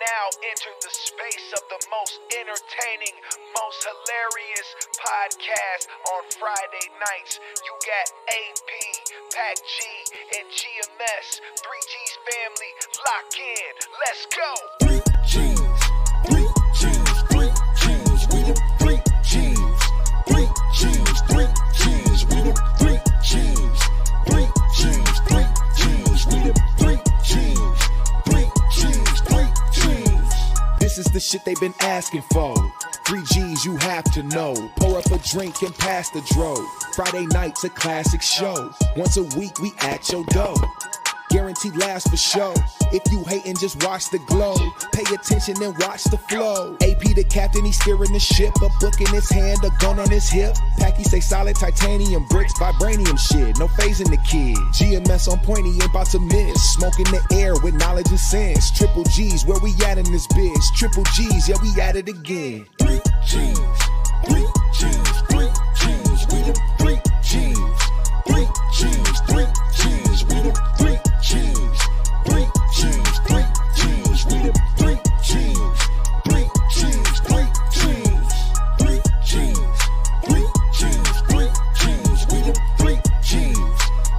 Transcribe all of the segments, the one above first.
now entered the space of the most entertaining, most hilarious podcast on Friday nights. You got AP, Pac G, and GMS. 3G's family, lock in. Let's go. 3G's, 3G's, 3G's. We the 3G's, 3G's, 3G's. We the 3G's, 3G's, 3G's. We the 3G's, 3G's, 3G's. This is the shit they've been asking for. 3G's, you have to know. Pour up a drink and pass the dro. Friday night's a classic show. Once a week we at your door. Guaranteed last for show. If you hatin', just watch the glow. Pay attention and watch the flow. AP the captain, he's steering the ship. A book in his hand, a gun on his hip. Packy say solid titanium bricks, vibranium shit. No phasing the kid. GMS on point, he ain't about to miss. Smoke in the air with knowledge and sense. Triple G's, where we at in this biz? Triple G's, yeah, we at it again. 3G's, 3G's, 3G's. We the 3G's, 3G's, 3G's. We the 3G's. 3G's, 3G's, we the 3G's, 3G's, 3G's, 3G's, 3G's, 3G's, we the 3G's,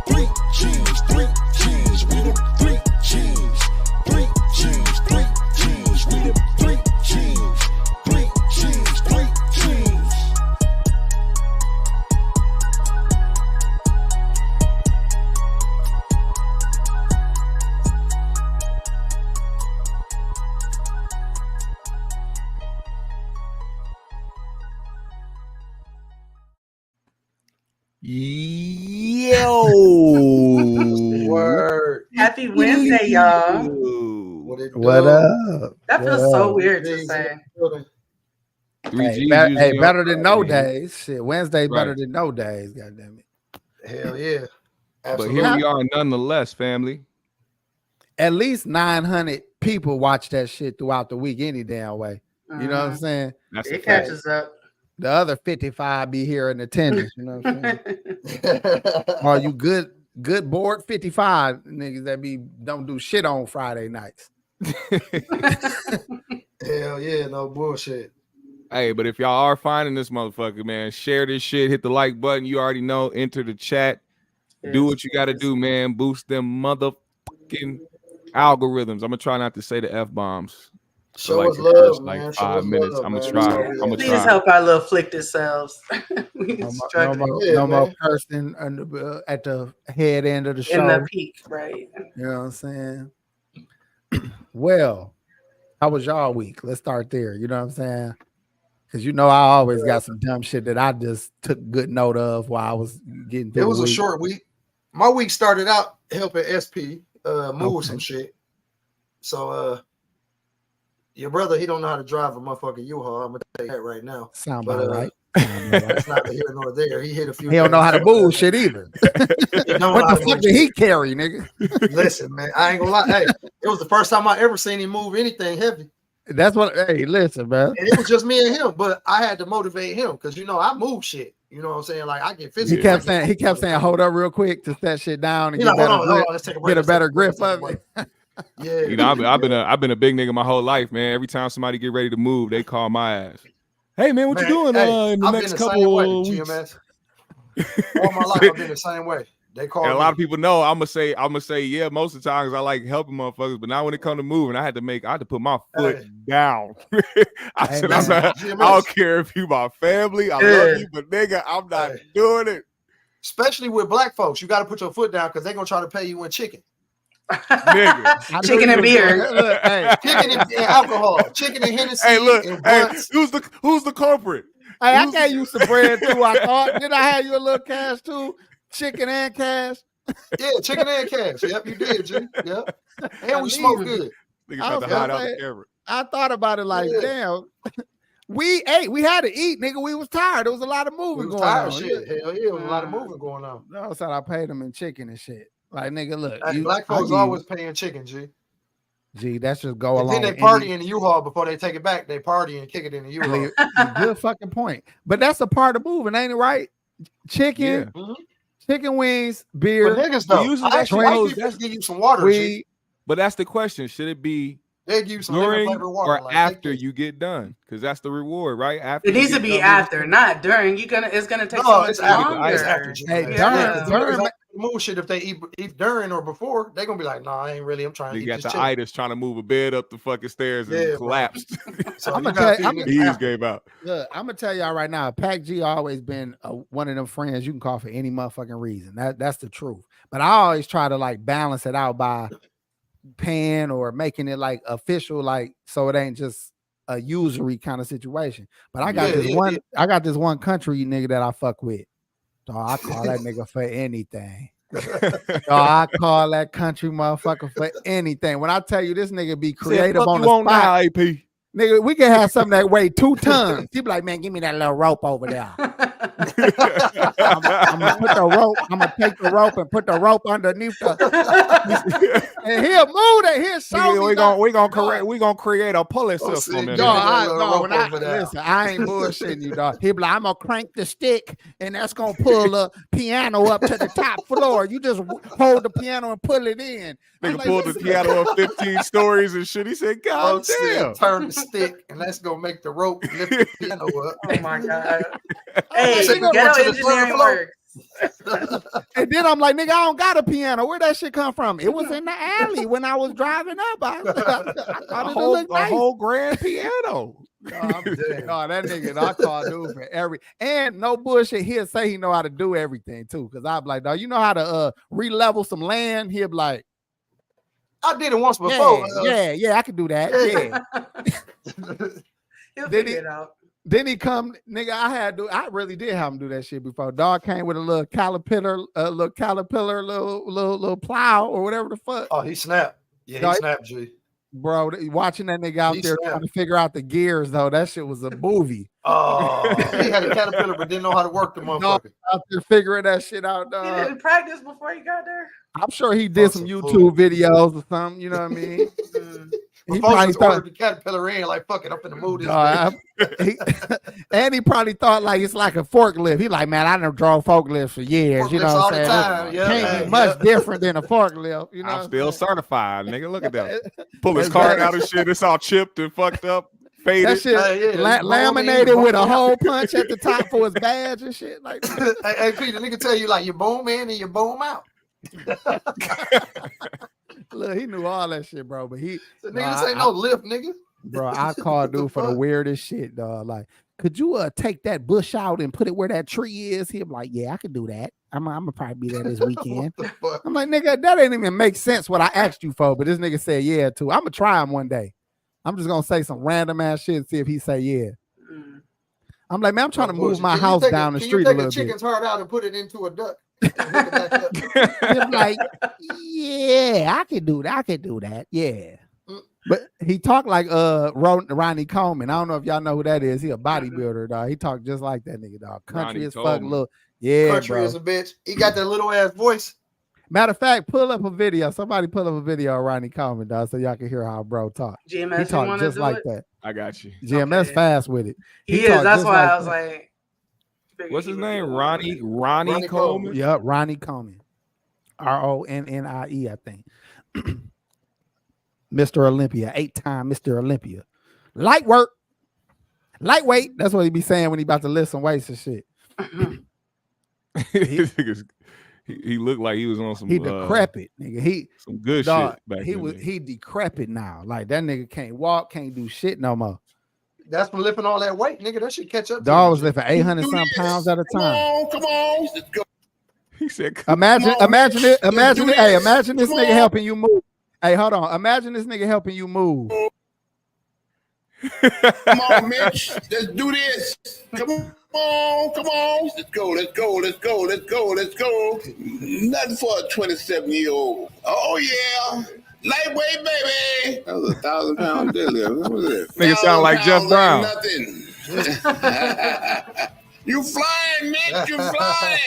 3G's, 3G's, we the 3G's, 3G's, 3G's, we the 3G's, 3G's, 3G's. Yo, Word. Happy Wednesday, y'all. What up? That feels so weird to say. Hey, better than no days. Shit, Wednesday better than no days. God damn it. Hell yeah. Absolutely. But here we are nonetheless, family. At least 900 people watch that shit throughout the week any damn way. You know what I'm saying? It catches up. The other 55 be here in attendance. You know what I'm saying? Are you good bored 55 niggas that don't do shit on Friday nights? Hell yeah, no bullshit. Hey, but if y'all are finding this motherfucker, man, share this shit, hit the like button. You already know, enter the chat. Do what you got to do, man. Boost them motherfucking algorithms. I'm going to try not to say the F-bombs. Show us love, like man. 5 minutes. I'm going to try. Please help our little afflicted selves. No more cursing at the head end of the show. In the peak, right. You know what I'm saying? Well, how was y'all week? Let's start there. You know what I'm saying? Because you know I always got some dumb shit that I just took good note of while I was getting through. It was a short week. My week started out helping SP move some shit. So your brother, he don't know how to drive a motherfucking U-Haul. I'm gonna tell you that right now. Sound about right. It's not here nor there. He hit a few. He don't know how to move shit either. What the fuck did he carry, nigga? Listen, man, I ain't gonna lie. Hey, it was the first time I ever seen him move anything heavy. That's what. Hey, listen, man. And it was just me and him, but I had to motivate him because you know I move shit. You know what I'm saying? Like I get physical. He kept saying, "Hold up, real quick," to set shit down and hold on, let's take a break. Get a better grip of it. Yeah, you know, I've been a big nigga my whole life, man. Every time somebody get ready to move, they call my ass. Hey man, what you doing in the next couple of weeks? GMS. All my life I've been the same way. They call and a lot of people know I'm gonna say yeah, most of the times I like helping motherfuckers, but now when it come to moving, I had to put my foot down. I don't care if you my family, I love you, but nigga, I'm not doing it. Especially with black folks, you gotta put your foot down because they're gonna try to pay you in chicken. Nigga. Chicken and beer. Chicken and alcohol. Chicken and Hennessy. Hey, look, who's the culprit? Hey, I gave you some bread too. I thought. Did I have you a little cash too? Chicken and cash. Yeah, chicken and cash. Yep, you did, G. Yep. And we smoke good. I thought about it like, damn. We ate. We had to eat, nigga. We was tired. There was a lot of moving going on. Shit. Hell yeah, there was a lot of moving going on. No, so I paid them in chicken and shit. Like, nigga, look. Black folks always paying chicken, G. Gee, that's just go along. Then they party in the U-Haul before they take it back. They party and kick it in the U-Haul. Good fucking point. But that's a part of moving, ain't it? Right? Chicken, chicken wings, beer. But niggas though, I actually give you some water. But that's the question: should it be They give you some lemon during flavored water. or Like, after you get done, because that's the reward, right? After It you needs to get be done after, not during. It's gonna take so no, much it's after. longer. It's after. Hey, Yeah. during Move shit if they eat during or before, they're gonna be like, nah, I ain't really. I'm trying to They eat got this the chicken. itis trying to move a bed up the fucking stairs and Yeah, bro. collapsed. So I'ma you gotta tell- feed I'm- niggas Ease after. gave out. Look, I'm gonna tell y'all right now, Pac G always been one of them friends you can call for any motherfucking reason. That's the truth. But I always try to like balance it out by paying or making it like official, like so it ain't just a usury kind of situation. But I got I got this one country nigga that I fuck with. So I call that nigga for anything. I call that country motherfucker for anything. When I tell you this nigga be creative on the spot, now, AP. nigga, we can have something that weigh 2 tons. He be like, man, give me that little rope over there. I'm gonna put the rope. I'm gonna take the rope and put the rope underneath the. And he'll move it. He'll show me. We gonna create a pulley system. see, Dog, Dog, listen, I ain't bullshitting you, dog. He be like, I'm gonna crank the stick, and that's gonna pull the piano up to the top floor. You just hold the piano and pull it in. I'm Nigga like, pulled the listen, piano up 15 stories and shit. He said, God damn. Turn the stick, and that's gonna make the rope lift the piano up. Oh my god! Hey, Shit gonna ghetto go to the third engineering floor. works. And then I'm like, nigga, I don't got a piano. Where that shit come from? It was in the alley when I was driving up. I thought it looked nice. A whole grand piano. No, that nigga, I call dude for every and no bullshit. He'll say he know how to do everything too. Cause I'm like, dog, you know how to re-level some land? He'll be like, I did it once before. yeah, I can do that. Yeah. He'll Did figure he- it out. Then he come, nigga. I really did have him do that shit before. Dog came with a little caterpillar, little plow or whatever the fuck. Oh, he snapped. Yeah, Dog, he snapped, G. Bro, watching that nigga out He there snapped. trying to figure out the gears though, that shit was a movie. Oh, he had a caterpillar, but didn't know how to work the motherfucker. Out there figuring that shit out, He dog. didn't practice before he got there. I'm sure he did some Awesome YouTube videos or something. You know what I mean? He Folks probably just thought, ordered the caterpillar in, like, fuck it, I'm finna move this. and he probably thought like it's like a forklift. He like, man, I done drove forklifts for years. You know Forklifts what all the I'm time, saying? yeah, Can't be yeah. much different than a forklift. You know, I'm still certified, nigga. Look at that. Pull his Exactly. card out and shit. It's all chipped and fucked up, faded. that shit laminated with a hole punch at the top for his badge and shit. Like, Hey, Peter, nigga tell you like you boom in and you boom out. look, he knew all that shit, bro. But he, So, nigga, this ain't no lift, nigga. bro, I called dude for the fuck? weirdest shit, dog. Like, could you take that bush out and put it where that tree is? He was like, yeah, I could do that. I'm gonna probably be there this weekend. What the fuck? I'm like, nigga, that ain't even make sense what I asked you for. But this nigga said yeah too. I'm gonna try him one day. I'm just gonna say some random ass shit and see if he say yeah. I'm like, man, I'm trying to move my house down the street a Can you little take a bit. chicken's heart out and put it into a duck? And hook it back up? I'm like, yeah, I could do that. I could do that. Yeah. But he talked like Ronnie Coleman. I don't know if y'all know who that is. He a bodybuilder, dog. He talked just like that nigga, dog. Country Ronnie as fuck, Coleman. little. Yeah, Country bro. is a bitch. He got that little ass voice. Matter of fact, pull up a video. Somebody pull up a video of Ronnie Coleman, dog, so y'all can hear how bro talk. He GMS, you talk want to just do like it? that. I got you. GMS Okay. fast with it. He talk is. That's just why like I was that. like, figured What's he his would name? do it. Ronnie Ronnie Coleman. Yep, Ronnie Coleman. RONNIE, I think. Mr. Olympia, 8-time Mr. Olympia. Light work. Lightweight. That's what he be saying when he about to lift some weights and shit. He looked like he was on some. He decrepit, nigga. He some good dog, shit back he in the was day. he decrepit now. Like that nigga can't walk, can't do shit no more. That's from lifting all that weight, nigga. That should catch up. to Dog you, was G. lifting 800 some pounds at a time. Come on, let's go. He said, Imagine this Come nigga on. helping you move. Hey, hold on. Imagine this nigga helping you move. Come on, Mitch. Let's do this. Come on. Let's go. Nothing for a 27-year-old. Oh, yeah. Lightweight, baby. That was 1,000 pound deadlift. What was it? Nigga sound like Jeff 1,000 pounds Brown. ain't Nothing. You flying, Mitch. You flying.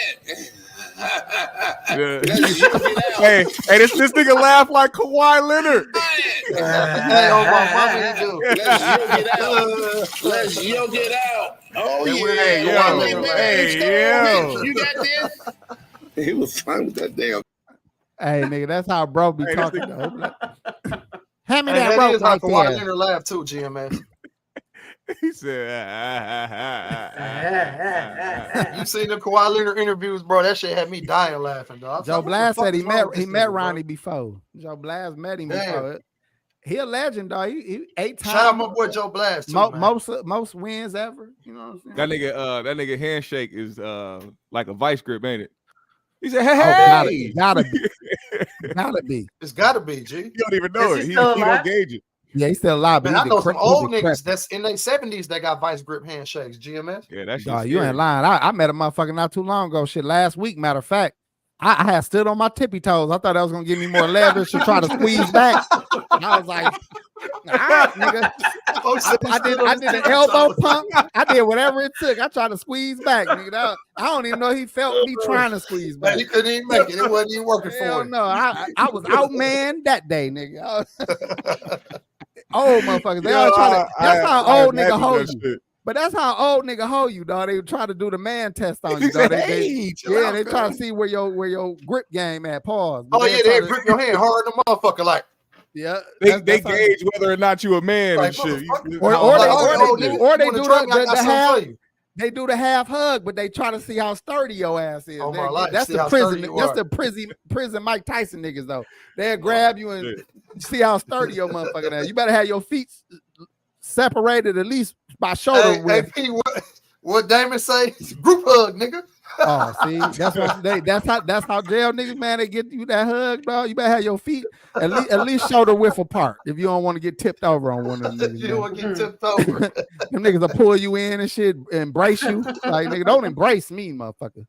Yeah. Let's yoke it out. hey, this nigga laugh like Kawhi Leonard. Hey, oh, my mama, he do. Let's yoke it out. Oh, Hey, yeah. hey, yo, Come on, baby. hey, Let's go, yo. Mitch. You got this? He was fine with that damn. Hey, nigga, that's how bro be Hey, talking though. Hand me Hey, that that rope is how right Kawhi there. Leonard laughed too, GMS. He said, You seen the Kawhi Leonard interviews, bro? That shit had me dying laughing, dog. I was Joe like, what the Blast fuck said he is wrong met with this met nigga, bro? Ronnie before. Joe Blast met him Damn. before. He a legend, dog. He 8 times. Shout out my boy Joe Blast too, man. Most wins ever. You know what I'm saying? that nigga handshake is like a vice grip, ain't it? He said, hey, Oh, hey. gotta be. Gotta be. It's gotta be, G. You don't even know Is it. he He still don't alive? gauge it. Yeah, he's still alive. But Man, I he know the some cra- old he the niggas that's in their 70s that got vice grip handshakes, GMS. Yeah, that shit's Dog, you scary. ain't lying. I met a motherfucker not too long ago. Shit, last week, matter of fact. I had stood on my tippy toes. I thought that was gonna give me more leverage to try to squeeze back. I was like, all right, nigga. I did an elbow pump. I did whatever it took. I tried to squeeze back, nigga. I don't even know he felt me trying to squeeze back. Man, he couldn't even make it. It wasn't even working Hell for him. no, I was outmanned that day, nigga. Old motherfuckers. They always try to. That's how old nigga hold you. But that's how old nigga hold you, dog. They try to do the man test on you, dog. They try to see where your grip game at. Pause. But Oh yeah, they grip your hand hard in the motherfucker, like. Yeah, They gauge whether or not you a man Like, and shit. or they do the half. You. They do the half hug, but they try to see how sturdy your ass is. Oh, my life. That's See the how prison. sturdy you That's are. the prison Mike Tyson niggas though. They'll grab you and see how sturdy your motherfucker is. You better have your feet separated at least by shoulder width. Hey, P, what Damon say? Group hug, nigga. Oh, see, that's how jail niggas, man, they get you that hug, dog. You better have your feet at least shoulder width apart if you don't want to get tipped over on one of them niggas. You don't want to get tipped over. Them niggas will pull you in and shit, embrace you. Like, nigga, don't embrace me, motherfucker.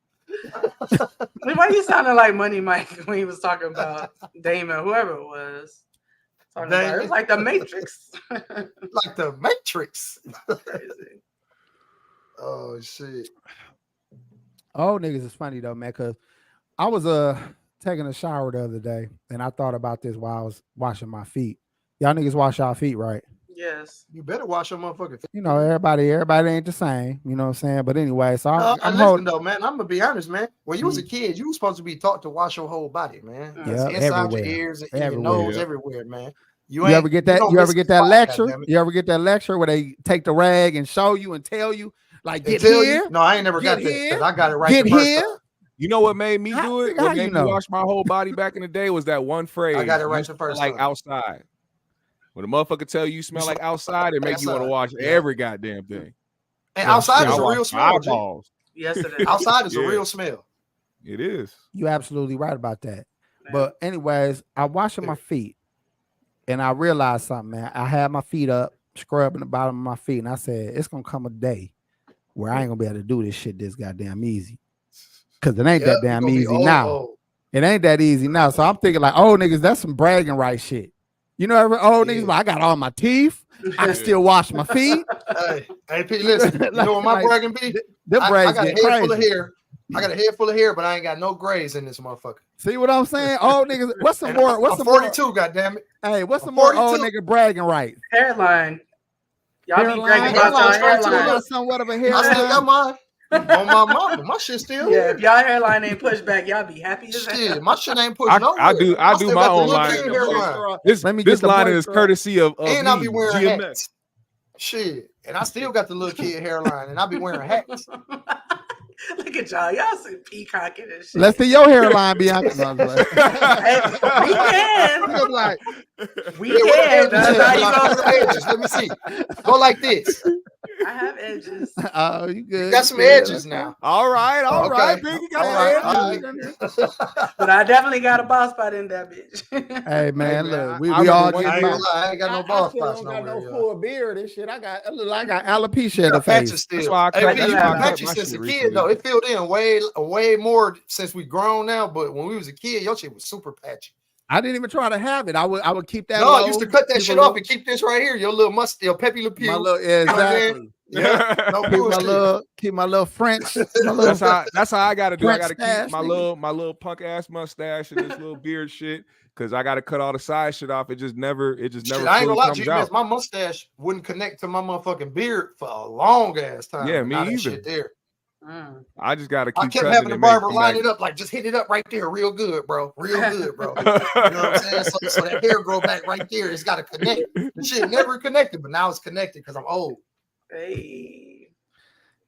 Why you sounding like Money Mike when he was talking about Damon, whoever it was? Talking about, it was like the Matrix. Like the Matrix. Crazy. Oh shit. Oh, niggas is funny though, man, because I was taking a shower the other day and I thought about this while I was washing my feet. Y'all niggas wash y'all feet, right? Yes. You better wash your motherfucking feet. You know, everybody ain't the same. You know what I'm saying? But anyway, so I'm listen holding. though, man. I'm gonna be honest, man. When you was a kid, you was supposed to be taught to wash your whole body, man. Yeah, inside everywhere. your ears, in Everywhere. your nose, everywhere, man. You ever get that? don't You ever miss get the that spot, lecture? goddammit. You ever get that lecture where they take the rag and show you and tell you, like, They get tell here? you? No, I ain't never Get got that here? because I got it right Get the first here? time. You know what made me How- do it? how What you made know? me wash my whole body back in the day was that one phrase. I got it right "You the smell first like time." outside. When a motherfucker tell you smell like outside, it make you want to wash Yeah. every goddamn thing. And outside I is a wash real my smell. G. eyeballs. Yes, it is. Outside is a Yeah. real smell. It is. You absolutely right about that. But anyways, I'm washing my feet and I realized something, man. I had my feet up, scrubbing the bottom of my feet, and I said, it's gonna come a day where I ain't gonna be able to do this shit this goddamn easy. Cause it ain't that damn easy now. It ain't that easy now. So I'm thinking like, oh niggas, that's some bragging right shit. You know, every old niggas, like, I got all my teeth. I can still wash my feet. Hey, Pete, listen. You know what my Like, bragging be? Them I braids got a get head full of crazy. hair. I got a head full of hair, but I ain't got no grays in this motherfucker. See what I'm saying? Old niggas, what's some And more? I'm What's some more? 42, goddammit. Hey, what's I'm some more old 42. nigga bragging rights? Hairline. Y'all be Hairline? bragging about y'all Hairline, straight to hairline. the- Somewhat of a I still hairline. got mine. On my mama. My shit still Yeah, here. if y'all hairline ain't pushed back, y'all be happy as Shit, hell. my shit ain't pushed I nowhere. do still my got the own little line. kid hairline. This Let me get this the line moisture is courtesy of And I be me, wearing GMS. hats. Shit. And I still got the little kid hairline, and I be wearing hats. Look at y'all. Y'all see peacocking and shit. Let's see your hairline, Bianca. No, I'm like- Hey, we can. I'm like, We Yeah, where the can. edges That's at? how you Like, go. where the edges? Let me see. Go like this. I have edges. oh, you good? You got some good. edges now. All right, Okay. Big, you got All the right, edges. all right. But I definitely got a ball spot in that bitch. Hey man, Hey, man, look, we I all remember get I ain't my. gonna lie, I ain't got no I ball still spots don't got nowhere. no y'all. full beard and shit. I got alopecia in You the got patches face. still. That's why I Hey, cut- P, you that's why I been cut patchy my since a shit kid recently. though. It filled in way more since we grown now. But when we was a kid, your shit was super patchy. I didn't even try to have it. I would keep that. No, I low, used to cut that keep shit a off little- and keep this right here. Your little must, your Pepe Le Pew. My little, yeah, exactly. Yeah, no Keep my bullshit. little French. My little, That's how I gotta do. I French gotta keep stash, my nigga. little punk ass mustache and this little beard shit. Cause I gotta cut all the side shit off. It just never Shit, fully I ain't gonna lie, comes G, out. my mustache wouldn't connect to my motherfucking beard for a long ass time. Yeah, but me now that either. shit there. I just gotta keep. I kept having the barber line it up, like just hit it up right there, real good, bro, real good, bro. You know what I'm saying? So that hair grow back right there. It's got to connect. The shit never connected, but now it's connected because I'm old. Hey.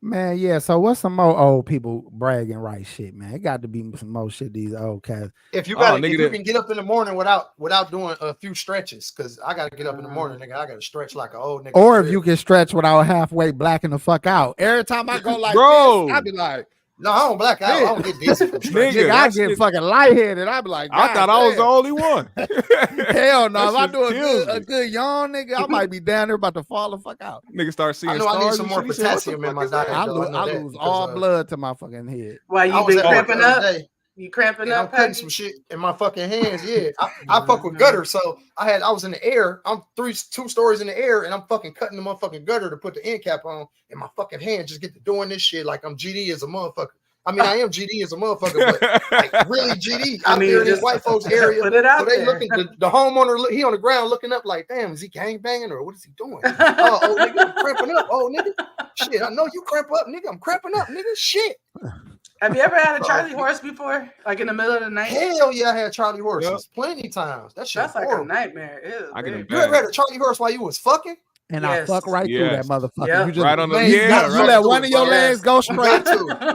Man, yeah. So what's some more old people bragging right shit, man? It got to be some more shit these old cats. If you got, if you can get up in the morning without doing a few stretches, because I got to get up in the morning, nigga. I got to stretch like an old nigga. Or if you can stretch without halfway blacking the fuck out. Every time I go like bro, this, I be like, no, I don't black out. I don't get dizzy from stretching. Nigga, I get fucking lightheaded. I be like, I thought I was the only one. Hell no. If I do a good yawn, nigga, I might be down there about to fall the fuck out. Nigga start seeing I know stars. I need some more potassium in my diet. I lose all blood to my fucking head. Why you been cramping up? You cramping up? I'm cutting some shit in my fucking hands. Yeah, I fuck with gutter. So I was in the air. I'm 2 stories in the air, and I'm fucking cutting the motherfucking gutter to put the end cap on, and my fucking hands just get to doing this shit like I'm GD as a motherfucker. I mean, I am GD as a motherfucker, but like really GD out there in this white folks area. Put it out so they there. looking, the homeowner, he on the ground looking up like, damn, is he gang banging or what is he doing? Oh, nigga, I'm cramping up. Oh, nigga, shit, I know you cramp up, nigga. I'm cramping up, nigga. Shit. Have you ever had a Charlie horse before? Like in the middle of the night? Hell yeah, I had Charlie horses plenty times. That's like horrible. a nightmare. You ever had a Charlie horse while you was fucking? And I fuck right through that motherfucker. Yep. You just right on the you let one of your legs go straight.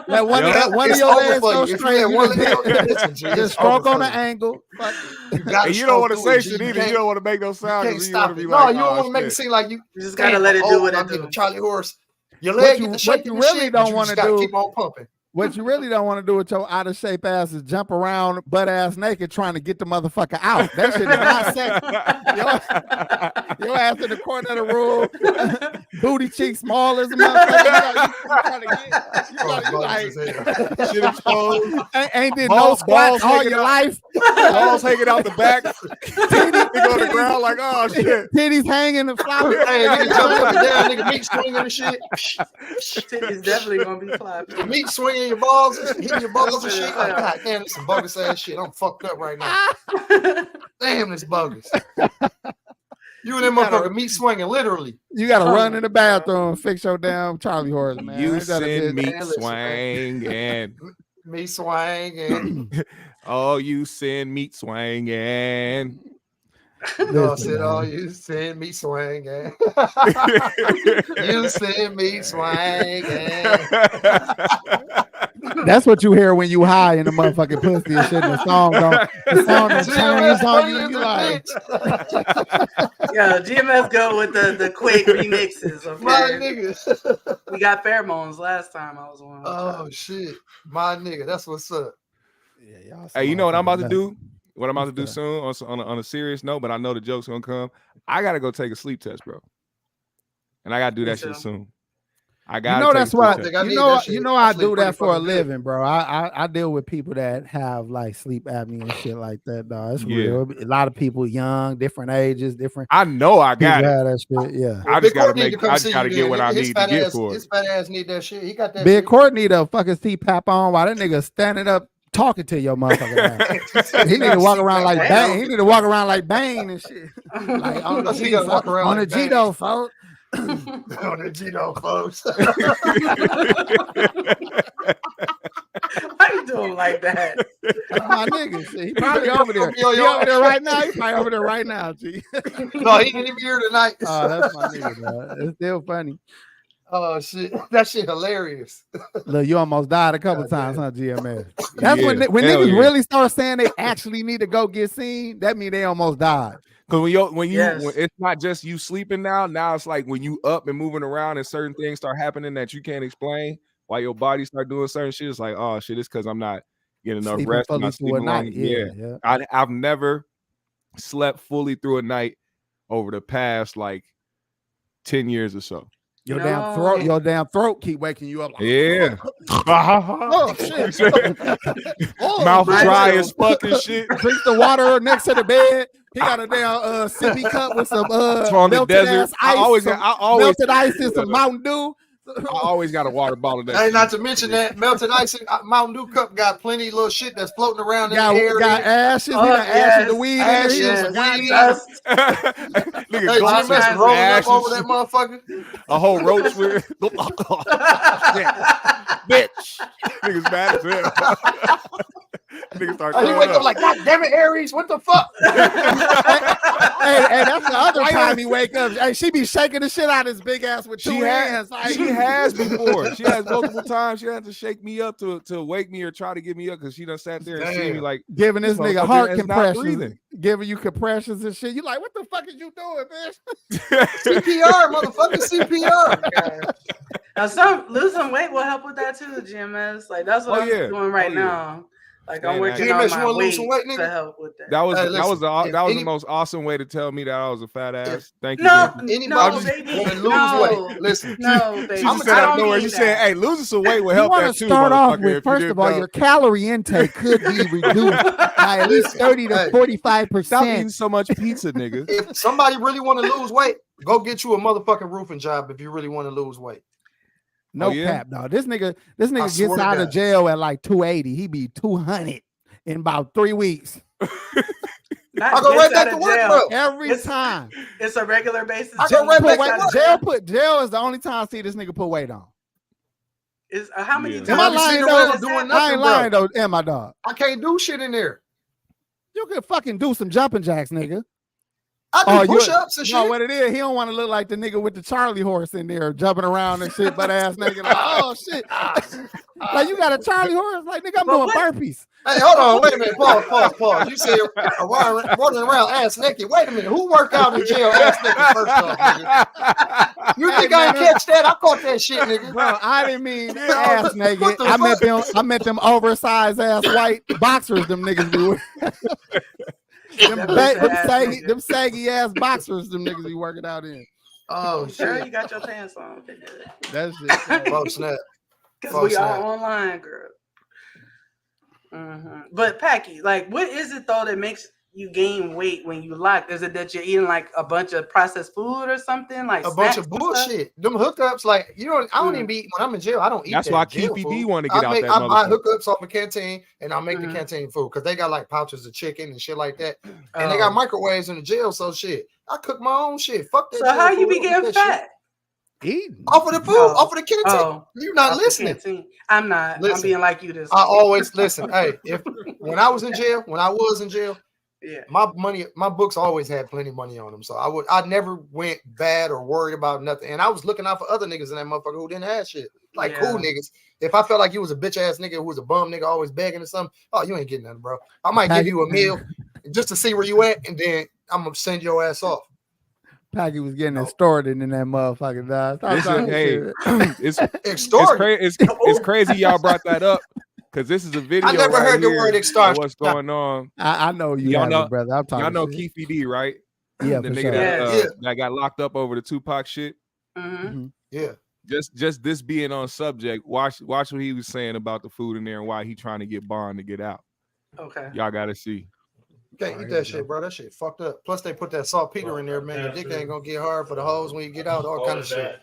Let one of your legs go straight. Just stroke on the angle. And you don't want to say shit either. You don't want to make no sound. You want to be like, no, you don't want to make it seem like you just gotta let it do what it do. do. Charlie horse. Your leg get the shape. You really don't want to do. Keep on pumping. What you really don't want to do with your out of shape ass is jump around butt ass naked trying to get the motherfucker out. That shit is not sexy. Your ass in the corner of the room, booty cheek small as a motherfucker. Shit exposed. Ain't did no squats all your life. Balls hanging out the back. Titties on the ground like, oh shit. Titties hanging and flopping. Hey, nigga jump up and down, nigga meat swinging and shit. Titties definitely gonna be flopping. Meat swinging your balls, hitting your balls and shit. Like, God damn, this some bogus ass shit. I'm fucked up right now. Damn, this bogus. You and that motherfucker meat swinging, literally. You gotta run in the bathroom and fix your damn Charlie horse, man. You send meat swinging. Me swinging. Oh, you send meat swinging. No, said, oh, you send me swinging. You send me swinging. That's what you hear when you high in the motherfucking pussy and shit. The song don't change on you. You like, yeah, GMS go with the quick remixes. Okay? My nigga. We got pheromones last time I was on. Oh shit, my nigga, that's what's up. Yeah, hey, you know what I'm about to do? What I'm about to do soon on a serious note, but I know the joke's gonna come. I gotta go take a sleep test, bro, and I gotta do that shit soon. I got. You know that's what I do that for a living, bro. I deal with people that have like sleep apnea and shit like that, dog. It's real. A lot of people young, different ages, different. I know I got it. That shit, yeah. I just gotta get what I need to get for it. His fat ass need that shit. He got that. Big Court need a fucking CPAP on while that nigga standing up talking to your motherfucker. He need to walk around like Bane. He need to walk around like Bane and shit. Like on the Gito, folks. On the Gito, folks. Why you doing like that? My nigga, shit. He probably over there. He over there right now. He probably over there right now, G. No, he didn't even here tonight. Oh, that's my nigga, bro. It's still funny. Oh shit, that shit hilarious. Look, you almost died a couple times, huh, GMS? That's when niggas really start saying they actually need to go get seen. That mean they almost died. Because when it's not just you sleeping now it's like when you up and moving around and certain things start happening that you can't explain while your body start doing certain shit. It's like, oh shit, it's because I'm not getting enough rest. I'm not sleeping long. Yeah. I've never slept fully through a night over the past like 10 years or so. Your damn throat keep waking you up. Like, yeah. Oh shit. Mouth dry as fuck and shit. Drink the water next to the bed. He got a damn sippy cup with some melted ass ice. Melted ice and some Mountain Dew. I always got a water bottle. Hey, not to mention that melted ice Mountain Dew cup got plenty of little shit that's floating around in the air. Got ashes. He done ashes the weed. Ashes, in weed. Nigga, Hey, GMS rolling up over that motherfucker. A whole roach with bitch. Niggas mad as hell. Niggas start. He wake up like, God damn it, Aries, what the fuck? Hey, that's the other time he wake up. Hey, she be shaking the shit out of his big ass with two hands. She has before. She has multiple times. She had to shake me up to wake me or try to get me up because she done sat there and see me like giving this nigga heart compressions, giving you compressions and shit. You like, what the fuck is you doing, bitch? CPR, motherfucker, CPR. Now, losing weight will help with that too, GMS. Like that's what I'm doing right now. Like I'm working on my weight to help with that. That was the most awesome way to tell me that I was a fat ass. Thank you. No, baby. Lose weight. Listen, no, baby. She said out nowhere. You said, "Hey, losing some weight will help that too." Start off with first of all, your calorie intake could be reduced by at least 30 to 45%. Stop eating so much pizza, nigga. If somebody really want to lose weight, go get you a motherfucking roofing job. If you really want to lose weight. No cap, dog. This nigga gets out of jail at like 280. He be 200 in about 3 weeks. I go right back to work, bro. Every time. It's a regular basis. I go right back to work. Jail is the only time I see this nigga put weight on. Is how many times? Am I lying though? I ain't lying though. Am I, dog? I can't do shit in there. You can fucking do some jumping jacks, nigga. I do push-ups and shit. No, what it is, he don't want to look like the nigga with the Charlie horse in there jumping around and shit, butt ass nigga. Like, oh shit. Like you got a Charlie horse? Like, nigga, I'm doing burpees. Hey, hold on, wait a minute. Pause. You said running around ass naked. Wait a minute. Who worked out in jail ass naked first off, nigga? You think I didn't catch that? I caught that shit, nigga. Bro, I didn't mean ass naked. I meant them oversized ass white boxers them niggas do. Them saggy ass boxers them niggas be working out in. Oh shit. You got your pants on. That's it. Oh snap. Because we all online, girl. But Packy, like, what is it though that makes you gain weight when you lock? Is it that you're eating like a bunch of processed food or something? Like a bunch of bullshit. Them hookups, like I don't even be when I'm in jail. I don't eat. That's why KPD want to get out that motherfucker. I hookups off a canteen and I make the canteen food because they got like pouches of chicken and shit like that, and they got microwaves in the jail. So shit, I cook my own shit. Fuck that. So how you be getting fat? Eating off of the food, off of the canteen. You're not listening. I'm not. Listen, I'm being like you this. I always listen. Hey, when I was in jail, yeah, my books always had plenty of money on them. So I never went bad or worried about nothing. And I was looking out for other niggas in that motherfucker who didn't have shit. Like cool niggas. If I felt like you was a bitch ass nigga who was a bum nigga always begging or something, oh, you ain't getting nothing, bro. I might give you a meal just to see where you at, and then I'm gonna send your ass off. Packy was getting extorted in that motherfucking dog. It's crazy y'all brought that up because this is a video. I never heard the word extort. What's going on? I know you, y'all know, brother. I'm talking. Y'all know Keefy D, right? Yeah, the nigga that got locked up over the Tupac shit. Mm-hmm. Yeah. Just this being on subject. Watch what he was saying about the food in there and why he trying to get bond to get out. Okay. Y'all gotta see. You can't eat that shit, bro. That shit fucked up. Plus, they put that saltpeter in there, man. Your dick ain't gonna get hard for the hoes when you get out. All kind of shit.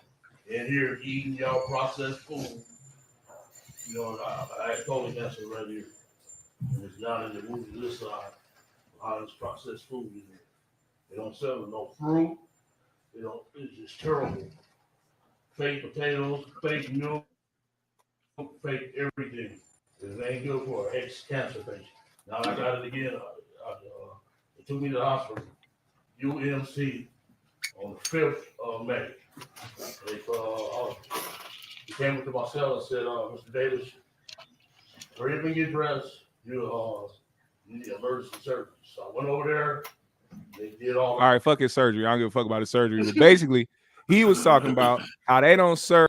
And here eating y'all processed food. You know, I told you that's right here. It's not in the movie this side. How this processed food is. They don't sell no fruit. They don't. It's just terrible. Fake potatoes, fake milk, fake everything. It ain't good for an ex-cancer patient. Now I got it again. They took me to the hospital, UMC, on the 5th of May. He came up to my cell and said, Mr. Davis, hurry up and get dressed. You need emergency surgery. So I went over there. They did all right, fuck his surgery. I don't give a fuck about his surgery. But basically, he was talking about how they don't serve.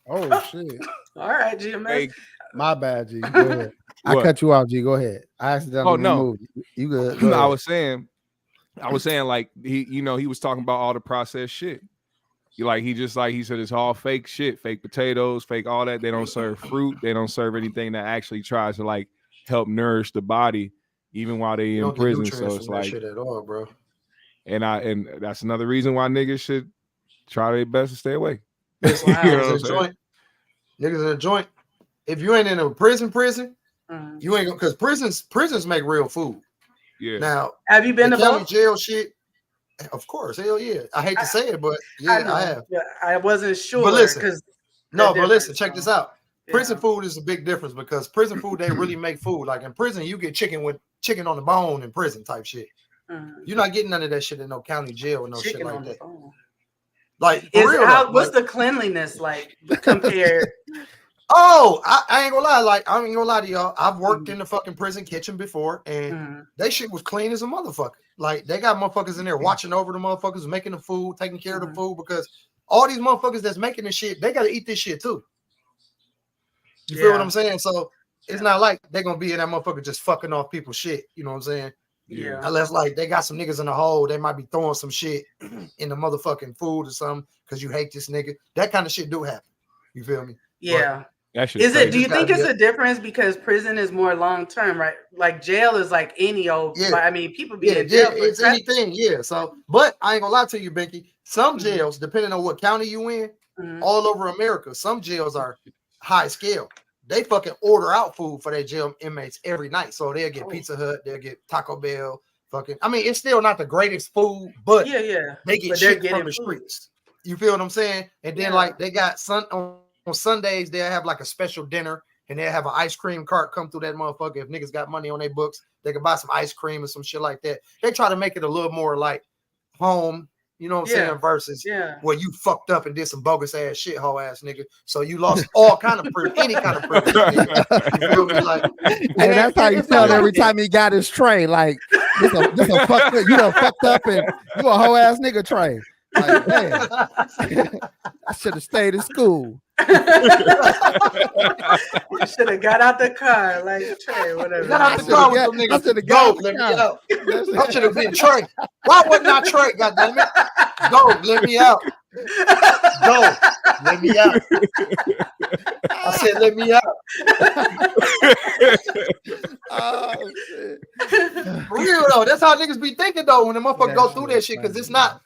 Oh, shit. All right, GMS. Hey, my bad, G. Go ahead. I cut you off, G. Go ahead. I accidentally removed you. Good. Go I was saying like he was talking about all the processed shit. He said it's all fake shit, fake potatoes, fake all that. They don't serve fruit. They don't serve anything that actually tries to like help nourish the body, even while they in prison. So it's like shit at all, bro. And that's another reason why niggas should try their best to stay away. Listen, niggas in a joint. If you ain't in a prison, you ain't gonna, because prisons make real food. Yeah. Now, have you been to county both? jail shit? Of course, hell yeah. I hate to say it, but yeah, I have. Yeah, I wasn't sure. But listen, listen, check this out. Prison food is a big difference because prison food, they really make food. Like in prison, you get chicken on the bone in prison type shit. You're not getting none of that shit in no county jail or no chicken shit like that. Like, what's the cleanliness like compared? Oh, I ain't gonna lie. Like, I ain't gonna lie to y'all. I've worked in the fucking prison kitchen before, and that shit was clean as a motherfucker. Like, they got motherfuckers in there watching over the motherfuckers, making the food, taking care of the food, because all these motherfuckers that's making this shit, they gotta eat this shit too. You feel what I'm saying? So it's not like they're gonna be in that motherfucker just fucking off people's shit. You know what I'm saying? Yeah. Unless like they got some niggas in the hole, they might be throwing some shit in the motherfucking food or something because you hate this nigga. That kind of shit do happen. You feel me? Yeah. That shit. Do you think it's a difference because prison is more long term, right? Like jail is like any old. Yeah. I mean, people be in jail. It's anything. Yeah. So, but I ain't gonna lie to you, Binky. Some jails, depending on what county you in, all over America, some jails are high scale. They fucking order out food for their jail inmates every night. So they'll get Pizza Hut, they'll get Taco Bell, fucking. I mean, it's still not the greatest food, but they get shit from the streets. You feel what I'm saying? And then like they got on Sundays, they'll have like a special dinner and they'll have an ice cream cart come through that motherfucker. If niggas got money on their books, they can buy some ice cream or some shit like that. They try to make it a little more like home. You know what I'm saying? Versus where you fucked up and did some bogus ass shit, hoe ass nigga. So you lost all kind of proof, any kind of proof. You feel me? Like, and that's how you felt every time he got his tray. Like, this a fucked up, you done fucked up and you a hoe ass nigga tray. Like, man, I should have stayed in school. You should have got out the car, like Trey, whatever. Got out the car with some niggas. I should have got let me out. I should have been Trey. Why wasn't I Trey? Goddamn it! Go, let me out. Go, let me out. I said, let me out. Oh shit! For real though, that's how niggas be thinking though when the motherfucker go through that shit, because it's not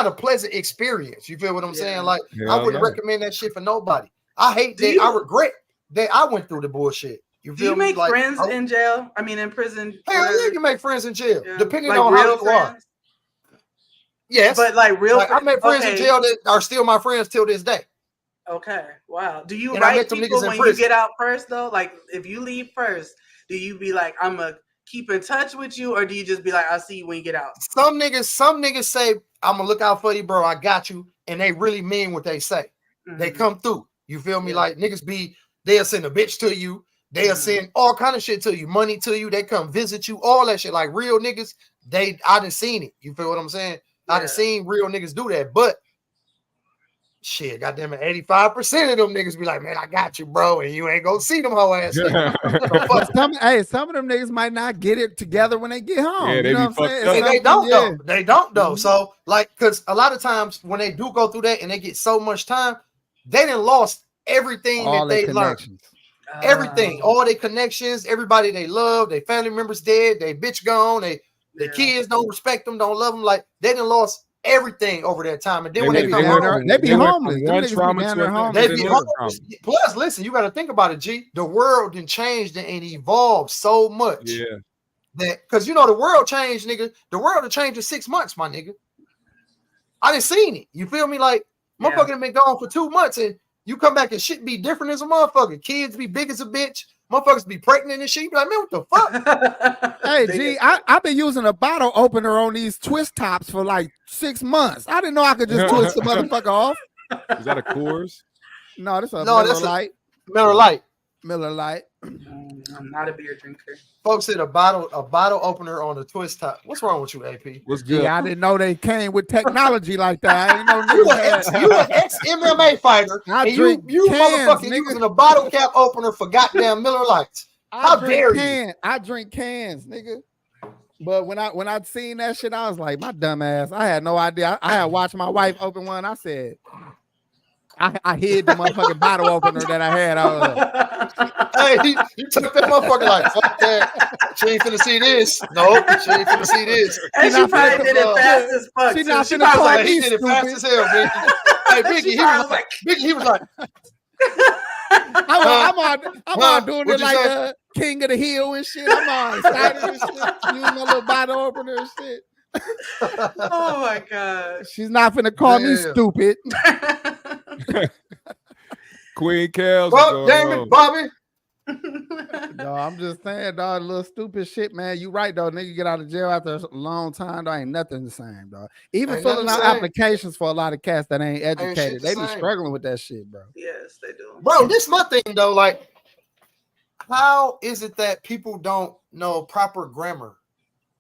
a pleasant experience. You feel what I'm saying? Like, I wouldn't recommend that shit for nobody. I hate that. I regret that I went through the bullshit. You feel me? Do you make like, friends in jail? I mean, in prison? Hell yeah, you can make friends in jail, depending on how you are. Yes. But like real I made friends in jail that are still my friends till this day. Okay. Wow. Do you write people when you get out first though? Like if you leave first, do you be like, I'm going to keep in touch with you? Or do you just be like, I'll see you when you get out? Some niggas say, I'm going to look out for you, bro. I got you. And they really mean what they say. They come through. You feel me? Like niggas they'll send a bitch to you. They'll send all kind of shit to you, money to you. They come visit you, all that shit. Like real niggas, I done seen it. You feel what I'm saying? I done seen real niggas do that. But shit, goddamn it, 85% of them niggas be like, man, I got you, bro, and you ain't gonna see them whole ass. Some of them niggas might not get it together when they get home. Yeah, they be fucked up. They don't though. They don't though. So like, because a lot of times when they do go through that and they get so much time, they done lost everything all that they learned. Everything, all their connections, everybody they love, their family members dead, they bitch gone, their kids don't respect them, don't love them. Like they done lost everything over that time. And then when they come home, they be homeless. They be homeless. Plus, listen, you got to think about it, G. The world done changed and evolved so much. Yeah. That because you know the world changed, nigga. The world have changed in 6 months, my nigga. I done seen it. You feel me? Like motherfucker been gone for 2 months and you come back and shit be different as a motherfucker. Kids be big as a bitch. Motherfuckers be pregnant and shit. You be like, man, what the fuck? Hey, G, I've been using a bottle opener on these twist tops for like 6 months. I didn't know I could just twist the motherfucker off. Is that a Coors? No, that's a Miller Lite. Miller Lite. Miller Lite. I'm not a beer drinker. Folks said a bottle opener on the twist top. What's wrong with you, AP? What's good? Yeah, I didn't know they came with technology like that. I ain't know you an ex-MMA fighter. You motherfucking using a bottle cap opener for goddamn Miller Lights. How dare you? I drink cans, nigga. But when I seen that shit, I was like, my dumb ass. I had no idea. I had watched my wife open one. I said, I hid the motherfucking bottle opener that I had. Hey, you took that motherfucker like, fuck that. She ain't finna see this. Nope, she ain't finna see this. And she probably did it fast as fuck. She was like, he did it fast as hell, bitch. Hey, Biggie, he was like, I'm on doing it like King of the Hill and shit. I'm all excited and shit. Using my little bottle opener and shit. Oh my god. She's not finna call me stupid. Queen Kels. Well, damn it, Bobby. No, I'm just saying, dog, little stupid shit, man. You right, though. Nigga get out of jail after a long time, dog. Ain't nothing the same, dog. Even filling out applications for a lot of cats that ain't educated, they be struggling with that shit, bro. Yes, they do. Bro, this my thing, though. Like, how is it that people don't know proper grammar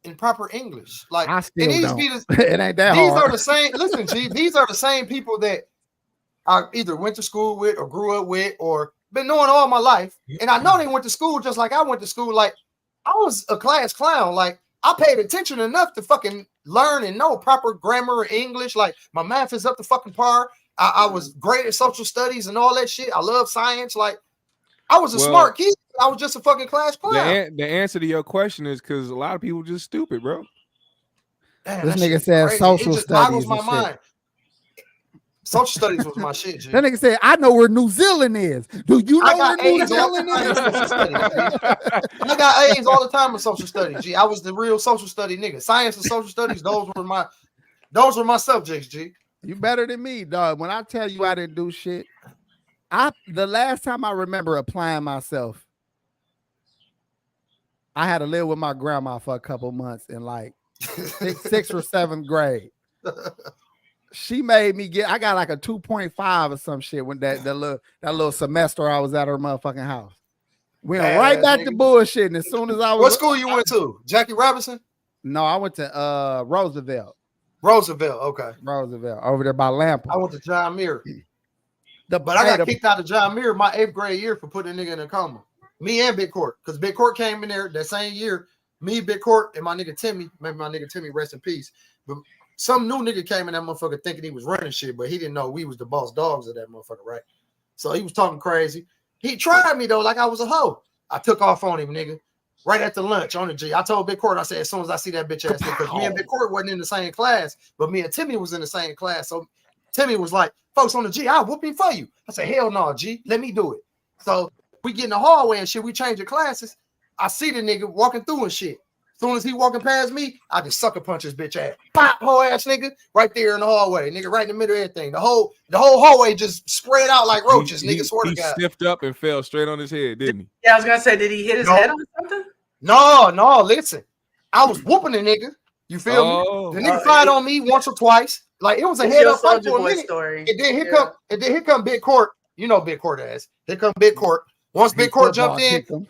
and proper English? Like, I still don't. It ain't that these hard. are the same. Listen, G, these are the same people that I either went to school with or grew up with or been knowing all my life. And I know they went to school just like I went to school. Like, I was a class clown. Like, I paid attention enough to fucking learn and know proper grammar or English. Like, my math is up to fucking par. I was great at social studies and all that shit. I love science. Like, I was a smart kid. I was just a fucking class clown. The answer to your question is because a lot of people just stupid, bro. Damn, this nigga said social studies. Boggles my mind. Social studies was my shit, G. That nigga said, I know where New Zealand is. Do you know where New Zealand is? I got A's all the time in social studies, G. I was the real social study nigga. Science and social studies, those were my subjects, G. You better than me, dog. When I tell you I didn't do shit, the last time I remember applying myself, I had to live with my grandma for a couple months in like sixth or seventh grade. She made me I got like a 2.5 or some shit when that little semester I was at her motherfucking house. Went right back to bullshitting as soon as I was. What school you went to? Jackie Robinson? No, I went to Roosevelt. Okay. Roosevelt, over there by Lampa. I went to John Muir. But I got kicked out of John Muir my 8th grade year for putting a nigga in a coma. Me and Big Court. Because Big Court came in there that same year. Me, Big Court, and my nigga Timmy. Maybe my nigga Timmy, rest in peace. But some new nigga came in that motherfucker thinking he was running shit, but he didn't know we was the boss dogs of that motherfucker, right? So he was talking crazy. He tried me, though, like I was a hoe. I took off on him, nigga. Right after lunch on the G. I told Big Court, I said, as soon as I see that bitch ass nigga, because me and Big Court wasn't in the same class, but me and Timmy was in the same class. So Timmy was like, folks on the G, I'll whoop him for you. I said, hell no, G, let me do it. So we get in the hallway and shit, we change the classes. I see the nigga walking through and shit. As soon as he walking past me, I just sucker punch his bitch ass. Pop, whole ass nigga, right there in the hallway. Nigga, right in the middle of everything. The whole hallway just spread out like roaches, nigga, swear to God. He stiffed up and fell straight on his head, didn't he? Yeah, I was gonna say, did he hit his head on something? No, listen. I was whooping the nigga. You feel me? The nigga fired on me once or twice. Like, it was a head up fight for a minute. Story. And then here come Big Court. You know Big Court ass. Here come Big Court. Once Big Court jumped in,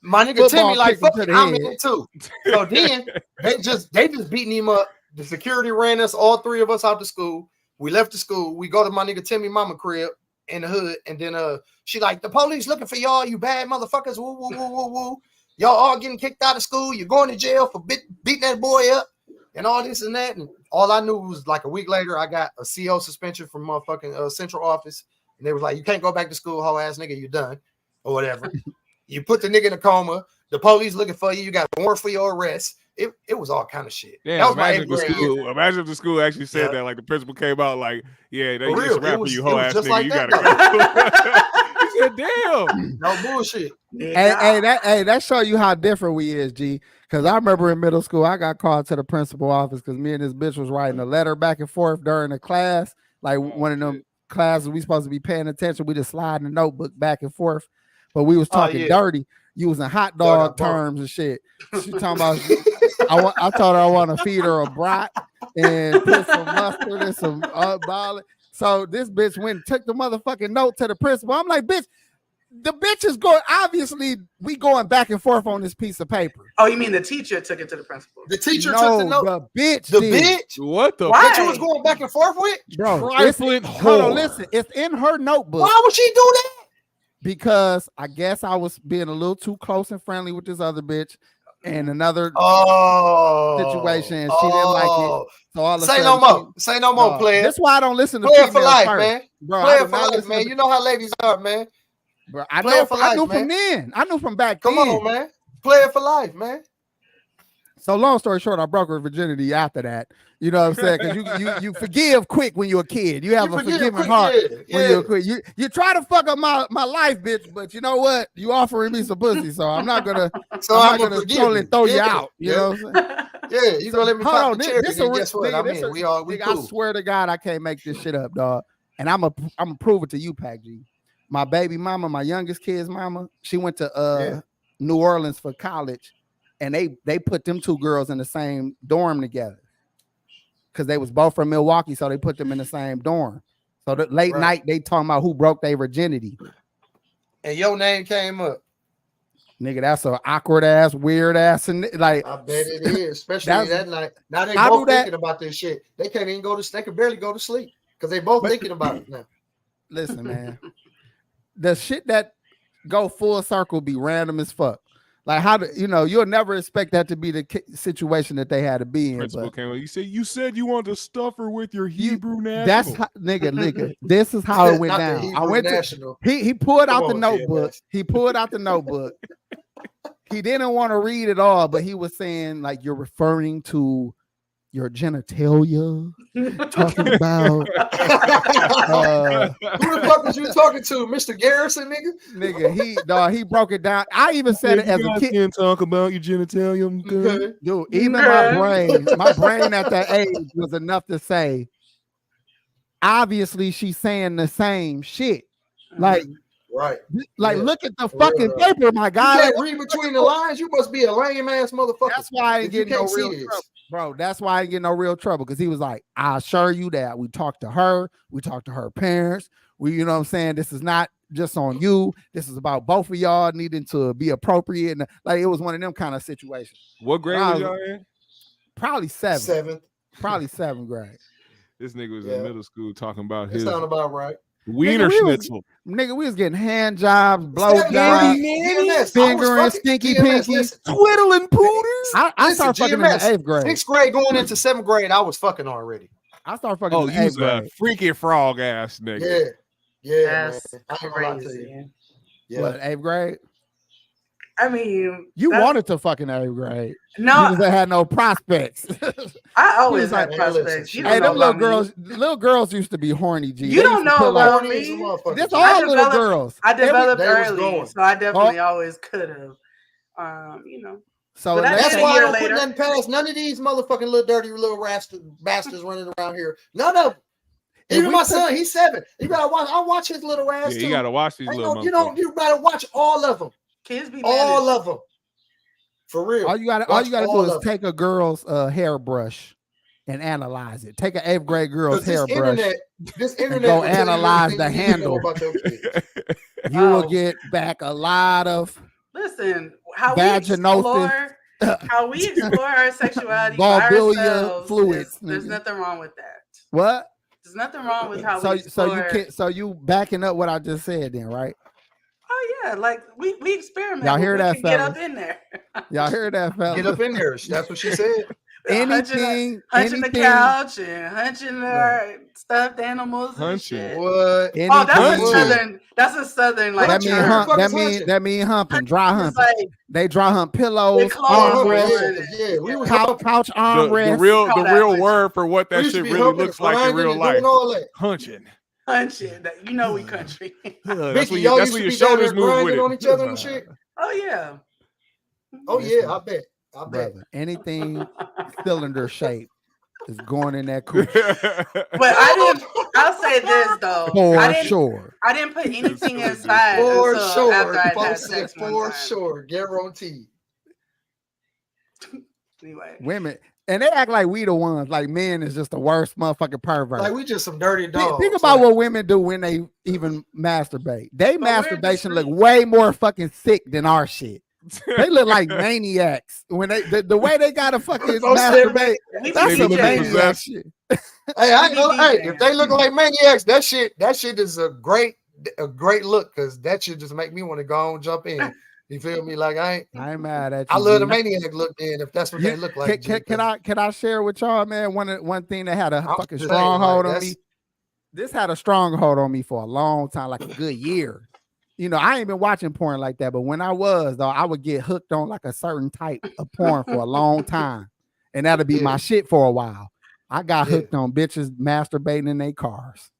my nigga Timmy like, fuck it, I'm in it too. So then they just beating him up. The security ran us, all three of us, out to school. We left the school. We go to my nigga Timmy mama crib in the hood. And then she like, the police looking for y'all, you bad motherfuckers. Woo, woo, woo, woo, woo. Y'all all getting kicked out of school. You're going to jail for beating that boy up and all this and that. And all I knew was like a week later, I got a CO suspension from motherfucking central office. And they was like, you can't go back to school, hoe ass nigga, you done. Or whatever. You put the nigga in a coma. The police looking for you. You got a warrant for your arrest. It was all kind of shit. Yeah, that was imagine if the school actually said that. Like the principal came out like, yeah, they just rap for you, hoe ass nigga. Like you gotta go. He said, damn. No bullshit. Hey, that show you how different we is, G. Because I remember in middle school, I got called to the principal office because me and this bitch was writing a letter back and forth during the class. Like one of them classes we supposed to be paying attention. We just sliding the notebook back and forth. But we was talking dirty, using hot dog terms and shit. She talking about, I told her I want to feed her a brat and put some mustard and some garlic. So this bitch went and took the motherfucking note to the principal. I'm like, bitch, the bitch is going, obviously we going back and forth on this piece of paper. Oh, you mean the teacher took it to the principal? The teacher took the note. The bitch The did. bitch? What the fuck? You was going back and forth with? Bro, hold on, listen. It's in her notebook. Why would she do that? Because I guess I was being a little too close and friendly with this other bitch and another situation. And she didn't like it. So all of Say no more. Say no more, player. That's why I don't listen to player for life, first. Man. Bro, player for life, man. You know how ladies are, man. Bro, I knew from then. I knew from back then. Come on, man. Player for life, man. So long story short, I broke her virginity after that. You know what I'm saying? Because you forgive quick when you're a kid. You have a forgiving heart when you're a kid. You try to fuck up my life, bitch, but you know what? You offering me some pussy, so I'm not gonna totally throw you out. You know what I'm saying? Yeah, you gonna let me pop the cherry, and guess what? We cool. I swear to God, I can't make this shit up, dog. And I'm a prove it to you, Pac G. My baby mama, my youngest kid's mama, she went to New Orleans for college. And they put them two girls in the same dorm together because they was both from Milwaukee, so they put them in the same dorm. So the late night they talking about who broke their virginity, and your name came up. Nigga, that's an awkward ass, weird ass, and like I bet it is, especially that night. Now they both thinking about this shit. They can't even go to. They can barely go to sleep because they both thinking about it now. Listen, man, the shit that go full circle be random as fuck. Like how do you'll never expect that to be the situation that they had to be in. Principal came up. You said you want to stuff her with your Hebrew national. That's how, nigga. This is how it went down. I went to he pulled out the notebook. He pulled out the notebook. He didn't want to read it all, but he was saying like you're referring to your genitalia, talking about who the fuck was you talking to, Mr. Garrison, nigga? He broke it down. I even said it as a kid. Can't talk about your genitalia, dude. Even my brain at that age was enough to say, obviously she's saying the same shit, like. Right. Like, look at the fucking paper, my guy. You can't read between the lines. You must be a lame ass motherfucker. That's why I ain't getting no real trouble, bro. That's why I ain't getting no real trouble. Because he was like, I assure you that we talked to her. We talked to her parents. You know what I'm saying? This is not just on you. This is about both of y'all needing to be appropriate. And like, it was one of them kind of situations. What grade was y'all in? Probably seventh. Probably 7th grade. This nigga was in middle school talking about his. Sound about right. Wiener schnitzel. We was getting hand jobs, blow jobs, fingering, stinky pinkies, twiddling pooters. I started fucking in the 8th grade. 6th grade going into 7th grade, I was fucking already. I started fucking in the 8th grade. Freaky frog ass nigga. Yeah. That's crazy. Yeah. What, 8th grade? I mean, you wanted to fucking 8th grade. No, because they had no prospects. I always had prospects. Hey, them little girls used to be horny. G. You don't know about me. This all little girls. I developed early, so I definitely always could have. So that's why I don't put nothing past none of these motherfucking little dirty little bastards running around here. None of them. Even my son, he's 7. You gotta watch. I watch his little ass too. You gotta watch these little. You gotta watch all of them. Kids be all of them. For real. All you gotta do is take a girl's hairbrush and analyze it. Take an 8th grade girl's hairbrush. This internet go analyze the handle. You will get back a lot of how we explore our sexuality by ourselves. Fluids. There's nothing wrong with that. What? There's nothing wrong with how we explore. So you backing up what I just said then, right? Oh yeah, like we experiment. Y'all hear that, get up in there. Y'all hear that, fella? Get up in there. That's what she said. Hunching the couch and hunching our stuffed animals. Hunching. What? That's a southern like. That mean humping, dry humping. Like, they dry hump pillows, armrests. Yeah, we were couch armrests. The real word for what that shit really looks like in real life. Hunching. You know we country. That's when your shoulders move with it. On each other and shit. Oh yeah. Oh yeah, I bet. Brother, anything cylinder shape is going in that coochie. But I'll say this though. I didn't put anything inside after I had sex. For sure, guaranteed. Anyway, women. And they act like we the ones, like men is just the worst motherfucking pervert. Like we just some dirty dogs. Think about what women do when they even masturbate. They masturbation look way more fucking sick than our shit. They look like maniacs when they the way they gotta fucking masturbate. That's some maniac shit. Hey, if they look like maniacs, that shit is a great look because that shit just make me want to go on jump in. You feel me? Like I ain't mad at you. I love the maniac look then if that's what they look like. Can I share with y'all, man? One thing that had a fucking stronghold on me. This had a stronghold on me for a long time, like a good year. you know, I ain't been watching porn like that, but when I was though, I would get hooked on like a certain type of porn for a long time, and that'll be my shit for a while. I got hooked on bitches masturbating in their cars.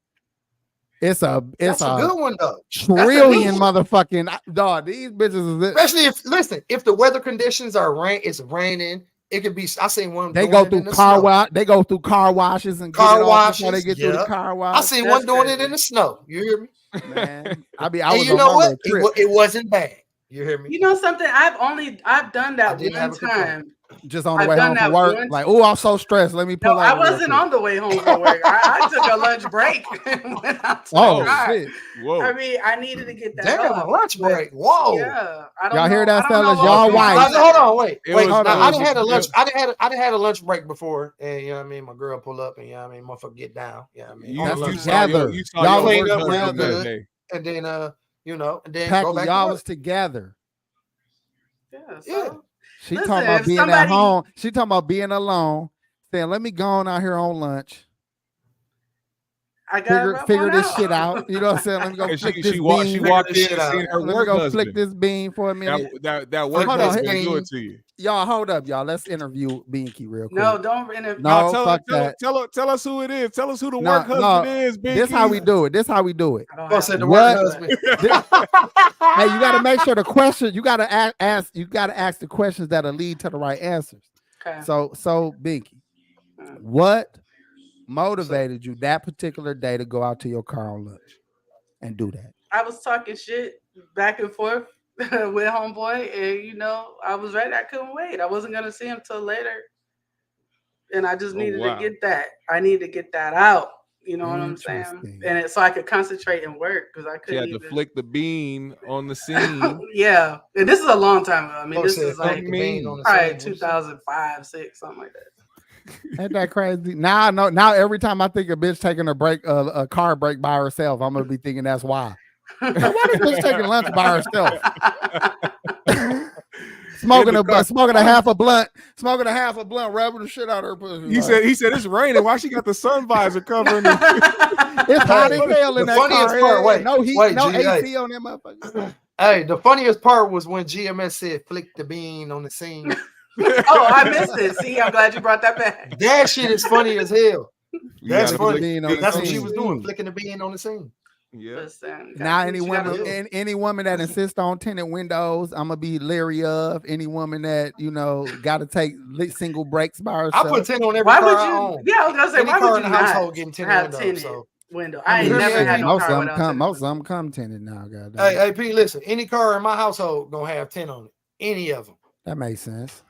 It's a good one though. Trillion motherfucking dog. These bitches, especially if the weather conditions are it's raining. It could be. I seen one. They go through car wash. They go through car washes and car washes before they get through the car wash. I seen one doing it in the snow. You hear me? Man, I was. You know what? It wasn't bad. You hear me? You know something? I've done that one time. Just on the way home from work, like, oh, I'm so stressed. Let me pull out. I wasn't on the way home from work. I took a lunch break and went out to the car. Shit. Whoa. I mean, I needed to get that. Damn, a lunch break. Whoa. Yeah. Y'all hear that, fellas? Y'all white. Hold on, wait. I done had a lunch. I done had a lunch break before, and you know what I mean. My girl pull up, and you know what I mean. Motherfucker get down. You know what I mean. You together. Y'all cleaned up real good, and then you know, and then go back. Y'all was together. Yeah. She talking about being at home. She talking about being alone. Saying, "Let me go on out here on lunch. I gotta figure this shit out." You know what I'm saying? Let me go flick this bean. She walked in and seen her work husband. Flick this bean for a minute. That work husband do it to you. Y'all hold up, y'all. Let's interview Binky real quick. No, don't interview. No, tell us who it is. Tell us who the work husband is, Binky. This how we do it. This how we do it. I said the work husband. Hey, you gotta make sure the question. You gotta ask. You gotta ask the questions that'll lead to the right answers. Okay. So Binky, what motivated you that particular day to go out to your car on lunch and do that? I was talking shit back and forth with homeboy, and you know, I was ready. I couldn't wait. I wasn't gonna see him till later, and I just needed to get that. I need to get that out. You know what I'm saying? And so I could concentrate and work because I couldn't. You had to flick the bean on the scene. Yeah, and this is a long time ago. I mean, this is like probably 2005, 6, something like that. Ain't that crazy? Now I know. Now every time I think a bitch taking a car break by herself, I'm gonna be thinking that's why. Why is bitch taking lunch by herself? smoking a half a blunt, rubbing the shit out of her pussy. He said it's raining. Why she got the sun visor covering it? It's hot as hell in that car. Part, no heat, no AC on that motherfucker. Hey, the funniest part was when GMS said flick the bean on the scene. Oh, I missed it. See, I'm glad you brought that back. That shit is funny as hell. That's funny. That's what she was doing, flicking the bean on the scene. Yeah. Listen, now any woman that insists on tinted windows, I'm gonna be leery of. Any woman that got to take single breaks by herself. I put tint on every car I own. Yeah, I was gonna say, any why car would in you the not household getting tinted window? I ain't never had no car without tinted. Most of them come tinted now. Goddamn. Hey, P, listen. Any car in my household gonna have tint on it. Any of them. That makes sense.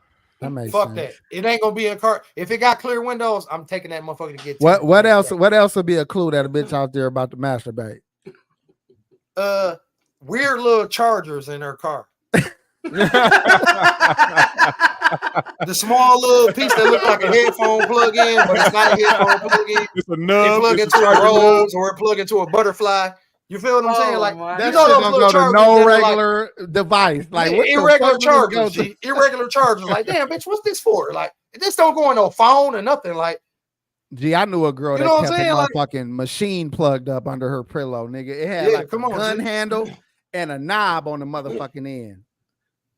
Fuck that. It ain't gonna be a car. If it got clear windows, I'm taking that motherfucker to get. What else? What else would be a clue that a bitch out there about to masturbate? Weird little chargers in her car. The small little piece that looks like a headphone plug-in, but it's not a headphone plug-in. It's a nub. It plug into a rose or it plug into a butterfly. You feel what I'm saying? Like that gonna go to no regular device. Like irregular chargers. Irregular chargers. Like, damn, bitch, what's this for? Like, this don't go on no phone or nothing. Like, I knew a girl that kept a motherfucking machine plugged up under her pillow, nigga. It had a gun handle and a knob on the motherfucking end.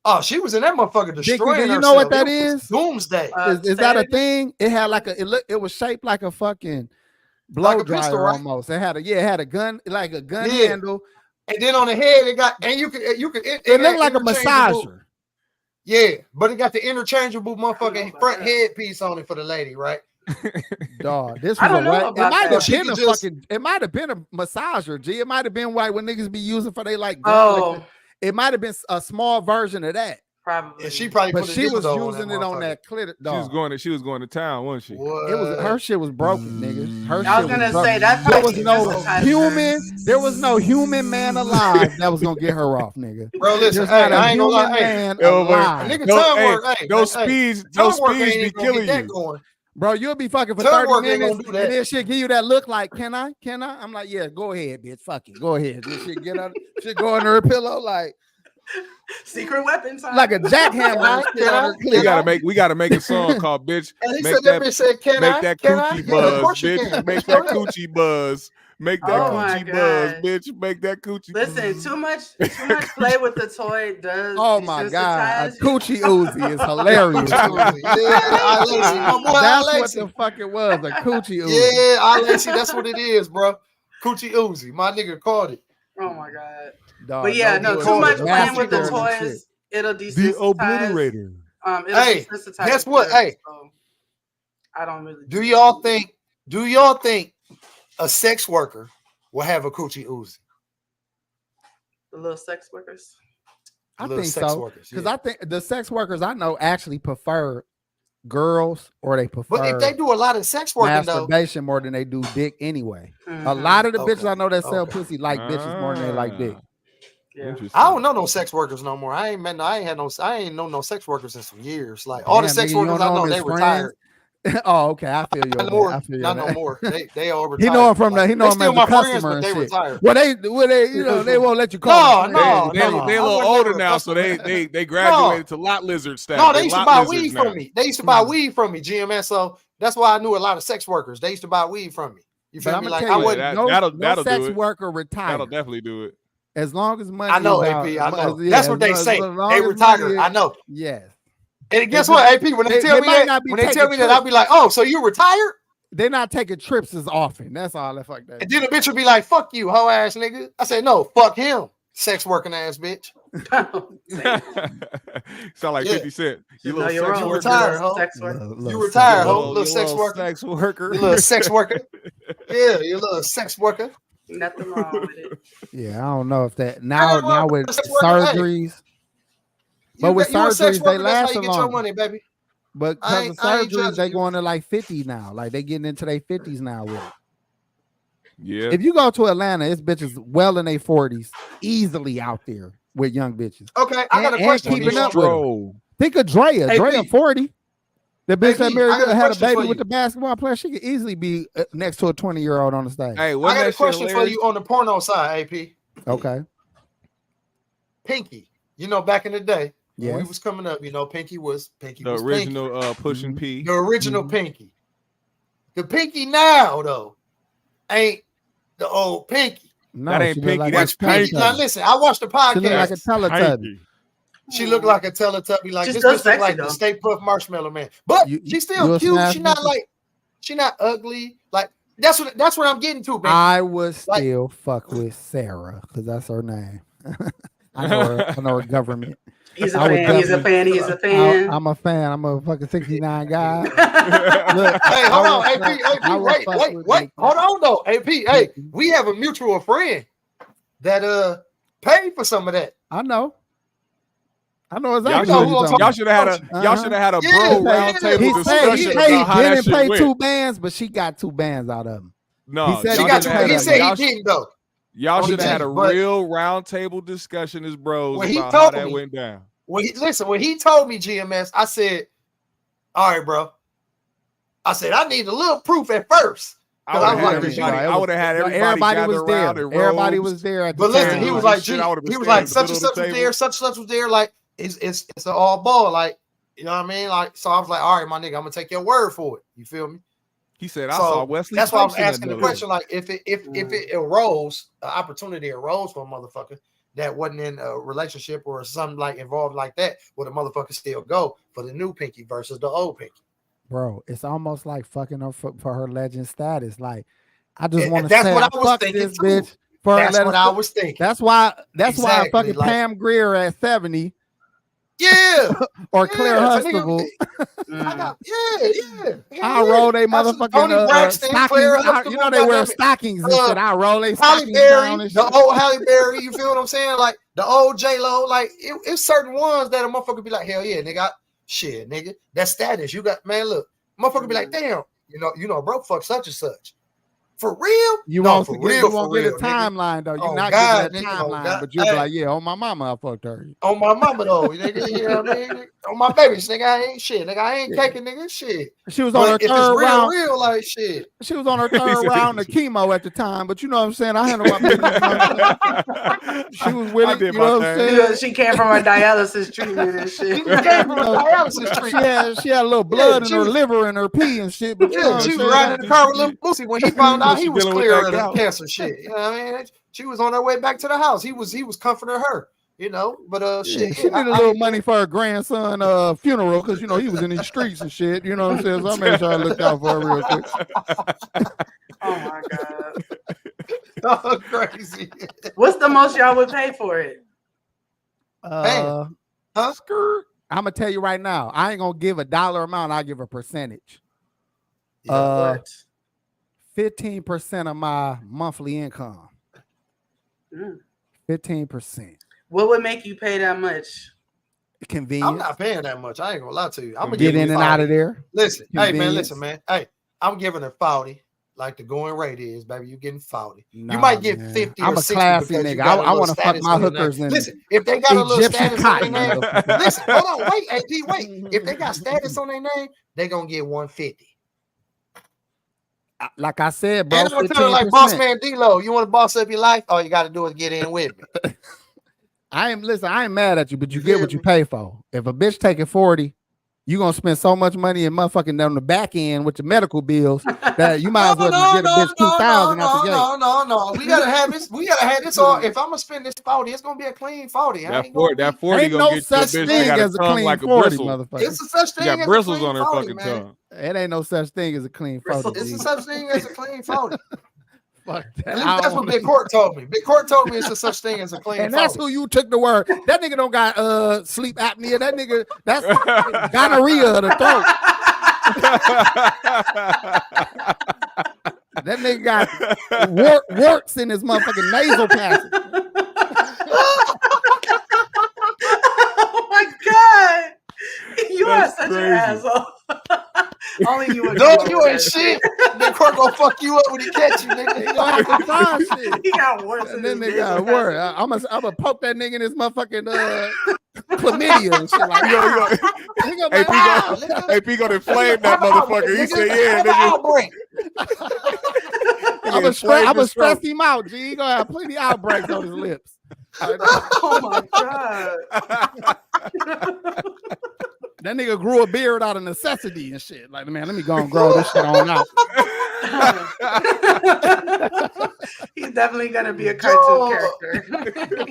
Oh, she was in that motherfucker destroying herself. You know what that is? Doomsday. Is that a thing? It had it was shaped like a fucking blow dryer almost. It had a gun, like a gun handle, and then on the head it got, and you could it looked like a massager. Yeah, but it got the interchangeable motherfucking front headpiece on it for the lady, right? Dog, this was it might have been a massager. G, it might have been what niggas be using for they like. It might have been a small version of that. Probably. And she probably, but she was using it on that clit. She was going to town, wasn't she? What? It was her shit was broken, nigga. I was gonna say that there was no human man alive that was gonna get her off, nigga. Bro, listen, I ain't gonna lie. Nigga, tongue work. Those speeds be killing you. Bro, you'll be fucking for 30 minutes and then shit give you that look like, can I? I'm like, yeah, go ahead, bitch. Fuck it. Go ahead. This shit get out. Shit go under her pillow like, Secret weapon time. Like a jackhammer. We gotta make a song called "Bitch." And he Make said that bitch said, "Can make I? that Can I? coochie Yeah, of buzz, course you bitch. can. Make that coochie buzz. Make that Oh my coochie buzz, God. bitch. Make that coochie. Listen, too much play with the toy does. Oh my God, a desensitize you. coochie Uzi is hilarious. Yeah, I lazy. My boy, That's I what the fuck it was, a coochie Uzi. Yeah, I lazy. That's what it is, bro. Coochie Uzi. My nigga called it. Oh my God. Dog, But yeah, no, too much playing with the massacre and shit. toys. It'll desensitize. The obliterator. It'll Hey, desensitize guess the what? kids, Hey. so I don't really. Do y'all think a sex worker will have a coochie Uzi? The little sex workers. I Little think sex so. workers, Because yeah. I think the sex workers I know actually prefer girls, or they prefer But if they do a lot of sex working though, masturbation more than they do dick anyway. Mhm. A lot of the Okay, bitches I know that sell okay. pussy like bitches more than they like dick. Yeah. I don't know no sex workers no more. I ain't know no sex workers in some years. Like all the Damn, sex nigga, you workers don't I know, him they as retired. Oh, okay. I feel you. Not on more. that. I feel you. Not on no that. more. They all retired. He know him from the. He know they him still as my a friends, customer but and they shit. retired. Well, they won't let you call. No, They I a little would older never now, so customer. they graduated to lot lizard status. No, they used to buy lizards weed now. from me. They used to buy weed from me, GMS. So that's why I knew a lot of sex workers. They used to buy weed from me. You But feel I'm me? gonna Like tell I you, wouldn't. no that'll sex do it. worker retired. That'll definitely do it. As long as money. I know, is AP. I know. yeah, That's what they say. They retired. I know. Yes. And guess what, AP? When they tell me that, I'll be like, "Oh, so you retired?" They're not taking trips as often. That's all. That fuck that. And then the bitch would be like, "Fuck you, hoe ass nigga." I said, "No, fuck him, sex working ass bitch." Sound like 50 Cent. You little you're sex wrong. worker. Retired, hoe. Sex worker. You retired, hoe. You Little sex worker. Sex worker. You little sex worker. Yeah, you little sex worker. Nothing wrong with it. Yeah, I don't know if that now with sex worker, hey. surgeries. But with you a sex surgeries, worker, they that's how last you a get your long. money, baby. But I because of ain't surgeries, they judging going to like 50 now. Like they getting into their 50s now with it. Yeah. If you go to Atlanta, it's bitches well in their 40s, easily out there with young bitches. Okay, I got a question for keeping you. up with them. Think of Drea. Hey, Drea Pete. 40. The bitch Hey, that Pete, married I got a had a question for baby you. with the basketball player. She could easily be next to a 20-year-old on the stage. Hey, I got a question for you on the porno side, AP. Okay. Pinky. You know, back in the day, when we Yes. was coming up, you know, Pinky was The Pinky. original pushing P. The original Pinky. The Pinky now, though, ain't the old Pinky. No, That ain't she look Pinky, like that's a Pinky. Now Teletubby. listen, I watched the She look like a podcast. Teletubby. She looked like a Teletubby. Like She's this still bitch look sexy, like though. the Stay Puft Marshmallow Man. But You she's still a cute. smash She not bitch? like she not ugly. Like that's what I'm getting to, baby. I would Like- still fuck with Sarah because that's her name. I know her government. He's a I would fan. He's a fan. He's a fan. I'm a fan. I'm a fucking 69 guy. Look, Hey, hold on, I AP, would fuck wait. with Hold Nikki. on though, AP. Hey, we have a mutual friend that paid for some of that. I know Y'all exactly what you're talking about. should have had a Yeah, bro round yeah. table He said discussion he about how that didn't shit pay went. 2 bands, but she got 2 bands out of him. No, He said She Y'all got should've you. had He that, said man. he didn't though. Y'all Oh, should have had a didn't, but- real round table discussion as bros When he about how told that me- went down. When he told me GMS, I said, "All right, bro." I said I need a little proof at first. I I would was have like, everybody. it I would have had everybody was gather around there. and Everybody robes. was there at the But listen, table. he was Like, like, shit, G, I would've been he was standing like, at the such and middle of such the was table. there, such and such was there. Like, it's an all ball. Like, you know what I mean? Like, so I was like, all right, my nigga, I'm gonna take your word for it. You feel me? He said, "I So saw Wesley." that's why I was Pipes in that asking the building." question. Like, if it arose, an opportunity arose for a motherfucker that wasn't in a relationship or something like involved like that, would a motherfucker still go for the new Pinky versus the old Pinky? Bro, it's almost like fucking her for her legend status. Like, I just And want to that's say, what I I was fuck thinking this too. bitch for her That's legend. what I was thinking. That's why Exactly, fucking like- Pam Grier at 70 Yeah. or Yeah, Claire so nigga, Huxtable. I got, yeah. I roll they Tony motherfucking Braxton, Claire stockings. Huxtable, You know they wear goddamn it. stockings and shit. I roll they Halle stockings down Berry, and the shit. old Halle Berry, you feel what I'm saying? Like the old J-Lo, like it's certain ones that a motherfucker be like, hell yeah, nigga, shit, nigga, that's status. You got, man, look, motherfucker be like, damn, you know, bro, fuck such and such. For real? You won't get a timeline though. You're not getting that timeline, but you'll be like, yeah, on my mama, I fucked her. On my mama though, nigga. You know what I mean? On my babies, nigga. I ain't shit. Nigga, I ain't caking, nigga. Shit. She was on her third round. Real like shit. She was on her third round of chemo at the time, but you know what I'm saying? I handled my business. She was with it. You know what I'm saying? She came from a dialysis treatment and shit. She came from a dialysis treatment. She had a little blood in her liver and her pee and shit. But yeah, she was riding in the car with little Lucy when he found out he was clear of the cancer shit. You know what I mean? She was on her way back to the house. He was comforting her. You know, but shit. She needed a little money for her grandson funeral because you know he was in these streets and shit. You know what I'm saying? So I made sure I looked out for her real quick. Oh my god. Oh, crazy. What's the most y'all would pay for it? Skirt. I'm gonna tell you right now. I ain't gonna give a dollar amount. I'll give a percentage. 15% of my monthly income. 15%. What would make you pay that much? Convenience. I'm not paying that much. I ain't gonna lie to you. I'm gonna get in and out of there. Listen, hey man, listen, man. Hey, I'm giving her 40, like the going rate is, baby. You getting 40. Nah, you might get 50. I'm or a 60 classy nigga. I want to fuck my hookers in. Listen, if they got a little Egyptian status on their name, listen, hold on, wait, AP, wait. If they got status on their name, they gonna get 150. Like I said, bro. And I'm telling like Boss Man D-Lo, you want to boss up your life? All you got to do is get in with me. I ain't mad at you, but you get what you pay for. If a bitch taking 40, you gonna spend so much money in motherfucking on the back end with your medical bills that you might as well just get a bitch 2,000 out the gate. No. We gotta have this. We gotta have this all. If I'm gonna spend this 40, it's gonna be a clean 40. That 40 ain't gonna no get such your bitch thing got as a clean like 40, a motherfucker. It's a such thing. Got as bristles a clean on her 40, fucking man. tongue. It ain't no such thing as a clean 40. It's a such thing as a clean 40. Fuck that. At least that's what Big Court told me. Big Court told me it's a such thing as a clean 40. And that's who you took the word. That nigga don't got sleep apnea. That nigga, that's gonorrhea of the throat. That nigga got warts in his motherfucking nasal passage. Oh my god. You are such an asshole. Only you would. No, you ain't shit. Big Court gonna fuck you up when he catch you, nigga. He gonna have to find shit. He got worse. And then they got worse. I'm gonna poke that nigga in his motherfucking chlamydia and shit like that. AP gonna inflame that motherfucker. He said, yeah, nigga. I'm gonna stress him out, G. He gonna have plenty outbreaks on his lips. Oh my god. That nigga grew a beard out of necessity and shit. Like, man, let me go and grow this shit on out. He's definitely gonna be a cartoon character.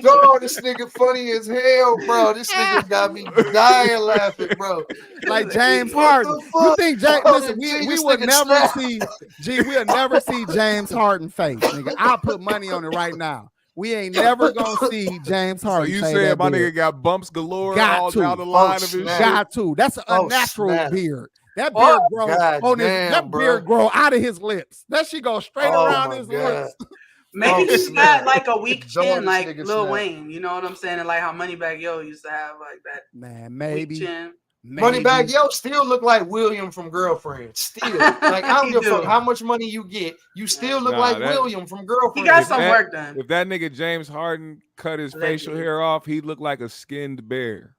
No, this nigga funny as hell, bro. This nigga got me dying laughing, bro. Like James Harden. You think James? Listen, we would never see. G, we'll never see James Harden face, nigga. I'll put money on it right now. We ain't never gonna see James Harden. So you said my nigga got bumps galore all down the line of his shit? Got to. That's an unnatural beard. That beard beard grow out of his lips. That shit go straight around his lips. Maybe he's got like a weak chin, like Lil Wayne. You know what I'm saying? And like how Moneybagg Yo used to have like that. Man, maybe. Weak chin. Moneybagg Yo still look like William from Girlfriend. Still, like I don't give a fuck how much money you get. You still look like William from Girlfriend. He got some work done. If that nigga James Harden cut his facial hair off, he'd look like a skinned bear.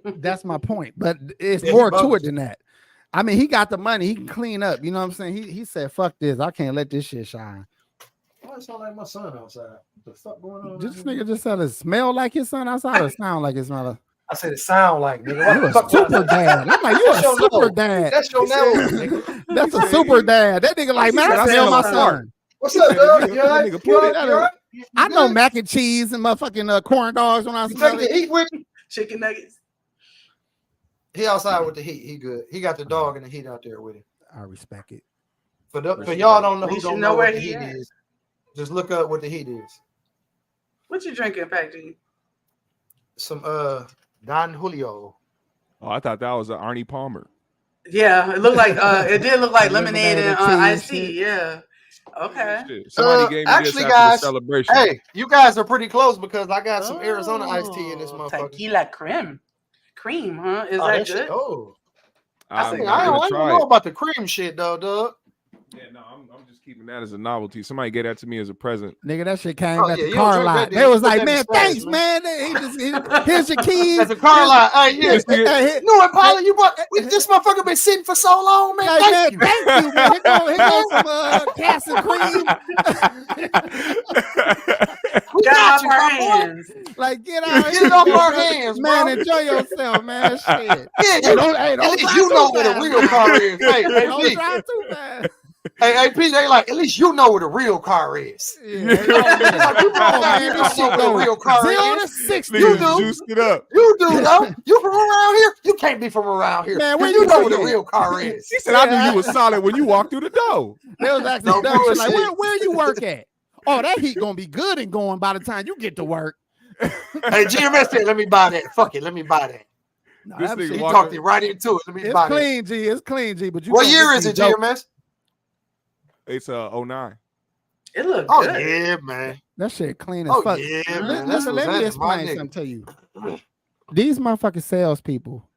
That's my point. But it's more to it than that. I mean, he got the money. He can clean up. You know what I'm saying? He said, "Fuck this. I can't let this shit shine." Why it sound like my son outside? What the fuck going on? This nigga just said it smell like his son outside or sound like his mother. I said it sound like, nigga. You a super dad. I'm like, you a super dad. That's your nose, nigga. That's a super dad. That nigga like, man, I smell my son. What's up, dog? You all right? I know mac and cheese and motherfucking corn dogs when I smell it. Eat with you. Chicken nuggets. He outside with the heat. He good. He got the dog and the heat out there with him. I respect it. For y'all don't know who don't know where what the heat is. Just look up what the heat is. What you drinking, Pac G? Some Don Julio. Oh, I thought that was an Arnie Palmer. Yeah, it looked like it did look like lemonade and iced tea. Yeah. Okay. Somebody gave me actually, this guys, after the celebration. Hey, you guys are pretty close because I got some Arizona iced tea in this motherfucker. Tequila cream, huh? Is that good? Oh, I don't know about the cream shit though, dog. Yeah, no, I'm just keeping that as a novelty. Somebody gave that to me as a present. Nigga, that shit came at the you car don't drink lot. that, They was you put like, that man, in stash, thanks, man. Here's your keys. At the car lot. Hey, yeah. Hey, No, Impala, you bought this motherfucker been sitting for so long, man. like, Thank you. Thank you, man. Here goes some Cass and cream. We got you, my hands. Like, get out. Get it off our hands, man. bro. Enjoy yourself, man. Shit. Yeah, don't at least drive you know too what a fast, real man. car is. Hey, Don't AP. drive too fast. Hey, AP, they like, at least you know what a real car is. Yeah, you know This shit go real car 0 to is. 60. You do. Juiced it up. You do, though. You from around here? You can't be from around here. Man, where you you know what a at? real car is. He said, I knew you was solid when you walked through the door. They was asking No dumb shit like, bullshit. where you work at? Oh, that heat gonna be good and going by the time you get to work. Hey, GMS said, let me buy that. Fuck it, let me buy that. No, This that nigga shit- He walked talked in- it right into it. Let me it's buy that. clean, G. It's clean, G. But you What gonna year get is it, these dope- GMS? It's 09. It looked Oh, good. yeah, man. That shit clean as Oh, fuck. yeah, man. Listen, That's let me what's my explain nigga. something to you. These motherfucking salespeople,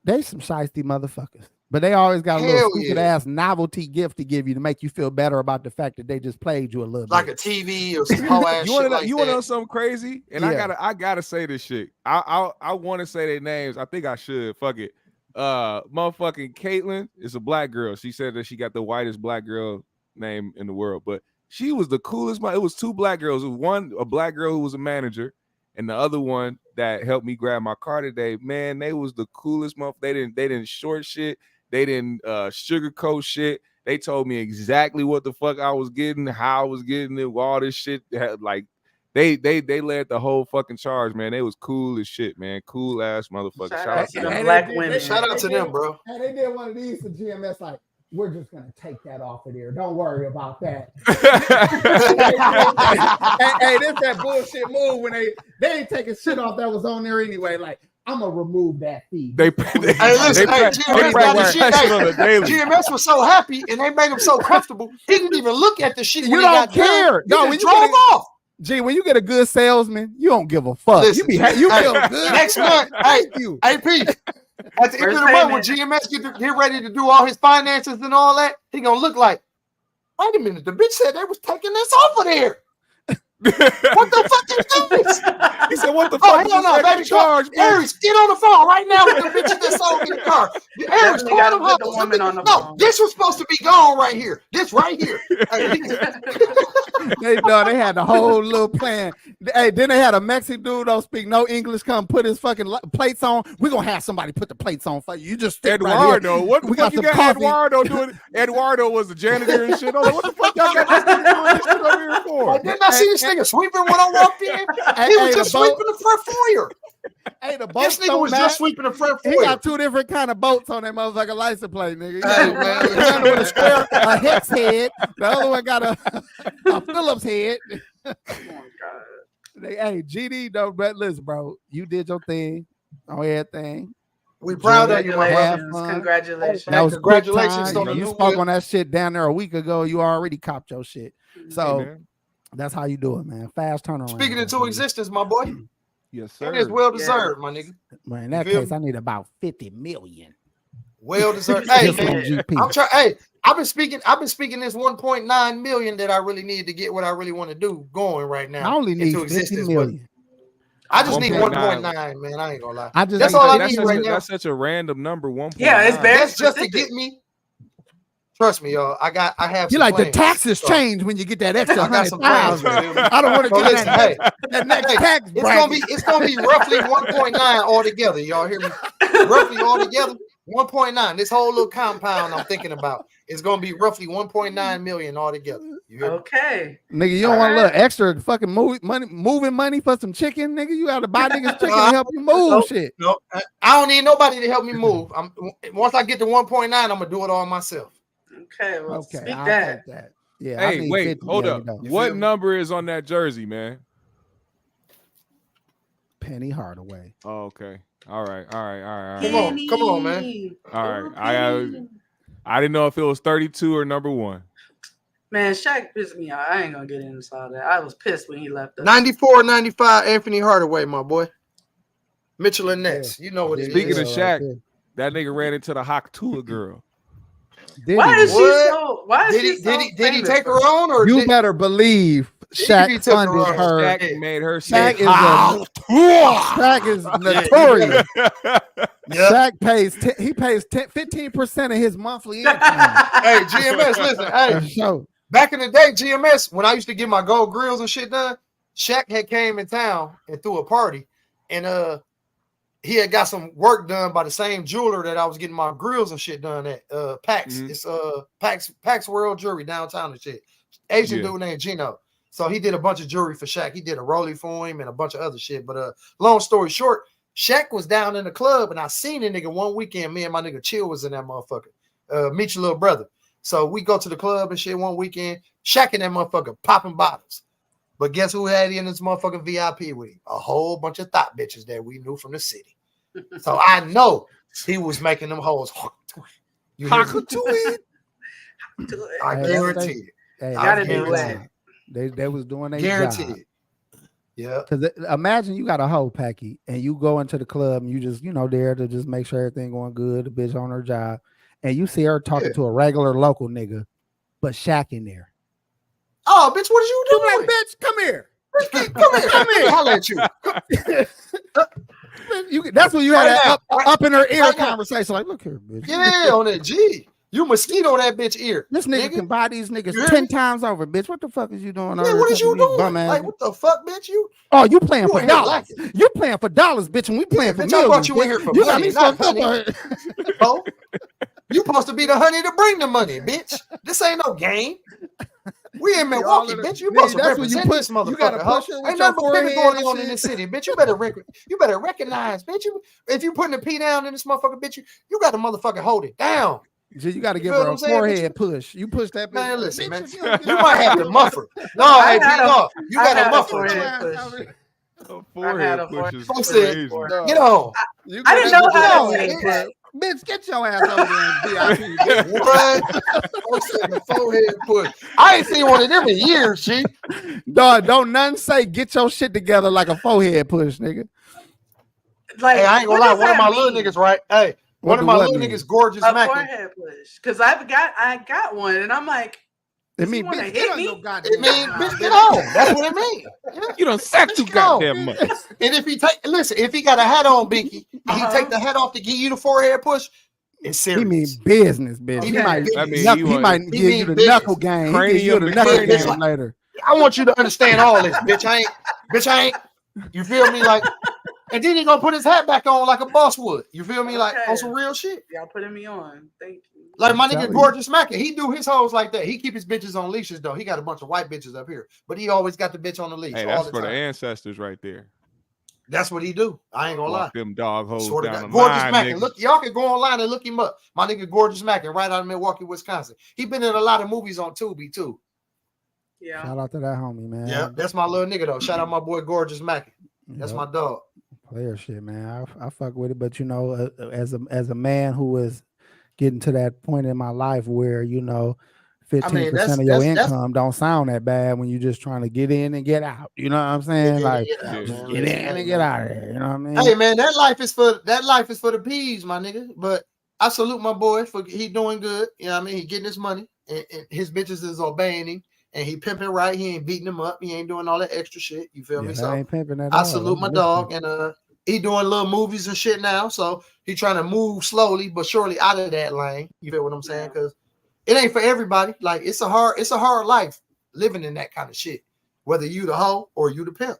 they some shiesty motherfuckers. But they always got a little Hell stupid yeah. ass novelty gift to give you to make you feel better about the fact that they just played you a little Like bit. a TV or some whole ass You shit want to know? like You want to know that. something crazy? And Yeah. I gotta say this shit. I want to say their names. I think I should. Fuck it. Motherfucking Caitlin is a black girl. She said that she got the whitest black girl name in the world, but she was the coolest. It was two black girls. It was one a black girl who was a manager, and the other one that helped me grab my car today. Man, they was the coolest motherfucker. They didn't short shit. They didn't sugarcoat shit. They told me exactly what the fuck I was getting, how I was getting it, all this shit. Like they led the whole fucking charge, man. They was cool as shit, man. Cool ass motherfucker. Shout Shout out out to to the them. black women. Shout out to them, bro. And they did one of these for GMS, like, we're just gonna take that off of there. Don't worry about that. hey, this that bullshit move when they ain't taking shit off that was on there anyway. Like, I'm gonna remove that feed. Hey, listen, they GMS got the shit. practice on the daily. GMS was so happy and they made him so comfortable. He didn't even look at the shit. You when don't he got care. Done. No, He when just you drove get off. Gee, when you get a good salesman, you don't give a fuck. Listen, you hey, feel good. next month, hey, you. AP, at the end of the month when GMS get ready to do all his finances and all that, he gonna look like, wait a minute, the bitch said they was taking this off of there. What the fuck is this? He said, "What the Oh, fuck?" hell no, baby. Aries, get on the phone right now with the bitch that sold me the car. Aries, Definitely call gotta them put up. the woman on the No, phone. this was supposed to be gone right here. This right here. They had the whole little plan. Hey, then they had a Mexican dude don't speak no English come put his fucking plates on. We're gonna have somebody put the plates on for you. You just stick Eduardo, right here. what the We fuck got you some got coffee. Eduardo doing? Eduardo was the janitor and shit. I was like, what the fuck y'all got this nigga doing this shit over here for? Like, didn't I see this nigga sweeping when I walked in? He was just sweeping the front foyer. Hey, the boats This nigga was just sweeping the front foyer. He got two different kind of boats on that motherfucking license plate, nigga. Hey, man. One with a square, a hex head. The other one got a Phillips head. Oh my God. Hey, GD, though, but listen, bro, you did your thing on everything. We proud of you, my brother. Congratulations. Congratulations. That was Congratulations quick on time. the You new spoke whip. on that shit down there a week ago. You already copped your shit. So Hey, man. that's how you do it, man. Fast turnaround. Speaking into existence, my boy. Yes, sir. It is well deserved, my nigga. Man, in that You feel case, me? I need about 50 million. Well deserved. Hey, Just on man. GP. I'm trying. Hey, I've been speaking this 1.9 million that I really need to get what I really want to do going right now. I only need into 50 existence, million. I just need 1.9. 1.9, man. I ain't gonna lie. I just That's need all I that's need such right a, now. That's such a random number. 1.9. Yeah, it's very That's just to specific. get me. Trust me, y'all. I have. You some like the plans. taxes So, change when you get that extra I got some plans. 100,000. man. I don't want to So get listen, hey, that next hey, tax bracket. it's gonna be roughly 1.9 altogether. Y'all hear me? Roughly altogether, 1.9. This whole little compound I'm thinking about is gonna be roughly 1.9 million altogether. You hear me? Okay. Nigga, you don't want a little extra fucking moving money for some chicken, nigga. You got to buy niggas chicken to help you move shit. No, I don't need nobody to help me move. Once I get to 1.9, I'm gonna do it all myself. Okay. Well, Okay, speak I'll that. take that. Yeah. I Hey, need wait, 50, hold yeah, up. you know. You What feel me? number is on that jersey, man? Penny Hardaway. Oh, okay. All right. Come on, man. All right. I didn't know if it was 32 or number 1. Man, Shaq pissed me off. I ain't gonna get into all that. I was pissed when he left us. 94, 95, Anthony Hardaway, my boy. Mitchell and Ness. You know what it is. Speaking of right Shaq, there. that nigga ran into the Hawk Tula girl. Why is she so? Why is she so? Did he take her on, or you better believe Shaq funded her? Shaq made her Shaq say, Shaq is notorious. Shaq pays 15% of his monthly income. Hey, GMS, listen. Hey, back in the day, GMS, when I used to get my gold grills and shit done, Shaq had came in town and threw a party, and he had got some work done by the same jeweler that I was getting my grills and shit done at. Pax. It's Pax World Jewelry downtown and shit. Asian dude named Gino. So he did a bunch of jewelry for Shaq. He did a rollie for him and a bunch of other shit. But long story short, Shaq was down in the club and I seen a nigga one weekend. Me and my nigga Chill was in that motherfucker. Meet your little brother. So we go to the club and shit one weekend. Shaq and that motherfucker popping bottles. But guess who had in this motherfucking VIP with him? A whole bunch of thought bitches that we knew from the city. So I know he was making them hoes. You hear me? I guarantee it. Hey, gotta do that. They was doing their guaranteed. job. Yeah. Because imagine you got a hoe, Packy, and you go into the club and you just, there to just make sure everything going good, the bitch on her job, and you see her talking to a regular local nigga, but Shaq in there. Oh, bitch, what is you doing? You like, bitch, come here. Come here. Holla at you. That's when you had that up in her ear conversation. Like, look here, bitch. Yeah, on that G. You mosquito on that bitch ear. This nigga can buy these niggas 10 times over, bitch. What the fuck is you doing? Yeah, what is you doing? Like, what the fuck, bitch? You playing for dollars. You playing for dollars, bitch, and we playing for millions. I brought you in here for money, not honey. Oh, you supposed to be the honey to bring the money, bitch. This ain't no game. We in Milwaukee, bitch. You supposed to represent this motherfucker. You gotta push her with ain't nothing but going on in this city, bitch. You better recognize, bitch. If you putting the P down in this motherfucker, bitch, you got to motherfucking hold it down. So you got to give her a forehead push. You push that bitch. Man, listen, man. You might have to muff her. No, hey, no. You got to muff her. A forehead push is crazy. Get on. I didn't know how to do that. Bitch, get your ass over there in VIP. What? Forehead push. I ain't seen one of them in years, G. Dog, don't none say get your shit together like a forehead push, nigga. Like, hey, I ain't gonna lie. One of my little niggas, right? Hey, one of my little niggas, gorgeous Mac. Forehead push. Because I got one, and I'm like, it mean, bitch, hit me? It mean, bitch, get on. That's what it mean. Yeah. You don't sack too goddamn much. And if he got a hat on, Binky, and he take the hat off to give you the forehead push, it's serious. He mean business, bitch. Okay. He might give you the knuckle game. He give you the knuckle game later. I want you to understand all this, bitch. I ain't. You feel me? Like, and then he gonna put his hat back on like a boss would. You feel me? Like on some real shit. Y'all putting me on. Thank you. Like my nigga Gorgeous Mac, he do his hoes like that. He keep his bitches on leashes though. He got a bunch of white bitches up here, but he always got the bitch on the leash. Hey, that's for the ancestors right there. That's what he do. I ain't gonna lie. Them dog hoes down Gorgeous Mac. Look, y'all can go online and look him up. My nigga Gorgeous Mac, right out of Milwaukee, Wisconsin. He been in a lot of movies on Tubi too. Yeah. Shout out to that homie, man. Yeah, that's my little nigga though. Shout out my boy Gorgeous Mac. That's my dog. Player shit, man. I fuck with it, but as a man who is getting to that point in my life where 15% of your income don't sound that bad when you're just trying to get in and get out. You know what I'm saying? Like get in and get out of there. You know what I mean? Hey man, that life is for the peas, my nigga. But I salute my boy for he doing good. You know what I mean? He getting his money and his bitches is obeying him. And he pimping right. He ain't beating him up. He ain't doing all that extra shit. You feel me? So ain't pimping at I all. salute my dog. And he doing little movies and shit now. So he trying to move slowly but surely out of that lane. You feel what I'm saying? Because it ain't for everybody. Like it's a hard life living in that kind of shit. Whether you the hoe or you the pimp.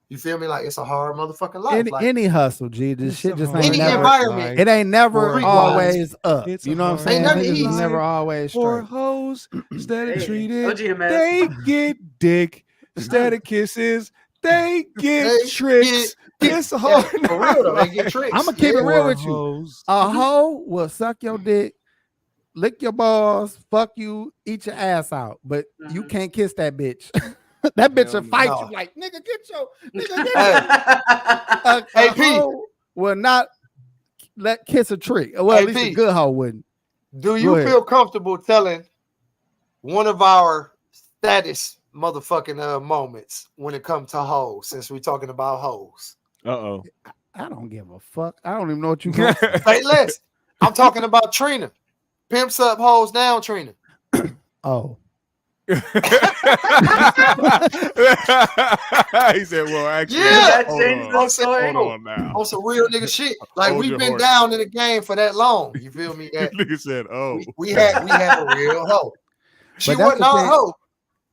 You feel me? Like it's a hard motherfucking life. Any hustle, G. This shit just ain't any never, environment. It ain't never always up. It's you know what I'm saying? It's never always straight. For hoes instead of treated, they get dick. Instead of kisses, they get tricks. It's hard. For real though, they get tricks. I'm gonna keep it real with you. A hoe will suck your dick, lick your balls, fuck you, eat your ass out, but you can't kiss that bitch. That bitch will fight you like, nigga, get your a hoe will not let kiss a trick. Well, at least a good hoe wouldn't. Do you feel comfortable telling one of our status motherfucking moments when it comes to hoes, since we're talking about hoes? Uh-oh. I don't give a fuck. I don't even know what you got. Say less. I'm talking about Trina. Pimps up, hoes down, Trina. Oh. He said, "Well, actually, yeah, hold on now. On some real nigga shit. Like Hold we've been horse. down in the game for that long. You feel me? That nigga said, "Oh, we had a real hoe. She wasn't our hoe,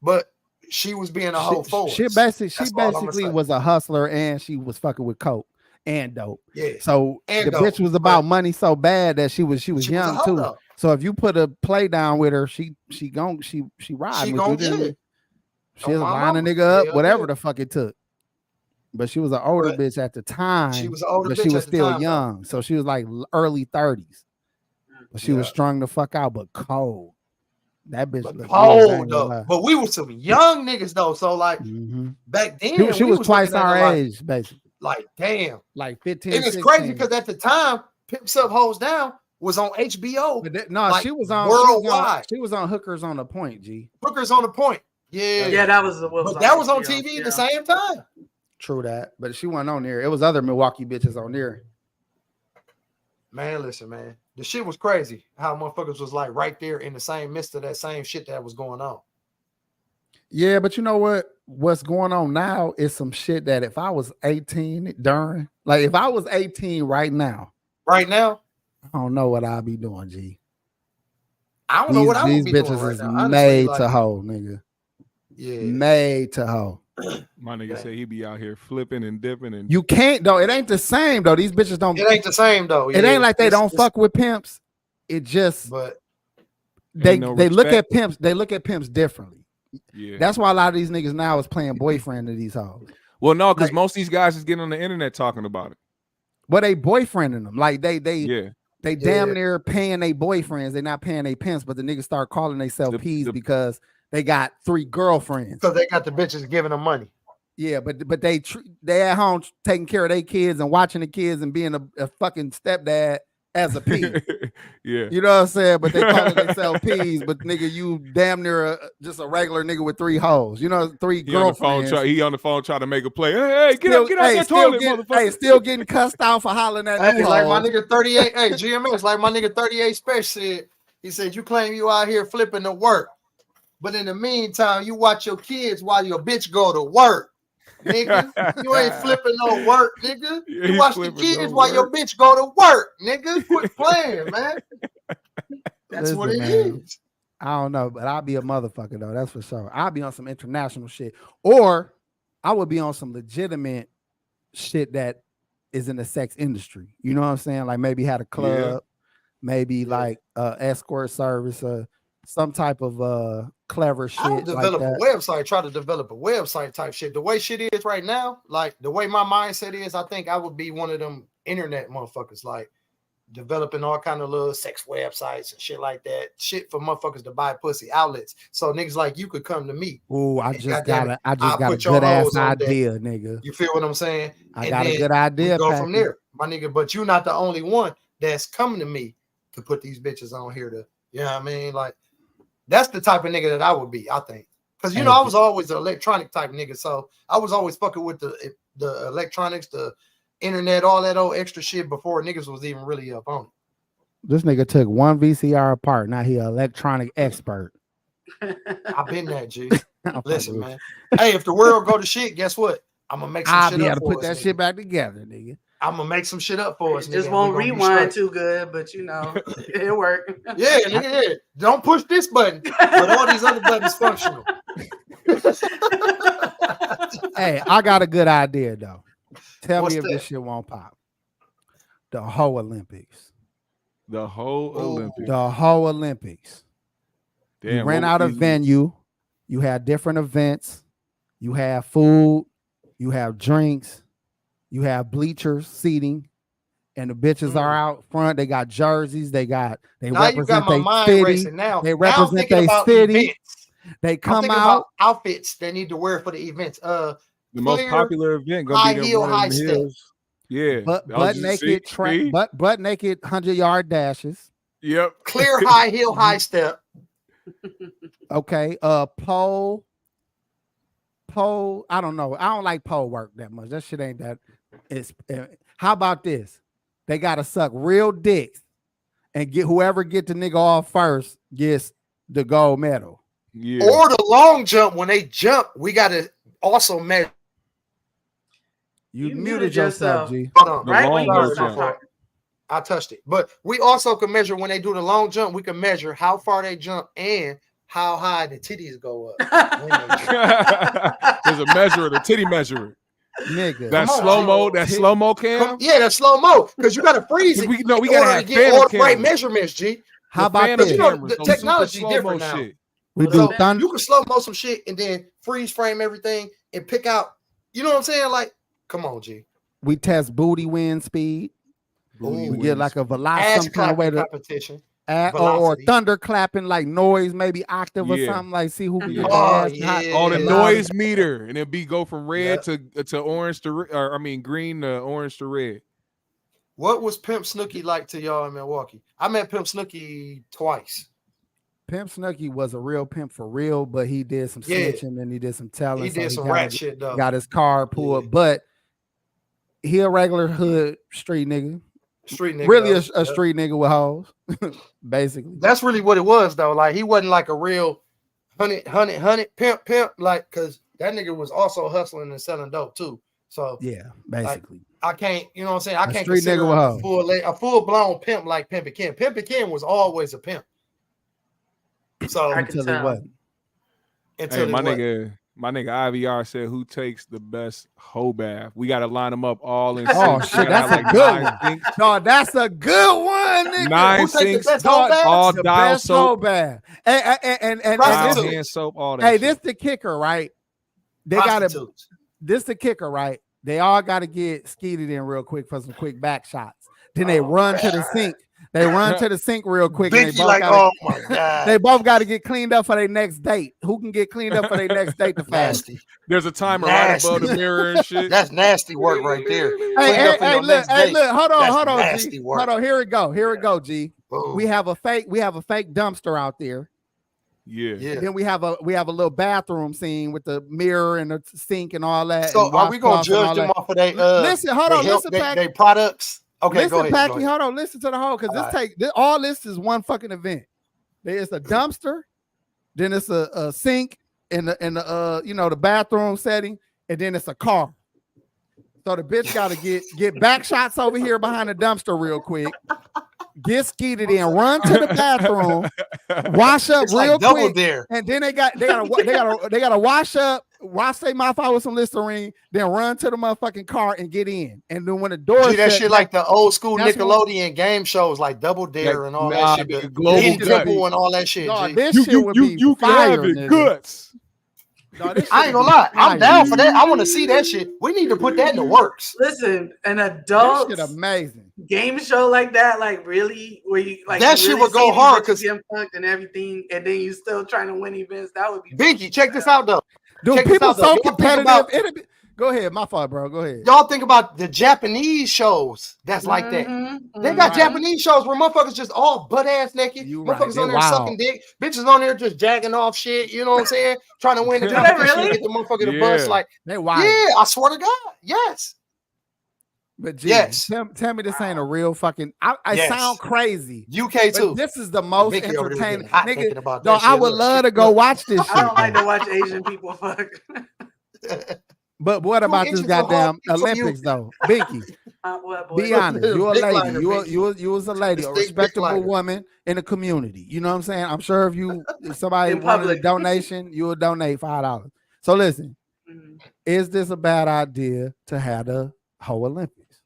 but she was being a hoe for us. She basically was a hustler, and she was fucking with coke and dope. Yeah. So the bitch was about money so bad that she was young too. Though. So if you put a play down with her, she ride with you. She'll line a nigga up, whatever the fuck it took. But she was an older bitch at the time. She was older, but she was still young. So she was like early 30s. But she was strung the fuck out, but cold. That bitch was cold though. But we were some young niggas though. So like back then, she was twice our age, basically. Like damn, like 15. It was crazy because at the time, Pimps Up Hoes Down was on HBO. She was on worldwide. She was on Hookers on the Point. G. Hookers on the Point. Yeah, that was that was on TV at the same time. True that, but she wasn't on there. It was other Milwaukee bitches on there. Man, listen, man, the shit was crazy. How motherfuckers was like right there in the same midst of that same shit that was going on. Yeah, but you know what? What's going on now is some shit that if I was 18 if I was 18 right now, I don't know what I'd be doing, G. I don't know what I would be doing. These bitches right is now. made to hoe, nigga. Yeah, made to hoe. My nigga said he be out here flipping and dipping and you can't though. It ain't the same though. These bitches don't. It ain't the same though. It ain't like they don't fuck with pimps. It just they look at pimps. They look at pimps differently. Yeah, that's why a lot of these niggas now is playing boyfriend to these hoes. Well, no, because most of these guys is getting on the internet talking about it. But they boyfriending them. Like they damn near paying their boyfriends. They're not paying their pimps, but the niggas start calling themselves P's because they got 3 girlfriends. So they got the bitches giving them money. Yeah, but they at home taking care of their kids and watching the kids and being a fucking stepdad as a P. Yeah, you know what I'm saying? But they calling themselves P's, but nigga, you damn near just a regular nigga with 3 hoes. You know, 3 girlfriends. He on the phone trying to make a play. Hey, get out that toilet, motherfucker. Hey, still getting cussed out for hollering at new like hoes. my nigga 38. Hey, GMS, like my nigga 38 Special said. He said, you claim you out here flipping to work, but in the meantime, you watch your kids while your bitch go to work. Nigga, you ain't flipping no work, nigga. You watch the kids while your bitch go to work, nigga. Quit playing, man. That's what it is. I don't know, but I'll be a motherfucker though. That's for sure. I'll be on some international shit, or I would be on some legitimate shit that is in the sex industry. You know what I'm saying? Like maybe had a club, maybe like escort service, or some type of clever shit. I'll develop a website, try to develop a website type shit. The way shit is right now, like the way my mindset is, I think I would be one of them internet motherfuckers, like developing all kind of little sex websites and shit like that. Shit for motherfuckers to buy pussy outlets. So niggas like you could come to me. Oh, I just got a good ass idea, nigga. You feel what I'm saying? I got a good idea. Go from there, my nigga. But you're not the only one that's coming to me to put these bitches on here to, you know what I mean? Like, that's the type of nigga that I would be, I think. Because, you know, I was always an electronic type nigga. So I was always fucking with the electronics, the internet, all that old extra shit before niggas was even really up on it. This nigga took one VCR apart. Now he an electronic expert. I've been that, G. Listen, man. Hey, if the world go to shit, guess what? I'm going to make some shit up. I'll be able to put that shit back together, nigga. I'm gonna make some shit up for us. It just won't rewind too good, but you know, it'll work. Yeah, nigga, yeah. Don't push this button, but all these other buttons functional. Hey, I got a good idea though. Tell me if this shit won't pop. The whole Olympics. The whole Olympics. The whole Olympics. Damn, you ran out of venue. You had different events. You have food. You have drinks. You have bleachers, seating, and the bitches are out front. They got jerseys. They represent their city. They represent their city. Events. They come out outfits they need to wear for the events. The most popular event gonna be high step. Yeah, butt naked, butt naked 100-yard dashes. Yep, clear high heel, high step. Okay, pole. I don't know. I don't like pole work that much. That shit ain't that. How about this? They gotta suck real dicks and get whoever get the nigga off first gets the gold medal. Yeah. Or the long jump, when they jump, we gotta also measure. You muted yourself, G. Hold on. Right when you start talking. I touched it. But we also can measure when they do the long jump, we can measure how far they jump and how high the titties go up. There's a measurer, the titty measurer. Nigga. That slow-mo cam? Yeah, that's slow-mo. Because you gotta freeze it. We gotta have get all the cameras. right measurements, G. How about this? You know, the technology different now. Shit. We do thunder. You can slow-mo some shit and then freeze frame everything and pick out, you know what I'm saying? Like, come on, G. We test booty wind speed. We get like a velocity kind of way to competition. Or thunder clapping like noise, maybe octave or something, like see who can get the noise meter, and it go from red to orange to green to orange to red. What was Pimp Snooki like to y'all in Milwaukee? I met Pimp Snooki twice. Pimp Snooki was a real pimp for real, but he did some snitching and he did some telling. He did some rat shit though. Got his car pulled, but he a regular hood street nigga. Really a street nigga with hoes, basically. That's really what it was though. Like he wasn't like a real hundred pimp, like, because that nigga was also hustling and selling dope too. So yeah, basically. Like, I can't, you know what I'm saying? I can't street consider nigga a full blown pimp like Pimpin' Ken. Pimpin' Ken was always a pimp. So until it wasn't. My nigga IVR said, "Who takes the best hoe bath?" We got to line them up all in. Oh shit, that's a good one. No, that's a good one. Nigga. 9 sinks, all dial soap, bath, and hand soap, all that. Hey, this the kicker, right? They got to. This the kicker, right? They all got to get skeeted in real quick for some quick back shots. Then they run to the sink. They run to the sink real quick. And they both oh my god! They both got to get cleaned up for their next date. Who can get cleaned up for their next date the fastest? There's a timer right above the mirror and shit. That's nasty work right there. Hey, look, hold on, G. Hold on, here it go, G. Boom. We have a fake dumpster out there. Yeah. Then we have a little bathroom scene with the mirror and the sink and all that. So are we gonna judge them off of their listen, hold on, listen, they products? Okay, listen, Packy, hold on, listen to the whole, because all this is one fucking event. There's a dumpster, then it's a sink in the the bathroom setting, and then it's a car. So the bitch gotta get back shots over here behind the dumpster real quick, get skeeted in, run to the bathroom, wash up real quick, and then they gotta wash up, wash their mouth out with some Listerine, then run to the motherfucking car and get in. And then when the door that shit like the old school Nickelodeon game shows like Double Dare and all that shit, the Global Dribble and all that shit. No, this shit would be you fire, can have it, guts. No, I ain't gonna lie, I'm down for that. I want to see that shit. We need to put that in the works. Listen, an adult amazing game show like that, like really, where you like that shit would go hard because get fucked and everything, and then you still trying to win events. That would be Biggie. Check this out though. Dude, people so competitive. Go ahead, my fault, bro. Go ahead. Y'all think about the Japanese shows that's like that. They got Japanese shows where motherfuckers just all butt ass naked. Motherfuckers on there sucking dick. Bitches on there just jagging off shit. You know what I'm saying? Trying to win the competition, get the motherfucker to bust. Like, they wild. Yeah, I swear to God, yes. But yes, tell me this ain't a real fucking. I sound crazy. UK too. This is the most entertaining. Nigga, no, I would love to go watch this shit. I don't like to watch Asian people fuck. But what about this goddamn Olympics though, Binky? Be honest, you're a lady. You was a lady, a respectable woman in the community. You know what I'm saying? I'm sure if somebody wanted a donation, you would donate $5. So listen, is this a bad idea to have the whole Olympics?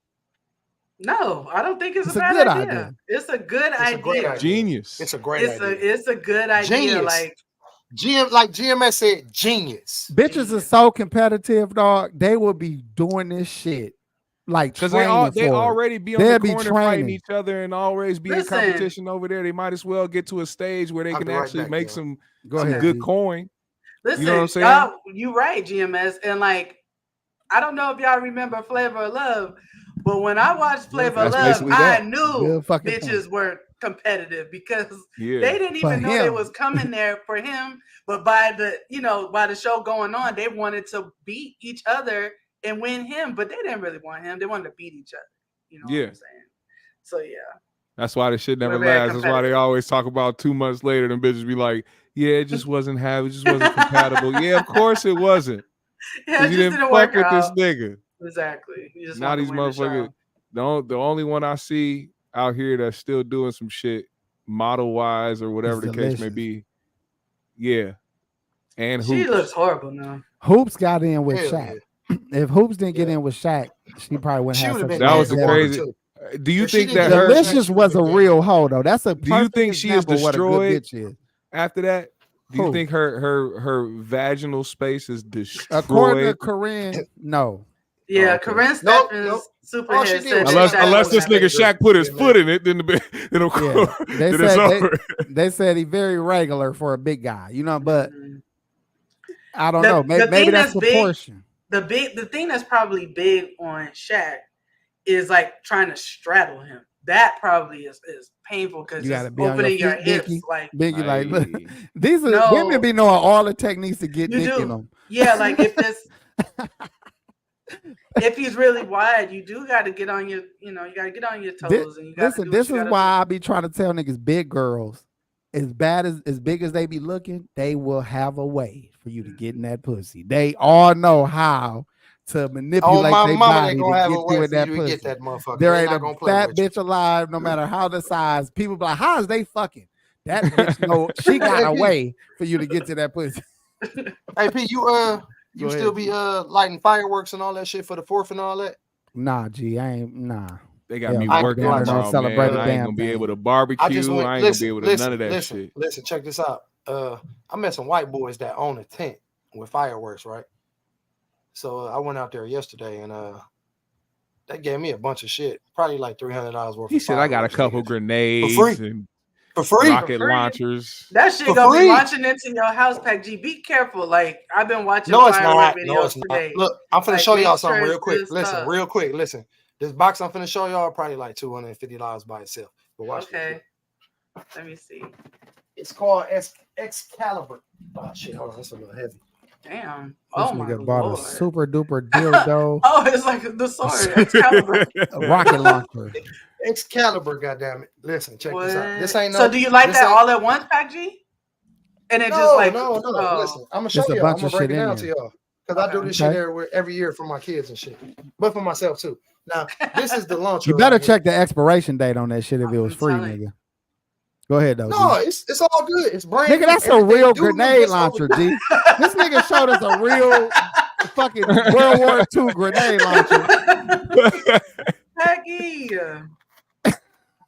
No, I don't think it's a bad idea. It's a good idea. Genius. It's a great idea. It's a good idea. Genius. Like GMS said, genius. Bitches are so competitive, dog. They will be doing this shit like because they already be on the corner fighting each other and always be in competition over there. They might as well get to a stage where they can actually make some good coin. Listen, you know what I'm saying? You right, GMS, and like I don't know if y'all remember Flavor of Love, but when I watched Flavor of Love, I knew bitches were competitive because they didn't even know they was coming there for him. But by the show going on, they wanted to beat each other and win him, but they didn't really want him. They wanted to beat each other. You know what I'm saying? So yeah. That's why the shit never lasts. That's why they always talk about 2 months later. Them bitches be like, "Yeah, it just wasn't compatible." Yeah, of course it wasn't. Yeah, it you just didn't work fuck with out. this nigga. Exactly. You just now these motherfuckers. The only one I see out here that's still doing some shit model wise or whatever the case may be. Yeah. And she Hoops. looks horrible now. Hoops got in with Shaq. If Hoops didn't get in with Shaq, she probably wouldn't have such. That was the crazy. Do you think that Delicious was a real hoe though? That's a. Do you think she is destroyed is. after that? Do you think her vaginal space is destroyed? According to Corinne, no. Yeah, Corinne Steffens super unless this nigga Shaq put his foot in it, then they said he very regular for a big guy, you know, but I don't know. Maybe that's proportion. The thing that's probably big on Shaq is like trying to straddle him. That probably is painful because you gotta be opening your hips like Biggie, like look, these are women be knowing all the techniques to get dick in them. Yeah, like if he's really wide, you do got to get on your, you got to get on your toes. Listen, this is why I be trying to tell niggas, big girls, as big as they be looking, they will have a way for you to get in that pussy. They all know how to manipulate their body to get you in that pussy. There ain't a fat bitch alive, no matter how the size. People be like, how is they fucking? That bitch know she got a way for you to get to that pussy. Hey P, you still be lighting fireworks and all that shit for the 4th and all that? Nah, G, I ain't. Nah, they got me working tomorrow, man. I ain't gonna be able to barbecue. I ain't gonna be able to none of that shit. Listen, check this out. I met some white boys that own a tent with fireworks, right? So I went out there yesterday and they gave me a bunch of shit, probably like $300 worth. He said I got a couple grenades for free, rocket launchers. That shit gonna be launching into your house, Pac G. Be careful. Like I've been watching firework videos today. Look, I'm finna show y'all something real quick. Listen. This box I'm finna show y'all probably like $250 by itself. But watch okay. Let me see. It's called Excalibur. Oh shit, hold on, that's a little heavy. Damn. This nigga bought a super duper dildo. Oh, it's like the sword. Excalibur. A rocket launcher. Excalibur, goddammit. Listen, check this out. This ain't no. So do you like that all at once, Pac G? And it just like no. Listen, I'm gonna show y'all. I'm gonna break it down to y'all because I do this shit every year for my kids and shit, but for myself too. Now this is the launcher. You better check the expiration date on that shit if it was free, nigga. Go ahead though. No, it's all good. It's brand nigga, that's a real grenade launcher, G. This nigga showed us a real fucking World War II grenade launcher. Peggy.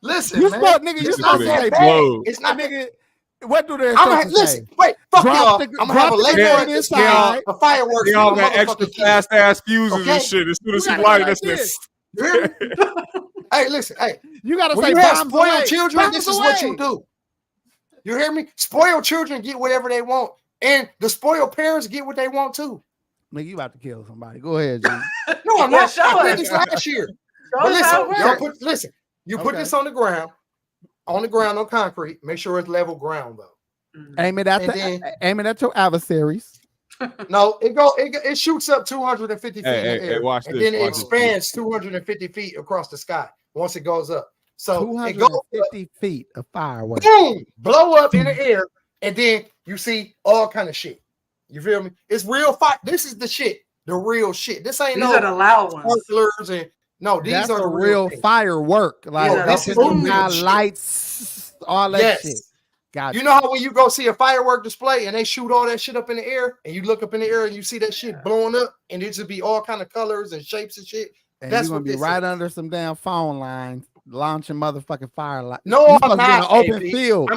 Listen, you man. Nigga, you supposed to say bad. It's not, nigga. What do they listen? Wait, fuck y'all. I'm gonna have a label inside. A fireworks. They all got extra fast ass fuses and shit. As soon as you light it, this. Hey, listen. Hey, you gotta when say you have spoiled children, this is what you do. You hear me? Spoiled children get whatever they want, and the spoiled parents get what they want too. Nigga, you about to kill somebody. Go ahead, G. No, I'm not. I did this last year. But listen, you put this on the ground on concrete. Make sure it's level ground though. Aim it at your adversaries. No, it shoots up 250 feet in the air, watch and this, then it expands 250 feet across the sky once it goes up. So 250 feet of fireworks. Boom, blow up in the air, and then you see all kind of shit. You feel me? It's real fire. This is the shit, the real shit. This ain't these are the loud ones. And no, these are the real firework. Like this is the lights, all that shit. Gotcha. You know how when you go see a firework display and they shoot all that shit up in the air, and you look up in the air and you see that shit blowing up, and it just be all kind of colors and shapes and shit. And that's gonna be right under some damn phone lines, launching motherfucking fire. No, I'm not. Open field.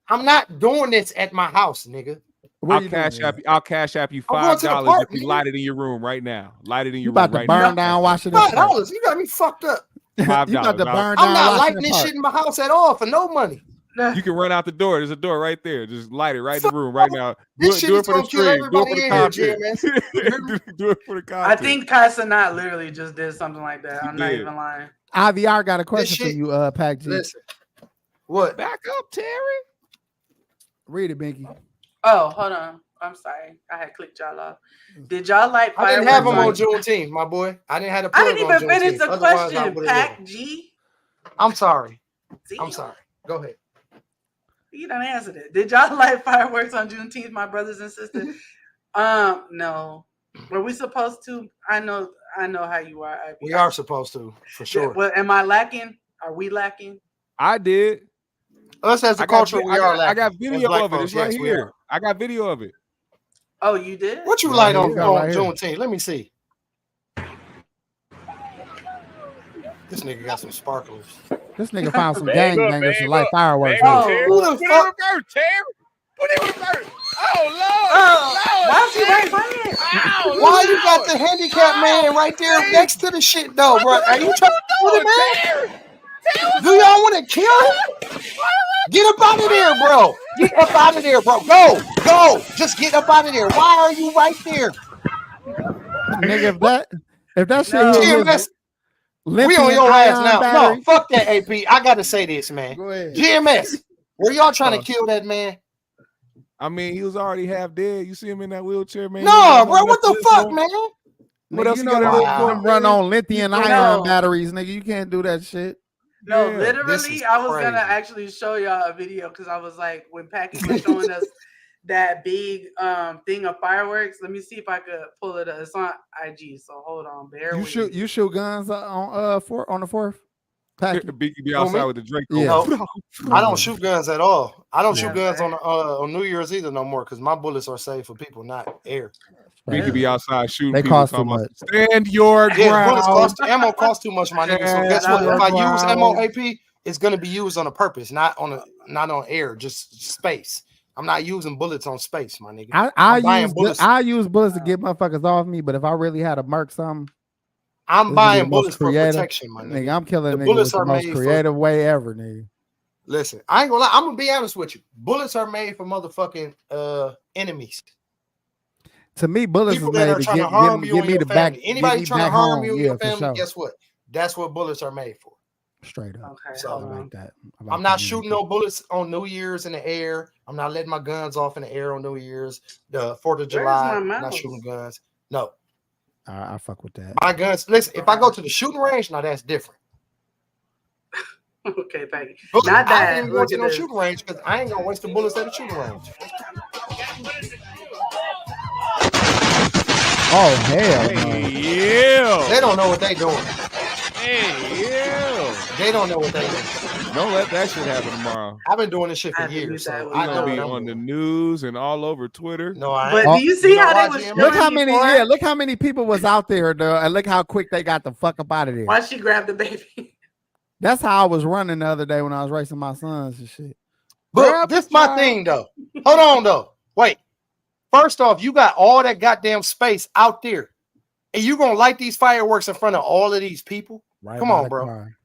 I'm not doing this at my house, nigga. I'll cash app you $5 if you light it in your room right now. Light it in your room right now. You about to burn down Washington. $5. You got me fucked up. $5. You about to burn down. I'm not lighting this shit in my house at all for no money. You can run out the door. There's a door right there. Just light it right in the room right now. Do it for the stream. Do it for the content. Do it for the content. I think Casanat literally just did something like that. I'm not even lying. IVR got a question for you, Pac G. Listen. What? Back up, Terry. Read it, Binky. Oh, hold on. I'm sorry. I had clicked y'all off. Did y'all like fireworks? I didn't have them on Juneteenth, my boy. I didn't have to. I didn't even finish the question, Pac G. I'm sorry. I'm sorry. Go ahead. You done answered it. Did y'all light fireworks on Juneteenth, my brothers and sisters? No. Were we supposed to? I know how you are. We are supposed to, for sure. Well, am I lacking? Are we lacking? I did. Us as a culture, we are lacking. I got video of it. It's right here. I got video of it. Oh, you did? What you light on Juneteenth? Let me see. This nigga got some sparklers. This nigga found some gangbangers to light fireworks. Who the fuck? Put it in reverse. Oh, Lord. Why is he right playing? Why you got the handicapped man right there next to the shit, though, bro? Are you trying to do it, man? Do y'all want to kill him? Get up out of there, bro. Get up out of there, bro. Go. Just get up out of there. Why are you right there? Nigga, if that shit we on your ass now. Battery. No, fuck that, AP. I gotta say this, man. Go ahead. GMS, were y'all trying to kill that man? I mean, he was already half dead. You see him in that wheelchair, man? No, bro. What the fuck, man? What else you know that run on lithium ion batteries, nigga? You can't do that shit. No, literally, I was gonna actually show y'all a video because I was like, when Packy was showing us that big thing of fireworks. Let me see if I could pull it up. It's on IG, so hold on. You shoot guns on the 4th? Biggie be outside with the Drake. Yeah. No, I don't shoot guns at all. I don't shoot guns on New Year's either no more because my bullets are safe for people, not air. Biggie be outside shooting. They people cost too much. Stand your ground. Ammo costs too much, my nigga. So guess what? If I use ammo AP, it's gonna be used on a purpose, not on air, just space. I'm not using bullets on space, my nigga. I use bullets to get motherfuckers off me, but if I really had to mark something, I'm buying bullets for protection, my nigga. I'm killing niggas the most creative way ever, nigga. Listen, I ain't gonna lie. I'm gonna be honest with you. Bullets are made for motherfucking enemies. To me, bullets people are made to get me the back. Anybody trying to harm you and your family, guess what? That's what bullets are made for. Straight up. Okay, so like that. I'm not shooting no bullets on New Year's in the air. I'm not letting my guns off in the air on New Year's. The 4th of July, I'm not shooting guns. No. I fuck with that. My guns. Listen, if I go to the shooting range, now that's different. Okay, thank you. But not that. I ain't going to no shooting range because I ain't gonna waste the bullets at the shooting range. Oh hell! Yeah. They don't know what they doing. Hey, yeah. They don't know what they doing. Don't let that shit happen tomorrow. I've been doing this shit for years. So I know be on the news and all over Twitter. No, I ain't. But do you see how they was? Look how many. Look how many people was out there, though, and look how quick they got the fuck up out of there. Why she grabbed the baby? That's how I was running the other day when I was racing my sons and shit. But this my thing though. Hold on though. Wait. First off, you got all that goddamn space out there, and you gonna light these fireworks in front of all of these people? Right. Come on, bro. Car.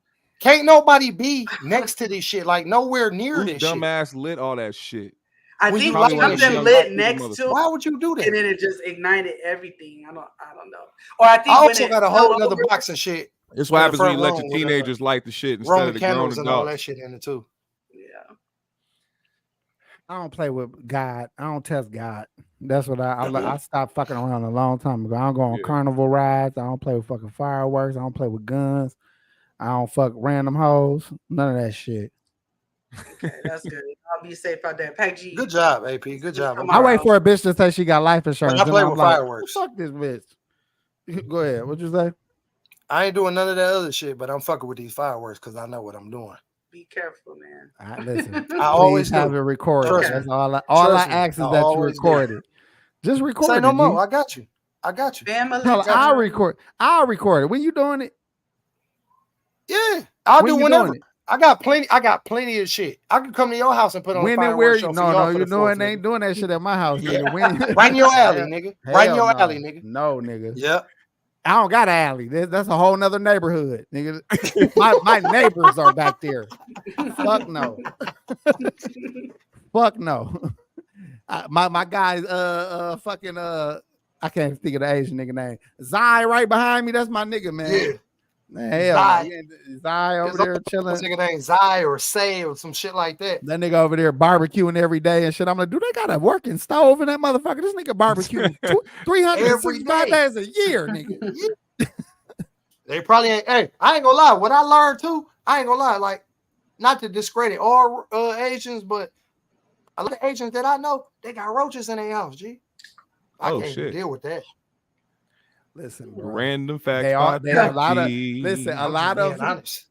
Can't nobody be next to this shit, like nowhere near this shit. Dumbass lit all that shit. I think something lit next to. Why would you do that? And then it just ignited everything. I don't know. Or I think I also got a whole other box of shit. It's what happens when you let your teenagers light the shit instead of the grown adults. And all that shit in it too. Yeah. I don't play with God. I don't test God. That's what I stopped fucking around a long time ago. I don't go on carnival rides. I don't play with fucking fireworks. I don't play with guns. I don't fuck random hoes. None of that shit. Okay, that's good. I'll be safe out there. Pac G. Good job, AP. Good job. I wait for a bitch to say she got life insurance. I play with fireworks. Fuck this bitch. Go ahead. What'd you say? I ain't doing none of that other shit, but I'm fucking with these fireworks because I know what I'm doing. Be careful, man. Listen, I always have it recorded. Okay. That's all I ask is that you record it. Just record it. Say no more. I got you. Family. I'll record it. When you doing it? Yeah, I'll do whenever. I got plenty of shit. I can come to your house and put on a fireworks show. No, you know it ain't doing that shit at my house, nigga. Right in your alley, nigga. Right in your alley, nigga. No, nigga. Yep. I don't got an alley. That's a whole nother neighborhood, nigga. my neighbors are back there. Fuck no. Fuck no. My guy's fucking I can't think of the Asian nigga name. Zai right behind me. That's my nigga, man. Yeah. Hell, Zai over there chilling. This nigga named Zai or Say or some shit like that. That nigga over there barbecuing every day and shit. I'm like, do they got a working stove in that motherfucker? This nigga barbecuing 365 days a year, nigga. They probably ain't. Hey, I ain't gonna lie. What I learned too, I ain't gonna lie. Like, not to discredit all Asians, but a lot of Asians that I know, they got roaches in their house, G. I can't even deal with that. Listen, bro. Random facts. They are a lot of honest.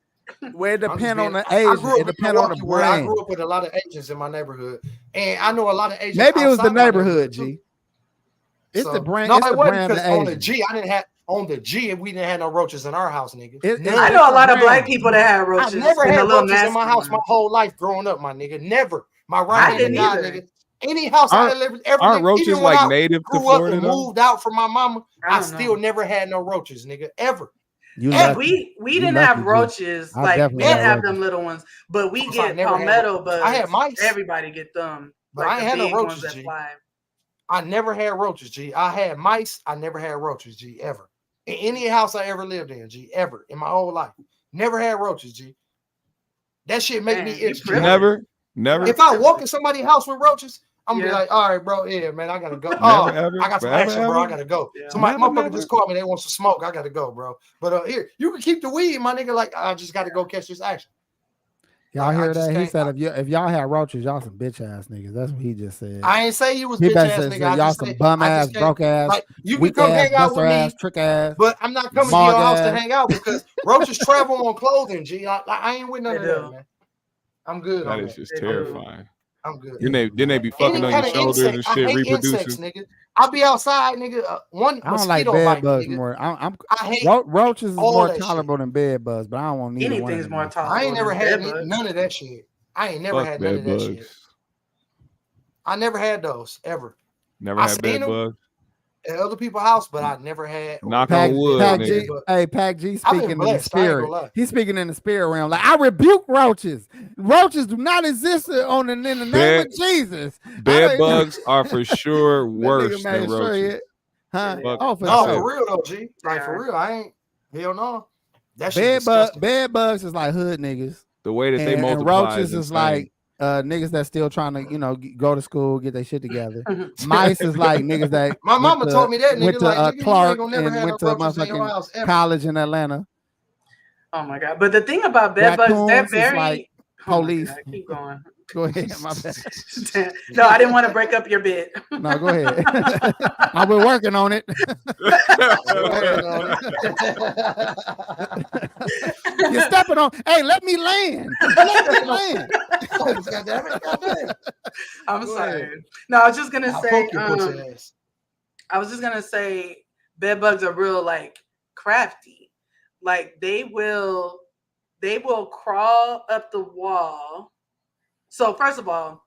Where it depends on the Asian. It depends on the brand. I grew up with a lot of Asians in my neighborhood, and I know a lot of Asians. Maybe it was the neighborhood, G. It's the brand. No, it wasn't because on the G, I didn't have on the G, we didn't have no roaches in our house, nigga. I know a lot of black people that have roaches. I never had roaches in my house my whole life growing up, my nigga. Never. My right didn't die, nigga. Any house I lived, aren't roaches like native to Florida? Moved out from my mama, I still never had no roaches, nigga, ever. We didn't have roaches, like we didn't have them little ones, but we get palmetto bugs. I had mice. Everybody get them, but I ain't had no roaches, G. I never had roaches, G. I had mice. I never had roaches, G. Ever in any house I ever lived in, G. Ever in my whole life, never had roaches, G. That shit make me itch. Never. If I walk in somebody's house with roaches, I'm gonna be like, all right, bro, yeah, man, I gotta go. I got some action, bro. I gotta go. Yeah. Somebody, motherfucker just called me. They want some smoke. I gotta go, bro. But here, you can keep the weed, my nigga. Like, I just gotta go catch this action. Y'all hear that? He said, if y'all had roaches, y'all some bitch ass niggas. That's what he just said. I ain't say you was bitch ass nigga. Y'all some bum ass, broke ass, like, you can come hang out with me, trick ass. But I'm not coming to your house to hang out because roaches travel on clothing, G. I ain't with none of that, man. I'm good. That is just terrifying. I'm good. Then they be fucking on your shoulders and shit, reproducing. Insects, nigga. I'll be outside, nigga. I don't like bed bugs more. I hate roaches is more tolerable than bed bugs, but I don't want neither one. Anything's more tolerable. I ain't never had none of that shit. I ain't never had none of that shit. I never had those ever. Never had bed bugs at other people's house, but I never had. Knock on wood. Pac G speaking in the spirit. He's speaking in the spirit realm. Like, I rebuke roaches. Roaches do not exist in the name of Jesus. Bed bugs are for sure worse than roaches. Huh? For real though, G. Like for real, I ain't. Hell no. That shit bed bugs is like hood niggas. The way that they multiply. And roaches is like niggas that still trying to, go to school, get their shit together. Mice is like niggas that my mama told me that nigga went to like, Clark and went to motherfucking college in Atlanta. Oh my god! But the thing about bed bugs, they're very like police. God, keep going. Go ahead, my bad. No, I didn't want to break up your bit. No, go ahead. I've been working on it. You're stepping on. Hey, let me land. I'm sorry. No, I was just gonna say. I was just gonna say, bed bugs are real like crafty. Like they will crawl up the wall. So first of all,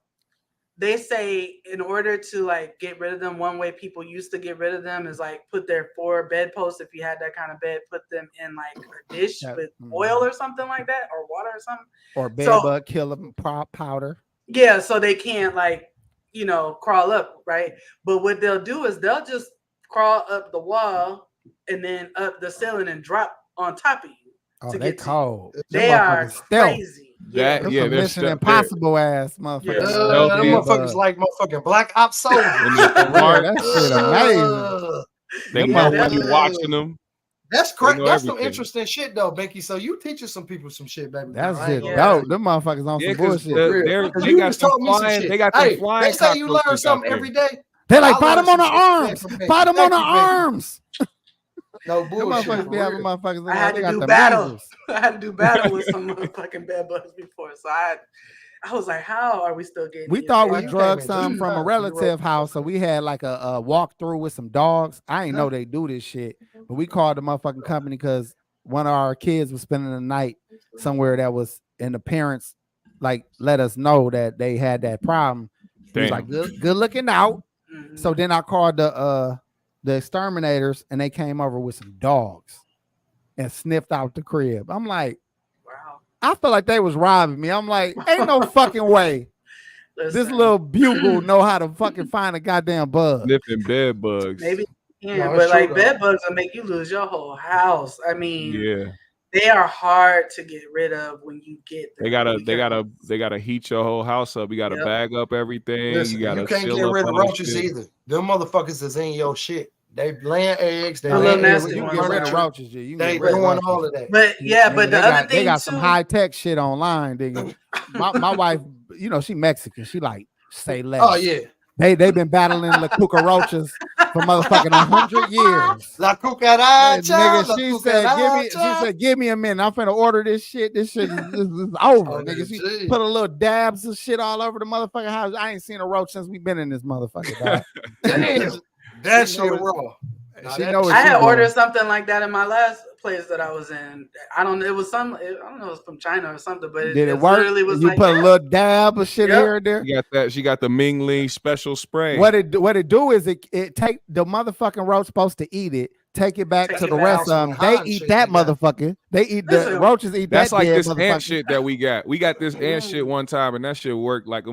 they say in order to like get rid of them, one way people used to get rid of them is like put their 4 bedposts. If you had that kind of bed, put them in like a dish with oil or something like that, or water or something. Or bed bug killer powder. Yeah, so they can't like, crawl up, right? But what they'll do is they'll just crawl up the wall and then up the ceiling and drop on top of you. Oh, they cold. They are crazy. They're Mission Impossible ass motherfuckers. Them motherfuckers like motherfucking Black Ops soldiers. That shit amazing. They might be watching them. That's correct. That's some interesting shit though, Becky. So you teaching some people some shit, baby. That's shit dope. Them motherfuckers on some bullshit. They got some flying. They got some flying. They say you learn something every day. They like bottom on the arms. Bottom on the arms. No bullshit. I had to do battle. I had to do battle with some motherfucking bed bugs before. So I was like, how are we still getting? We thought we drugged some from a relative house, so we had like a walkthrough with some dogs. I didn't know they do this shit, but we called the motherfucking company because one of our kids was spending the night somewhere that was, and the parents like let us know that they had that problem. He was like, good looking out. Mm-hmm. So then I called the exterminators, and they came over with some dogs and sniffed out the crib. I'm like, wow. I feel like they was robbing me. I'm like, ain't no fucking way. This little bugle know how to fucking find a goddamn bug. Sniffing bed bugs. Maybe, but like bed bugs will make you lose your whole house. I mean, they are hard to get rid of when you get them. They gotta heat your whole house up. You gotta bag up everything. Listen, you can't get rid of roaches either. Them motherfuckers is in your shit. They laying eggs. They little You nasty can ones. get rid of roaches. You can They get rid of doing roaches. all of that. But yeah, but the other thing they got too, some high tech shit online. My wife, she Mexican. She like say less. Oh yeah. They've been battling the cucarachas for motherfucking 100 years. La cucaracha. Nigga, she said, give me a minute. I'm finna order this shit. This shit is over. Oh, nigga, she geez. put a little dabs of shit all over the motherfucking house. I ain't seen a roach since we been in this motherfucker, dog. Damn. That shit raw. I had ordered something like that in my last place that I was in. I don't know. It was I don't know. It was from China or something. But did it work? Literally was you like, put a little dab of shit here and there. You got that. She got the Ming Lee special spray. What it do is it take the motherfucking roach supposed to eat it. Take it back to the rest of them. They eat that motherfucker. They eat the roaches. Eat that's that. Like dead this ant shit that we got. We got this ant shit one time, and that shit worked like a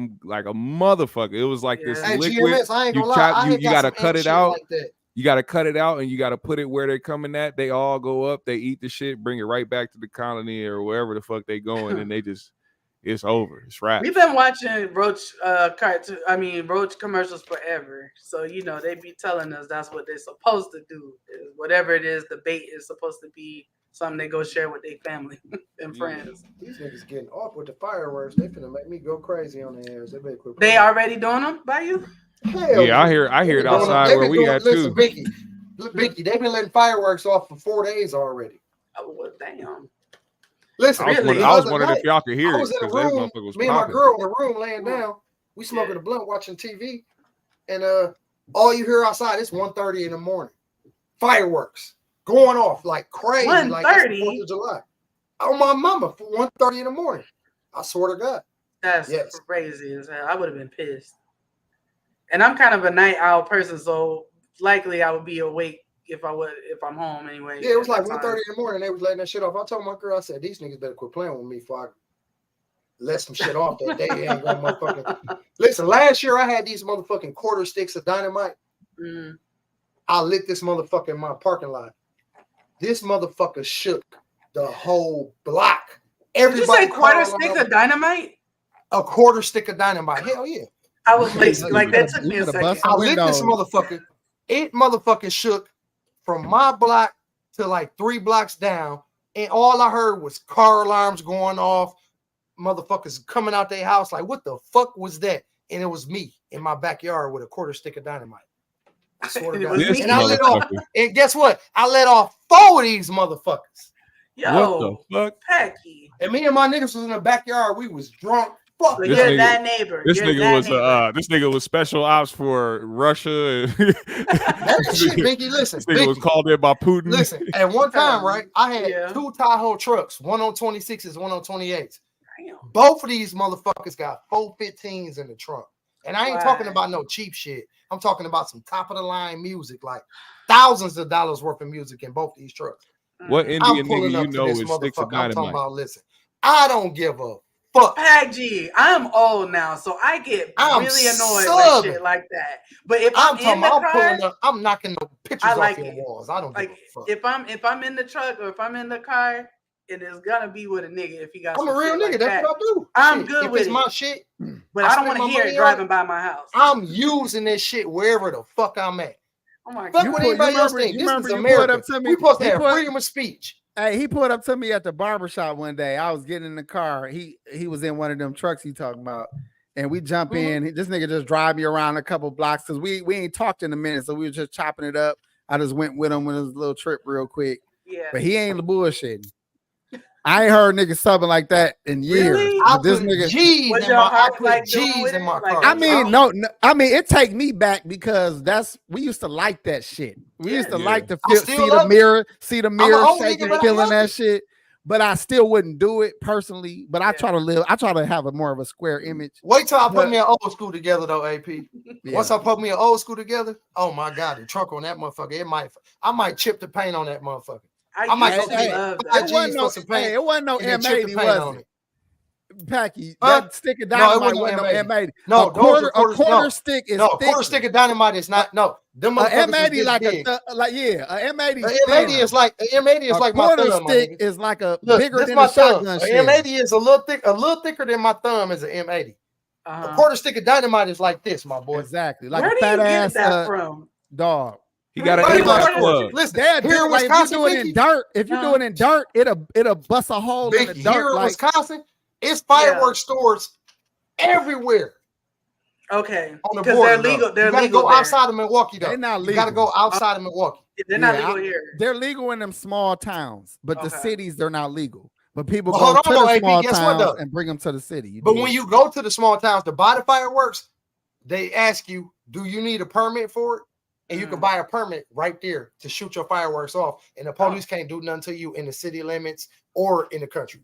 motherfucker. It was like this liquid. GMS, I ain't gonna lie. You gotta cut it out. Like you gotta cut it out, and you gotta put it where they're coming at. They all go up. They eat the shit, bring it right back to the colony or wherever the fuck they going, and they just. It's over. It's wrapped. We've been watching roach commercials forever. So they be telling us that's what they're supposed to do. Whatever it is, the bait is supposed to be something they go share with their family and friends. These niggas getting off with the fireworks. They finna make me go crazy on the airs. They already doing them by you? Hell yeah, I hear it outside where we at too. Binky, they've been letting fireworks off for 4 days already. Oh, well, damn. Listen, I was wondering if y'all could hear it. I was in a room, me and my girl in the room laying down. We smoking a blunt, watching TV, and all you hear outside is 1:30 in the morning. Fireworks going off like crazy, like it's the 4th of July. On my mama for 1:30 in the morning. I swear to God. That's crazy as hell. I would have been pissed. And I'm kind of a night owl person, so likely I would be awake if I'm home anyway. Yeah, it was like 1:30 in the morning. They was letting that shit off. I told my girl, I said, these niggas better quit playing with me before I let some shit off that day. Ain't gonna motherfucking listen. Last year I had these motherfucking quarter sticks of dynamite. I lit this motherfucker in my parking lot. This motherfucker shook the whole block. Everybody. Did you say quarter stick of dynamite? A quarter stick of dynamite. Hell yeah. I was like that took me a second. I lit this motherfucker. It motherfucking shook from my block to like 3 blocks down, and all I heard was car alarms going off, motherfuckers coming out their house like, what the fuck was that? And it was me in my backyard with a quarter stick of dynamite. I swear to God. And I lit off, and guess what? I let off 4 of these motherfuckers. Yo, what the fuck? Packy. And me and my niggas was in the backyard. We was drunk. Fuck. You're that neighbor. This nigga was special ops for Russia. That shit, Binky. Listen, this nigga was called in by Putin. Listen, at one time, right? I had 2 Tahoe trucks, one on 26s, one on 28s. Damn. Both of these motherfuckers got 415s in the trunk. And I ain't talking about no cheap shit. I'm talking about some top of the line music, like thousands of dollars worth of music in both these trucks. What Indian nigga you know is sticks of dynamite? I'm talking about, listen, I don't give a fuck. Pat G, I'm old now, so I get really annoyed with shit like that. But if I'm in the car, I'm knocking the pictures off your walls. I don't give a fuck. If I'm in the truck or if I'm in the car, it is gonna be with a nigga if he got. I'm a real nigga. That's what I do. I'm good with it. It's my shit, but I don't want to hear it driving by my house. I'm using this shit wherever the fuck I'm at. Oh my God! Fuck what anybody else think. This is America. We supposed to have freedom of speech. Hey, he pulled up to me at the barbershop one day. I was getting in the car. He was in one of them trucks he talking about. And we jump in. This nigga just drive me around a couple blocks because we ain't talked in a minute. So we were just chopping it up. I just went with him on his little trip real quick. Yeah. But he ain't bullshitting. I ain't heard niggas subbing like that in years. Really? This nigga G's in my car. I mean, no, I mean it take me back because we used to like that shit. We used to like to see the mirror shaking, feeling that shit. But I still wouldn't do it personally. But I try to have a more of a square image. Wait till I put me an old school together though, AP. Once I put me an old school together, oh my God, the trunk on that motherfucker, I might chip the paint on that motherfucker. I might go it wasn't no M80, was it? Packy, that stick of dynamite wasn't no M80. No, a quarter stick is a quarter stick of dynamite is not. No, them M80 like a M80. M80 is like my quarter thumb. Stick is like a bigger than a shotgun. M80 is a little thicker than my thumb is an M80. A quarter stick of dynamite is like this, my boy. Exactly, like where a fat do you ass get that from? Dog. He got an A-Class club. Listen, Here in like, Wisconsin, if you do it in dirt, it'll bust a hole in the dirt. Here in Wisconsin, it's fireworks stores everywhere. Okay, on the border, they're legal. They're legal. You gotta go outside of Milwaukee, though. They're not legal. You gotta go outside of Milwaukee. They're not legal here. They're legal in them small towns, but the cities they're not legal. But people go to the AP, small towns and bring them to the city. But when you go to the small towns to buy the fireworks, they ask you, do you need a permit for it? And you can buy a permit right there to shoot your fireworks off. And the police can't do nothing to you in the city limits or in the country.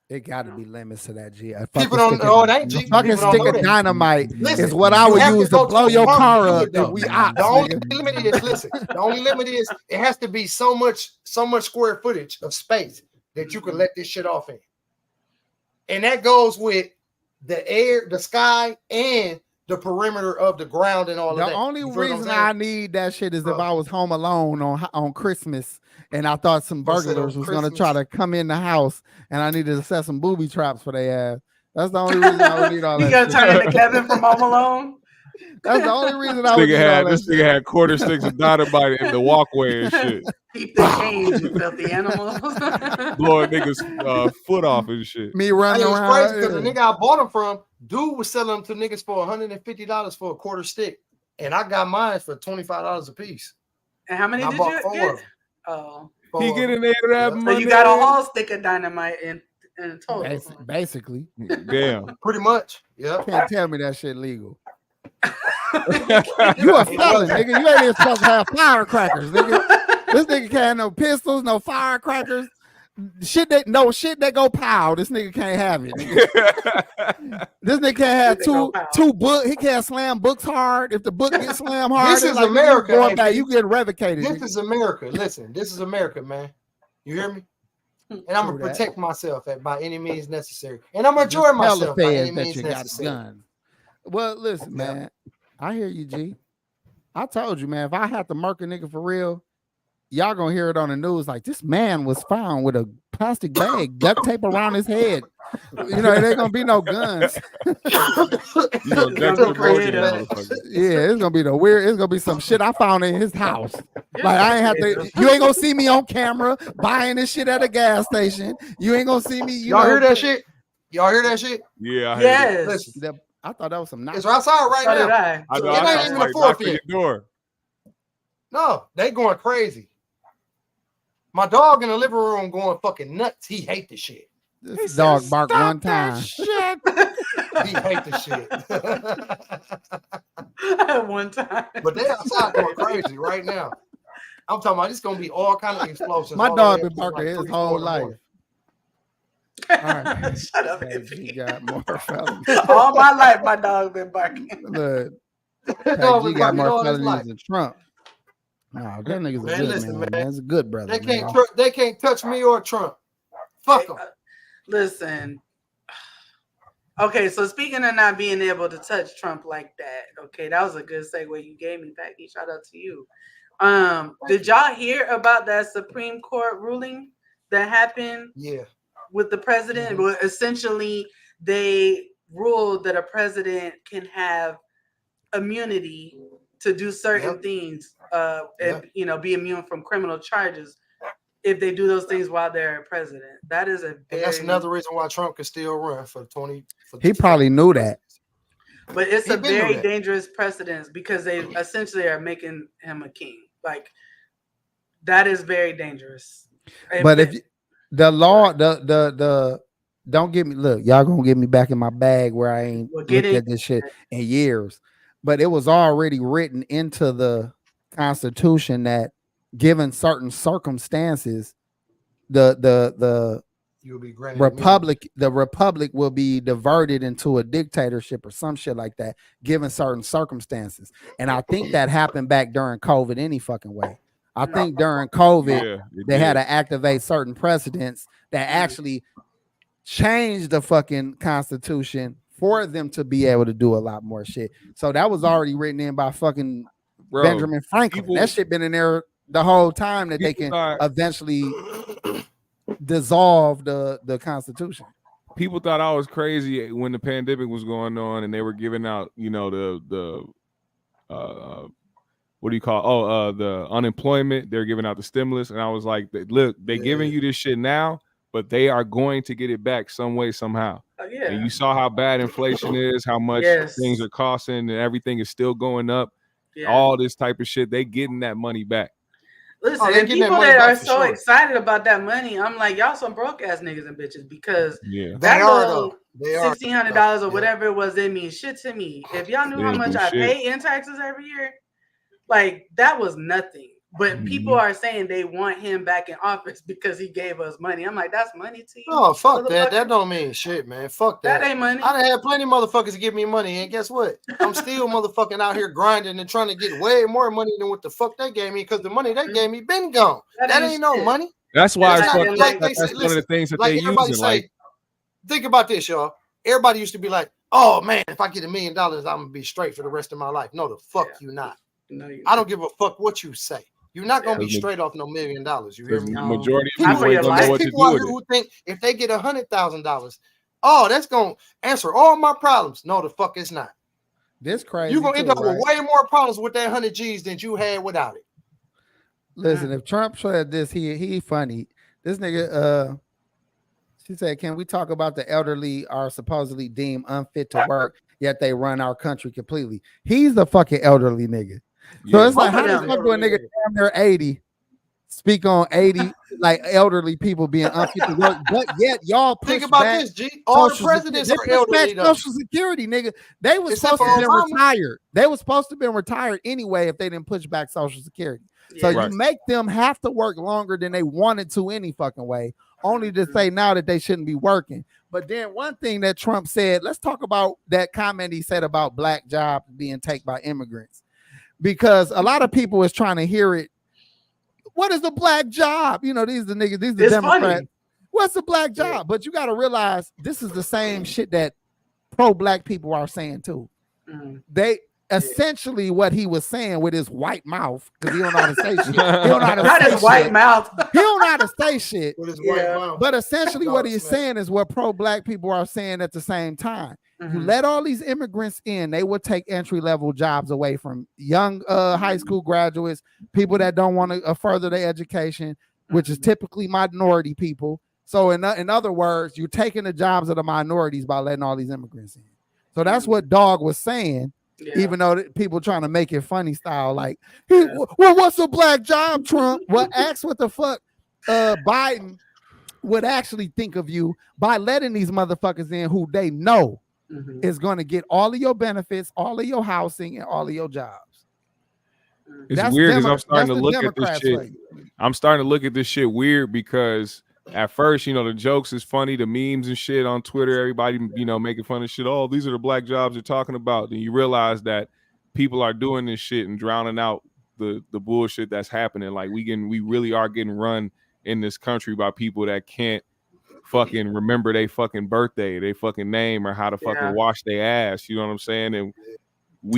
It got to be limits to that, G. People don't know it ain't, G. Fucking stick of dynamite is what I would use to blow your car up. The only limit is, the only limit is it has to be so much square footage of space that you can let this shit off in. And that goes with the air, the sky, and the perimeter of the ground and all of that. The only reason I need that shit is if I was home alone on Christmas and I thought some burglars was going to try to come in the house and I needed to set some booby traps for their ass. That's the only reason I would need all that. You got to turn into Kevin from Home Alone? That's the only reason I would need all that. This nigga had quarter sticks of dynamite in the walkway and shit. Keep the change, you filthy animals. Blowing niggas' foot off and shit. Me running around. It's crazy because the nigga I bought them from, dude was selling them to niggas for $150 for a quarter stick. And I got mine for $25 a piece. And how many did you get? Oh. He getting there to have money. So you got a whole stick of dynamite in total. Basically. Damn. Pretty much. Yeah. Can't tell me that shit legal. You a felon, nigga. You ain't even supposed to have firecrackers, nigga. This nigga can't have no pistols, no firecrackers. Shit that go pow. This nigga can't have it. Nigga. This nigga can't have two books. He can't slam books hard. If the book gets slammed hard, this is like America. Going back, you get revocated. This is America. Listen, this is America, man. You hear me? And I'm gonna protect myself by any means necessary. And I'm gonna enjoy myself by any means necessary. Well, listen, man. I hear you, G. I told you, man. If I had to murk a nigga for real, y'all gonna hear it on the news like this man was found with a plastic bag duct tape around his head. You know, there ain't gonna be no guns. It's gonna be it's gonna be some shit I found in his house. Like I ain't have to. You ain't gonna see me on camera buying this shit at a gas station. You ain't gonna see me. Y'all hear that shit? Y'all hear that shit? Yeah. I heard Listen, I thought that was some nice. It's outside right now. I know. It ain't even a fourth yet. No, they going crazy. My dog in the living room going fucking nuts. He hate the shit. This dog barked one time. Shit. He hate the shit. One time. But they outside going crazy right now. I'm talking about it's gonna be all kind of explosions. My dog been barking his whole life. All right. Shut up, He got more felonies. All my life, my dog been barking. Look, he got more felonies than Trump. No, that nigga's a good man. That's a good brother. They can't touch me or Trump. Fuck them. Listen. Okay, so speaking of not being able to touch Trump like that, okay, that was a good segue you gave me, Packy. Shout out to you. Did y'all hear about that Supreme Court ruling that happened? Yeah. With the president? Well, essentially, they ruled that a president can have immunity to do certain things, and be immune from criminal charges if they do those things while they're president. That is and that's another reason why Trump can still run for 20. He probably knew that. But it's a very dangerous precedent because they essentially are making him a king. Like that is very dangerous. But if the law, the don't get me, look, y'all gonna get me back in my bag where I ain't looked at this shit in years. But it was already written into the Constitution that given certain circumstances, the republic will be diverted into a dictatorship or some shit like that, given certain circumstances. And I think that happened back during COVID any fucking way. I think during COVID, they had to activate certain precedents that actually changed the fucking Constitution for them to be able to do a lot more shit. So that was already written in by fucking Benjamin Franklin. That shit been in there the whole time that they can eventually dissolve the Constitution. People thought I was crazy when the pandemic was going on and they were giving out, what do you call the unemployment, they're giving out the stimulus, and I was like, look, they're giving you this shit now, but they are going to get it back some way, somehow. And you saw how bad inflation is, how much things are costing, and everything is still going up. All this type of shit, they getting that money back. Listen, and people that are so excited about that money, I'm like, y'all some broke ass niggas and bitches, because that little $1,600 or whatever it was, it means shit to me. If y'all knew how much I pay in taxes every year, like that was nothing. But people are saying they want him back in office because he gave us money. I'm like, that's money to you? Oh, fuck that. That don't mean shit, man. Fuck that. That ain't money. I done had plenty of motherfuckers give me money, and guess what? I'm still motherfucking out here grinding and trying to get way more money than what the fuck they gave me, because the money they gave me been gone. That ain't no money. That's why that's one of the things that they use. Like, think about this, y'all. Everybody used to be like, oh man, if I get $1 million, I'm gonna be straight for the rest of my life. No, the fuck you not. No, I don't give a fuck what you say. You're not gonna be straight off no $1 million. You hear me? Majority of people don't know what to do with it. Who think if they get $100,000, oh, that's gonna answer all my problems. No, the fuck it's not. This crazy. You're gonna end up with way more problems with that 100 G's than you had without it. Listen, if Trump said this, he funny. This nigga, she said, can we talk about the elderly are supposedly deemed unfit to work, yet they run our country completely? He's the fucking elderly nigga. So it's like, how does fuck do a nigga down there 80 speak on 80 like elderly people being unfit to work? But yet y'all think about this, G. All the presidents are elderly. Social Security, nigga. They was supposed to have been retired. They was supposed to have been retired anyway if they didn't push back Social Security. So you make them have to work longer than they wanted to any fucking way, only to say now that they shouldn't be working. But then one thing that Trump said, let's talk about that comment he said about black jobs being taken by immigrants. Because a lot of people is trying to hear it. What is a black job? You know, these are the niggas, these are the Democrats. Funny. What's a black job? But you got to realize this is the same shit that pro-black people are saying too. They essentially what he was saying with his white mouth, because he don't know how to say shit. He don't know how to Not say his white mouth. He don't know how to say shit. With his white mouth. But essentially what he's saying is what pro-black people are saying at the same time. You let all these immigrants in, they will take entry-level jobs away from young high school graduates, people that don't want to further their education, which is typically minority people. So in other words, you're taking the jobs of the minorities by letting all these immigrants in. So that's what Dog was saying, even though people trying to make it funny style, like, well, what's a black job, Trump? Well, ask what the fuck Biden would actually think of you by letting these motherfuckers in who they know is going to get all of your benefits, all of your housing, and all of your jobs. It's weird because I'm starting to look at this shit. I'm starting to look at this shit weird because at first, you know, the jokes is funny, the memes and shit on Twitter, everybody, you know, making fun of shit. Oh, these are the black jobs you're talking about. Then you realize that people are doing this shit and drowning out the bullshit that's happening. Like we really are getting run in this country by people that can't fucking remember they fucking birthday, they fucking name, or how to fucking wash their ass. You know what I'm saying? And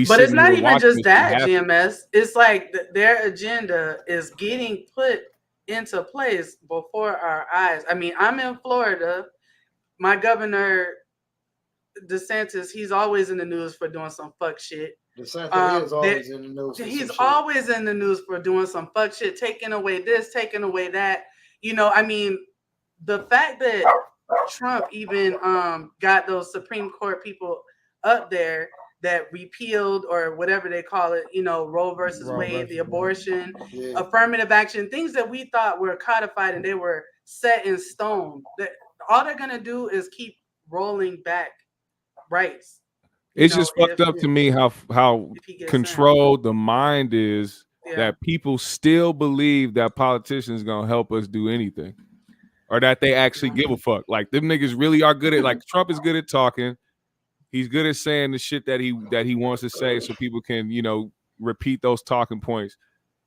but it's not even just that, GMS. It's like their agenda is getting put into place before our eyes. I mean, I'm in Florida. My governor DeSantis, he's always in the news for doing some fuck shit. DeSantis is always in the news. He's always in the news for doing some fuck shit, taking away this, taking away that. You know, I mean, the fact that Trump even got those Supreme Court people up there that repealed or whatever they call it, you know, Roe versus Wade, the abortion, affirmative action, things that we thought were codified and they were set in stone. That all they're gonna do is keep rolling back rights. It's just fucked up to me how controlled the mind is that people still believe that politicians gonna help us do anything. Or that they actually give a fuck. Like them niggas really are good at, like, Trump is good at talking. He's good at saying the shit that he wants to say so people can, you know, repeat those talking points.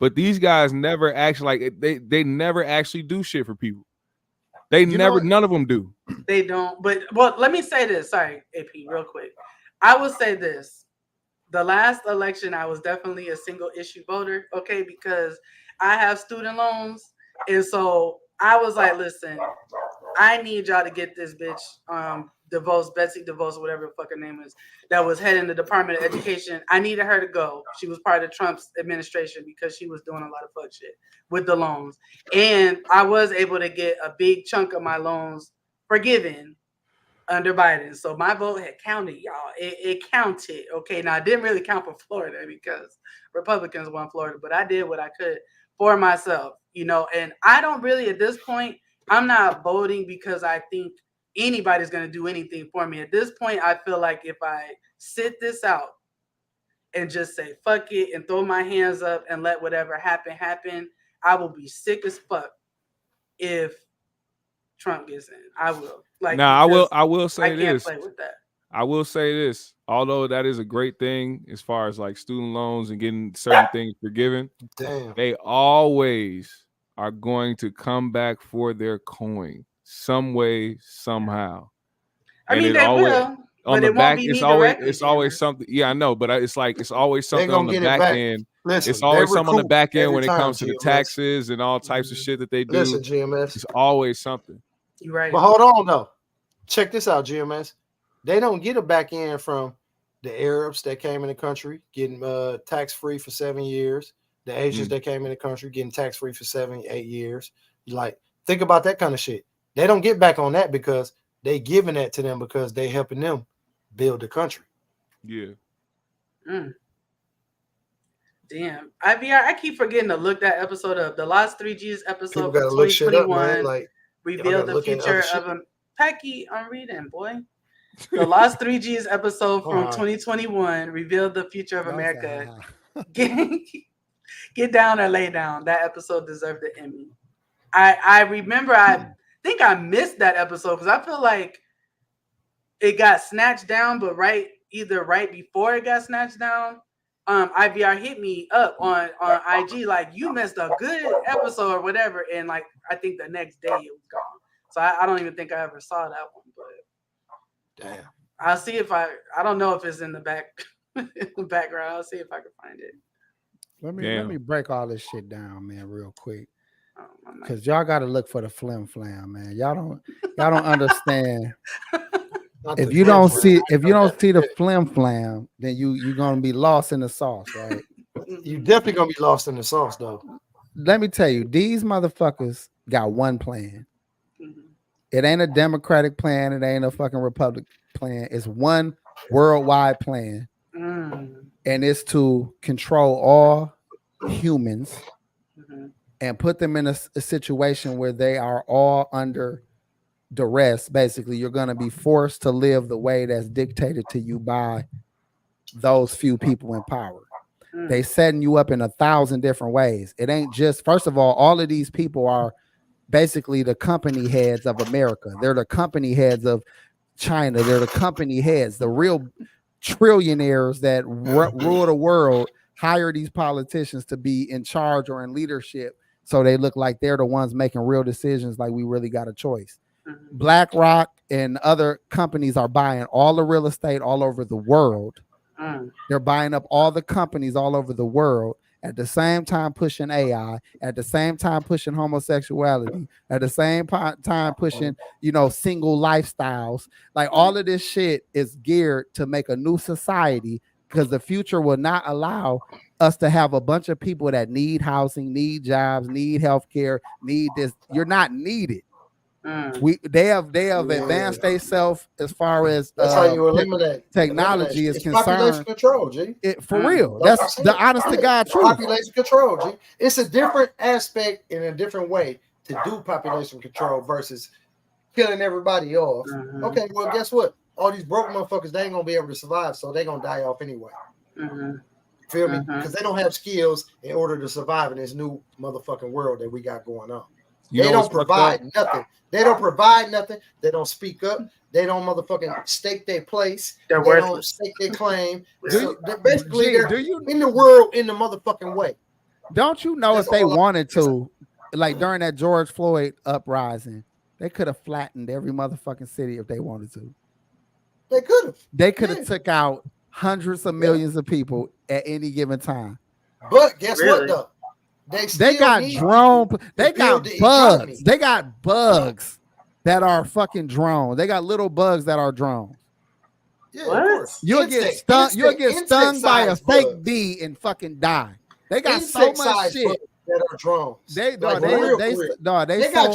But these guys never actually, like, they never actually do shit for people. None of them do. They don't. But well, let me say this. Sorry, AP, real quick. I will say this. The last election, I was definitely a single issue voter, okay, because I have student loans, and so I was like, listen, I need y'all to get this bitch Betsy DeVos, whatever the fuck her name is, that was heading the Department of Education. I needed her to go. She was part of Trump's administration because she was doing a lot of fuck shit with the loans. And I was able to get a big chunk of my loans forgiven under Biden. So my vote had counted, y'all. It counted. Okay. Now, it didn't really count for Florida because Republicans won Florida, but I did what I could for myself, you know, and I don't really, at this point, I'm not voting because I think anybody's going to do anything for me. At this point, I feel like if I sit this out and just say, fuck it, and throw my hands up and let whatever happen, I will be sick as fuck if Trump gets in. I will. Like, now, I will say I can't play with that. I will say this, although that is a great thing as far as like student loans and getting certain things forgiven, they always are going to come back for their coin some way, somehow. I mean, they will. On the back, it's always something. Yeah, I know, but it's like it's always something on the back end. Listen, it's always something on the back end when it comes to the taxes and all types of shit that they do. Listen, GMS, it's always something. You're right. But hold on though. Check this out, GMS. They don't get a back end from the Arabs that came in the country getting tax-free for 7 years. The Asians that came in the country getting tax-free for 7-8 years. Like, think about that kind of shit. They don't get back on that because they giving that to them because they helping them build the country. Yeah. Damn. I keep forgetting to look that episode up. The last 3G's episode from 2021 like, revealed the future of a Pecky. I'm reading, boy. The last 3G's episode from 2021 revealed the future of America. Get down or lay down. That episode deserved the Emmy. I remember, I think I missed that episode because I feel like it got snatched down, but right before it got snatched down, IVR hit me up on IG like, you missed a good episode or whatever, and like I think the next day it was gone. So I don't even think I ever saw that one, but damn, I'll see if I don't know if it's in the background. I'll see if I can find it. Let me break all this shit down, man, real quick. Because y'all got to look for the flim flam, man. Y'all don't understand. If you don't see the flim flam, then you're gonna be lost in the sauce, right? You definitely gonna be lost in the sauce, though. Let me tell you, these motherfuckers got one plan. It ain't a Democratic plan. It ain't a fucking Republican plan. It's one worldwide plan, and it's to control all humans and put them in a situation where they are all under duress. Basically, you're going to be forced to live the way that's dictated to you by those few people in power. They setting you up in 1,000 different ways. It ain't just, first of all of these people are basically the company heads of America. They're the company heads of China. They're the company heads, the real trillionaires that rule the world, hire these politicians to be in charge or in leadership. So they look like they're the ones making real decisions, like we really got a choice. BlackRock and other companies are buying all the real estate all over the world. They're buying up all the companies all over the world, at the same time pushing AI, at the same time pushing homosexuality, at the same time pushing, single lifestyles. Like, all of this shit is geared to make a new society, because the future will not allow us to have a bunch of people that need housing, need jobs, need healthcare, need this. You're not needed. They have advanced themselves as far as that's how you eliminate technology is concerned. Population control, G. For real. That's the honest to God truth. Population control, G. It's a different aspect in a different way to do population control versus killing everybody off. Okay, well, guess what? All these broke motherfuckers, they ain't gonna be able to survive, so they're gonna die off anyway. Feel me? Because they don't have skills in order to survive in this new motherfucking world that we got going on. They don't provide nothing. They don't provide nothing. They don't speak up. They don't motherfucking stake their place. They don't stake their claim. So they're in the world in the motherfucking way. Don't you know, if they wanted to, like during that George Floyd uprising, they could have flattened every motherfucking city if they wanted to. They could have. They could have took out hundreds of millions of people at any given time. But guess what though? They got drone. They got bugs. They got bugs that are fucking drones. They got little bugs that are drones. Yeah, of course. You'll get stung by a fake bee and fucking die. They got so much shit that are drones. They got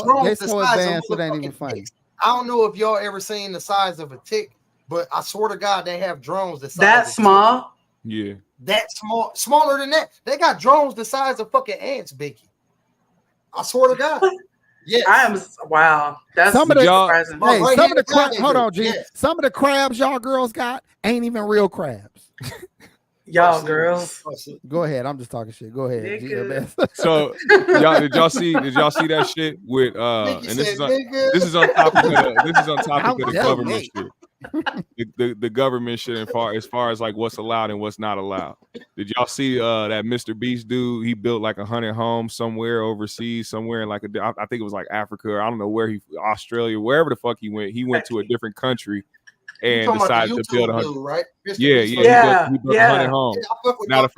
drones so advanced it ain't even funny. I don't know if y'all ever seen the size of a tick, but I swear to God, they have drones the size that small. Yeah, that small, smaller than that. They got drones the size of fucking ants, Binky. I swear to God. Yes. Wow. That's some of the surprising. Hey, some of the hold on, G. Yes. Some of the crabs y'all girls got ain't even real crabs. Y'all girls. Go ahead. I'm just talking shit. Go ahead. So did y'all see that shit with and this is on topic of the government shit. The government shit as far as like what's allowed and what's not allowed. Did y'all see that Mr. Beast dude? He built like 100 homes somewhere overseas, somewhere in like I think it was like Africa, or I don't know where Australia, wherever the fuck he went. He went to a different country and decided to build 100. Right? He built 100 homes. Now the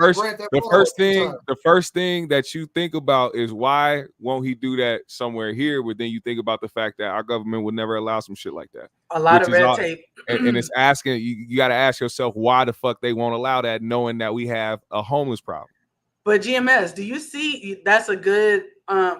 first thing that you think about is why won't he do that somewhere here? But then you think about the fact that our government would never allow some shit like that. A lot of red tape. And it's asking you got to ask yourself why the fuck they won't allow that, knowing that we have a homeless problem. But GMS, do you see that's a good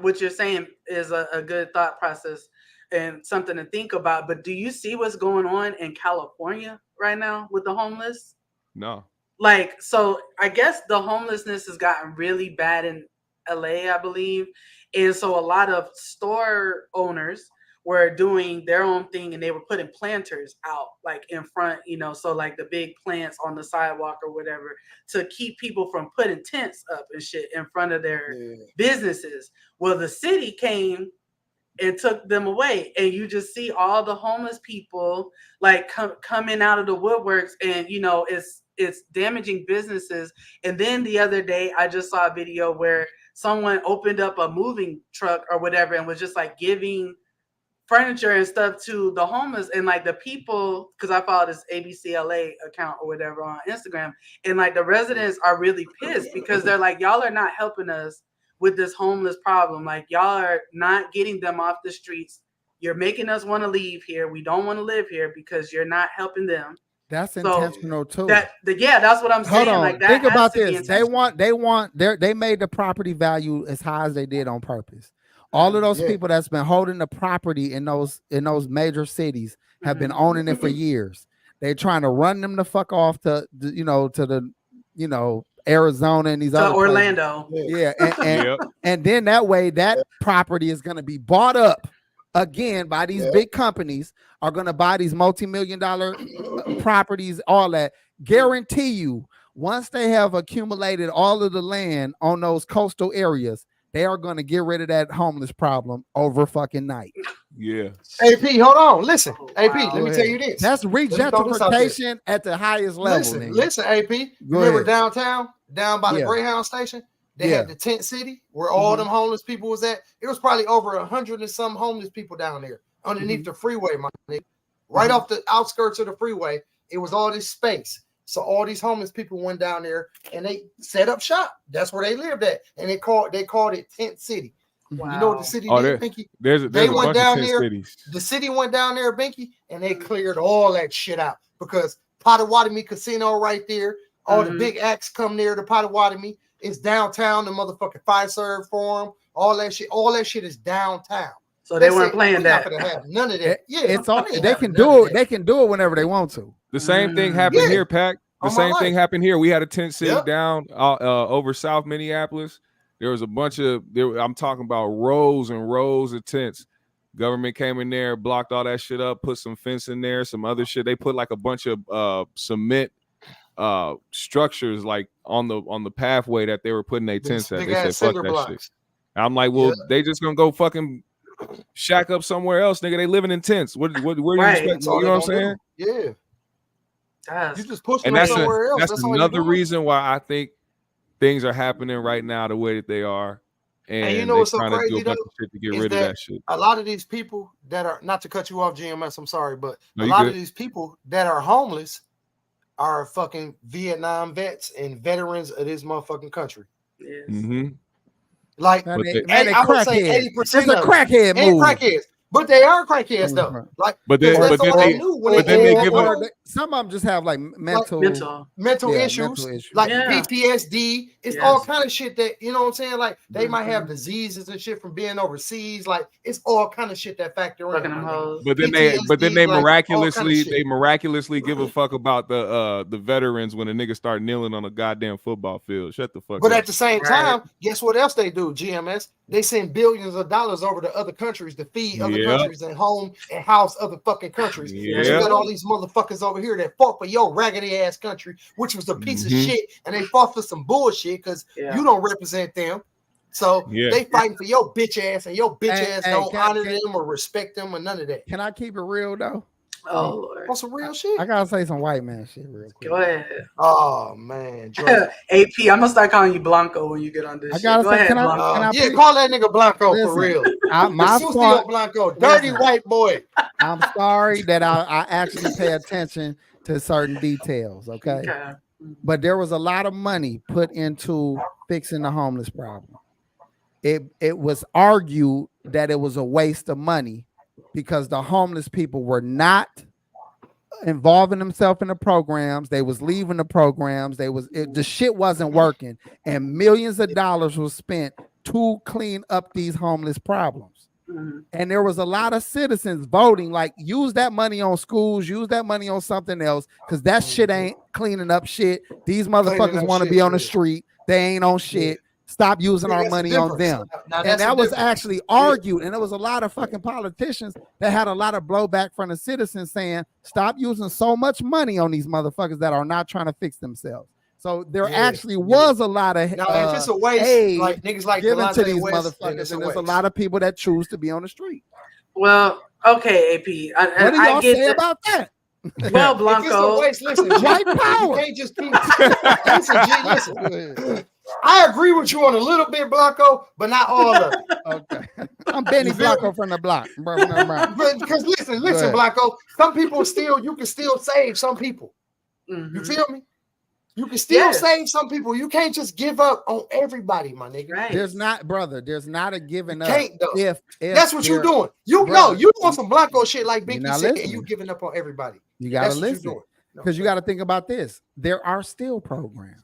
what you're saying is a good thought process and something to think about. But do you see what's going on in California right now with the homeless? No. Like, so I guess the homelessness has gotten really bad in LA, I believe. And so a lot of store owners were doing their own thing, and they were putting planters out like in front, so like the big plants on the sidewalk or whatever to keep people from putting tents up and shit in front of their businesses. Well, the city came and took them away, and you just see all the homeless people like coming out of the woodworks, and it's damaging businesses. And then the other day I just saw a video where someone opened up a moving truck or whatever and was just like giving furniture and stuff to the homeless, and like the people, because I follow this ABCLA account or whatever on Instagram, and like the residents are really pissed because they're like, y'all are not helping us with this homeless problem. Like, y'all are not getting them off the streets. You're making us want to leave here. We don't want to live here because you're not helping them. That's intentional too. That's what I'm saying. Hold on. Like, that think about this. They made the property value as high as they did on purpose. All of those people that's been holding the property in those major cities have been owning it for years. They're trying to run them the fuck off to Arizona and these other Orlando. Places. Yeah, and then that way that property is going to be bought up again by these big companies, are going to buy these multi-million-dollar properties, all that. Guarantee you, once they have accumulated all of the land on those coastal areas, they are going to get rid of that homeless problem over fucking night. Yeah. AP, hold on. Listen, AP, let me tell you this. That's regentrification at the highest level. Listen, AP. Remember downtown, down by the Greyhound station? They had the tent city where all them homeless people was at. It was probably over 100 and some homeless people down there underneath the freeway, my nigga. Right off the outskirts of the freeway, it was all this space. So all these homeless people went down there and they set up shop. That's where they lived at, and they called it Tent City. Wow. You know what the city did, Binky? They went down there. Cities. The city went down there, Binky, and they cleared all that shit out because Potawatomi Casino right there. All the big acts come there to Potawatomi. It's downtown. The motherfucking Fiserv Forum. All that shit is downtown. So they weren't playing that. Not gonna have none of that. Yeah, it's all they can do it. They can do it whenever they want to. The same thing happened here, Pac. The same thing happened here. We had a tent city down over South Minneapolis. There was a bunch of I'm talking about rows and rows of tents. Government came in there, blocked all that shit up, put some fence in there, some other shit. They put like a bunch of cement structures like on the pathway that they were putting their tents at. They said fuck that shit. I'm like, well, they just gonna go fucking shack up somewhere else, nigga. They living in tents. Where do you expect? You know what I'm saying? Yeah. You just push them and somewhere else. That's another reason why I think things are happening right now the way that they are. And you know what's so crazy, to do a bunch of shit to get rid of that shit. A lot of these people that are, not to cut you off, GMS, I'm sorry, but a lot of these people that are homeless are fucking Vietnam vets and veterans of this motherfucking country. Yes. Like, I would say 80% it's a crackhead move. Crackheads. But they are crankheads ass though. Like, but then they give them. Some of them just have like mental issues, like PTSD. It's all kind of shit that, you know what I'm saying. Like they might have diseases and shit from being overseas. Like it's all kind of shit that factor in. But then they miraculously give a fuck about the veterans when a nigga start kneeling on a goddamn football field. Shut the fuck up. But at the same time, guess what else they do? GMS. They send billions of dollars over to other countries to feed other countries and home and house other fucking countries. You got all these motherfuckers over here that fought for your raggedy ass country, which was a piece of shit, and they fought for some bullshit because you don't represent them. So they fighting for your bitch ass, and your bitch ass don't honor them or respect them or none of that. Can I keep it real though? Oh Lord. Want some real shit? I gotta say some white man shit real quick. Go ahead. Oh man, AP, I'm gonna start calling you Blanco when you get on this. Go ahead, can I call that nigga Blanco for real. My fault, Blanco, dirty white boy. I'm sorry that I actually pay attention to certain details. Okay, but there was a lot of money put into fixing the homeless problem. It was argued that it was a waste of money, because the homeless people were not involving themselves in the programs. They was leaving the programs. The shit wasn't working, and millions of dollars was spent to clean up these homeless problems. And there was a lot of citizens voting like, use that money on schools, use that money on something else, because that shit ain't cleaning up shit. These motherfuckers want to be on the street. They ain't on shit. Stop using our money on them. And that was actually argued. And there was a lot of fucking politicians that had a lot of blowback from the citizens saying, stop using so much money on these motherfuckers that are not trying to fix themselves. So there actually was a lot of if it's a waste, like niggas like given to these motherfuckers, and there's a lot of people that choose to be on the street. Well, okay, AP. What do y'all say about that? Well, Blanco, listen, white power. You can't just keep listen. I agree with you on a little bit, Blanco, but not all of it. Okay, I'm Benny Blanco from the block, because listen, Blanco. Some people you can still save some people. You feel me? You can still save some people. You can't just give up on everybody, my nigga. Right. There's not a giving up. Can't though. If that's what you're doing. You know, you want some Blanco shit like Big said, and you giving up on everybody. You gotta listen, because you got to think about this. There are still programs.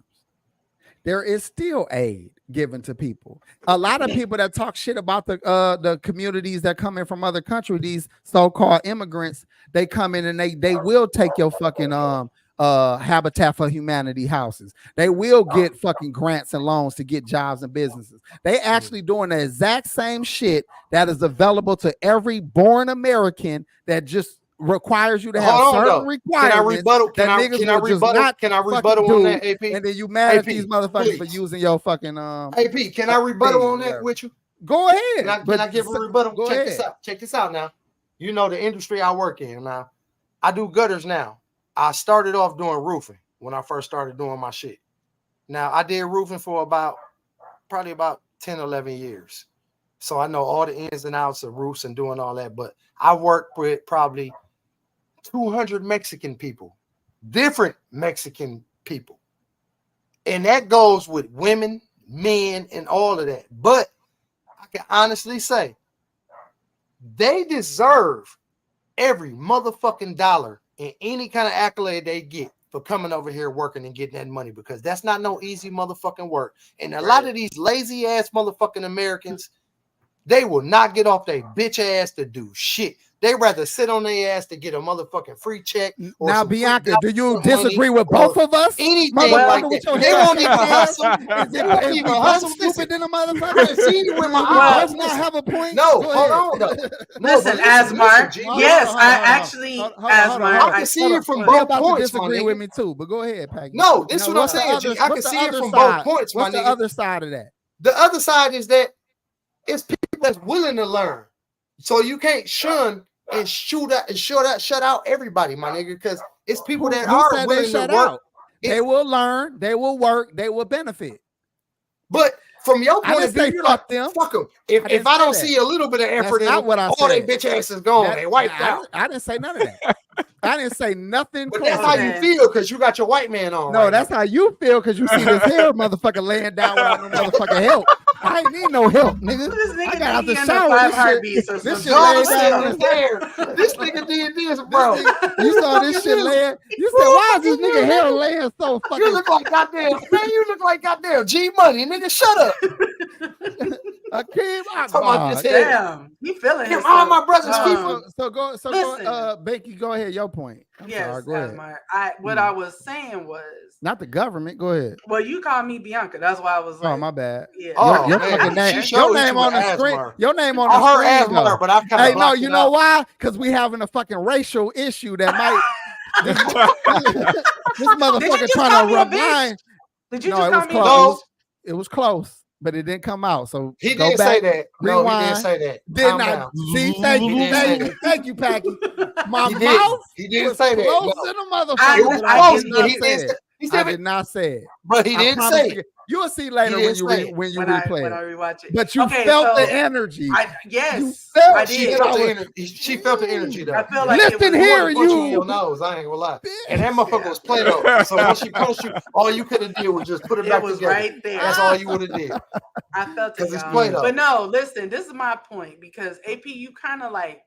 There is still aid given to people. A lot of people that talk shit about the communities that come in from other countries, these so-called immigrants, they come in and they will take your fucking Habitat for Humanity houses. They will get fucking grants and loans to get jobs and businesses. They actually doing the exact same shit that is available to every born American that just requires you to have certain requirements. Can I rebuttal on that, AP? And then you mad at these motherfuckers for using your fucking AP, can I rebuttal on that with you? Go ahead. Can I give a rebuttal? Check this out now. You know the industry I work in now. I do gutters now. I started off doing roofing when I first started doing my shit. Now, I did roofing for probably about 10, 11 years. So I know all the ins and outs of roofs and doing all that. But I work with probably 200 Mexican people, different Mexican people. And that goes with women, men, and all of that. But I can honestly say they deserve every motherfucking dollar and any kind of accolade they get for coming over here working and getting that money, because that's not no easy motherfucking work. And a lot of these lazy ass motherfucking Americans, they will not get off their bitch ass to do shit. They rather sit on their ass to get a motherfucking free check. Now, Bianca, do you disagree with both of us? Anything like that. They won't even hustle. They won't even hustle. Stupid than a motherfucker. See you with my eyes. Does not have a point. No, hold on. Though. Listen, Asmar. Yes, I actually, Asmar. I can see it from both points. Disagree with me too, but go ahead, Peggy. No, this is what I'm saying, G. I can see it from both points. What's the other side of that? The other side is that it's people that's willing to learn. So you can't shun and shut out everybody, my nigga, because it's people that are willing to work. They will learn, they will work, they will benefit. But from your point of view, you're like, fuck them. If I don't see a little bit of effort in them, all they bitch asses gone. They wiped out. I didn't say none of that. I didn't say nothing. But that's how you feel because you got your white man on. No, that's how you feel because you see this hair motherfucker laying down without no motherfucking help. I ain't need no help, nigga. I got out the shower. This shit laid down on his hair. This nigga did this, bro. You saw this shit laying. You said, why is this nigga hair laying so fucking? You look like goddamn, man. You look like goddamn G Money, nigga. Shut up. Damn, you feeling it? All my brothers, people. So go, Becky, go ahead. Your point. Yes, go ahead. What I was saying was not the government. Go ahead. Well, you called me Bianca. That's why I was like, oh, my bad. Yeah. Your name on the screen. Your name on the screen. Asthma, but I've hey, no, you know why? Because we having a fucking racial issue that might. this motherfucker trying to remind. Did you just call me close? It was close. But it didn't come out. So he didn't say that. Rewind. No, he didn't say that. Did not. See, thank you, Packy. My mouth. He didn't say that. Close to the motherfucker. It was close. I did not say it. But he didn't say it. You'll see later when you replay when I rewatch it. But you felt the energy. Yes, I did. She felt the energy though. I feel like lifting here, you. Your nose. I ain't gonna lie. And that motherfucker was Play-Doh. So when she punched you, all you could have did was just put it back together. Right there. That's all you would have did. I felt it. It's Play-Doh. But no, listen. This is my point because AP, you kind of like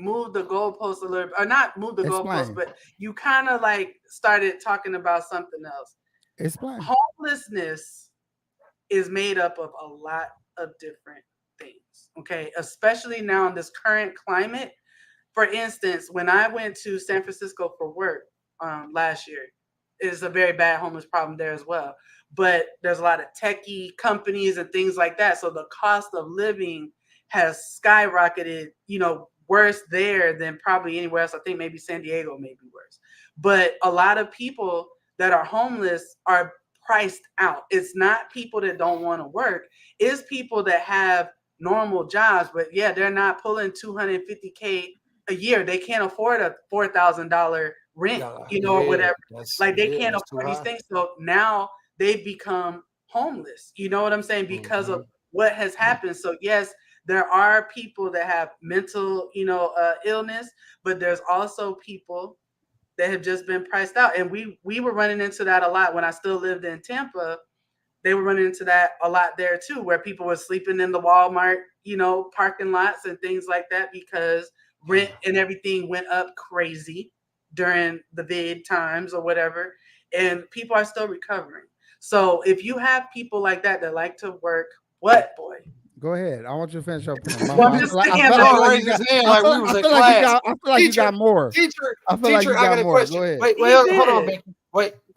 moved the goalpost a little bit, or not moved the goalpost, but you kind of like started talking about something else. Explain. Homelessness is made up of a lot of different things, okay? Especially now in this current climate. For instance, when I went to San Francisco for work last year, it's a very bad homeless problem there as well. But there's a lot of techie companies and things like that. So the cost of living has skyrocketed, worse there than probably anywhere else. I think maybe San Diego may be worse. But a lot of people that are homeless are priced out. It's not people that don't want to work. It's people that have normal jobs, but yeah, they're not pulling $250K a year. They can't afford a $4,000 rent, or whatever. Like they can't afford these things. So now they've become homeless. You know what I'm saying? Because of what has happened. So yes, there are people that have mental, illness, but there's also people that have just been priced out. And we were running into that a lot when I still lived in Tampa. They were running into that a lot there too, where people were sleeping in the Walmart, parking lots and things like that because rent and everything went up crazy during the vid times or whatever. And people are still recovering. So if you have people like that like to work, what, boy? Go ahead. I want you to finish your point. I feel like you got more. Teacher, I feel like you got more. Go ahead. Wait, hold on, Becky.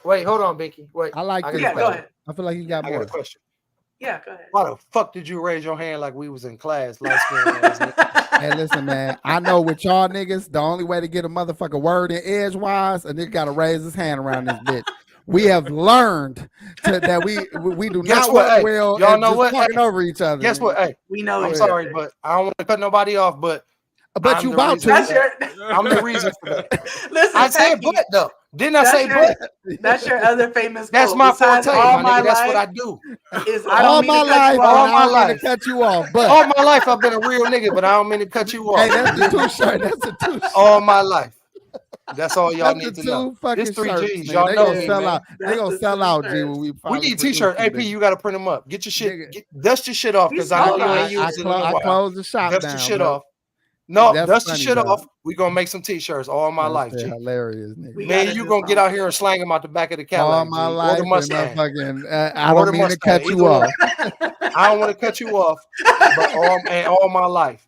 Wait, hold on, Becky. Wait. I like this. Yeah, go ahead. I feel like you got more. I got a question. Yeah, go ahead. Why the fuck did you raise your hand like we was in class last Hey, listen, man. I know with y'all niggas, the only way to get a motherfucker word in edgewise, a nigga got to raise his hand around this bitch. We have learned that we do not work well. Y'all know what? Talking over each other. Guess what? Hey, we know. I'm sorry, but I don't want to cut nobody off. But you about to. I'm the reason for that. Listen, I said but though. Didn't I say but? That's your other famous. That's quote. my forte. All my that's life, what I do. All my life, I don't mean to cut you off. But all my life, I've been a real nigga, but I don't mean to cut you off. Hey, that's the two-shirt. That's a two-shirt. All my life. That's all y'all need to know. It's 3G's. Y'all know me, man. They gonna sell out, G. When we need t-shirts. AP, you gotta print them up. Get your shit. Dust your shit off because I know you ain't using it. I closed the shop down. Dust your shit off. No, dust your shit off. We gonna make some t-shirts all my life, G. Hilarious, nigga. Man, you gonna get out here and slang them out the back of the Cadillac. All my life. I don't mean to cut you off. I don't want to cut you off, but all my life.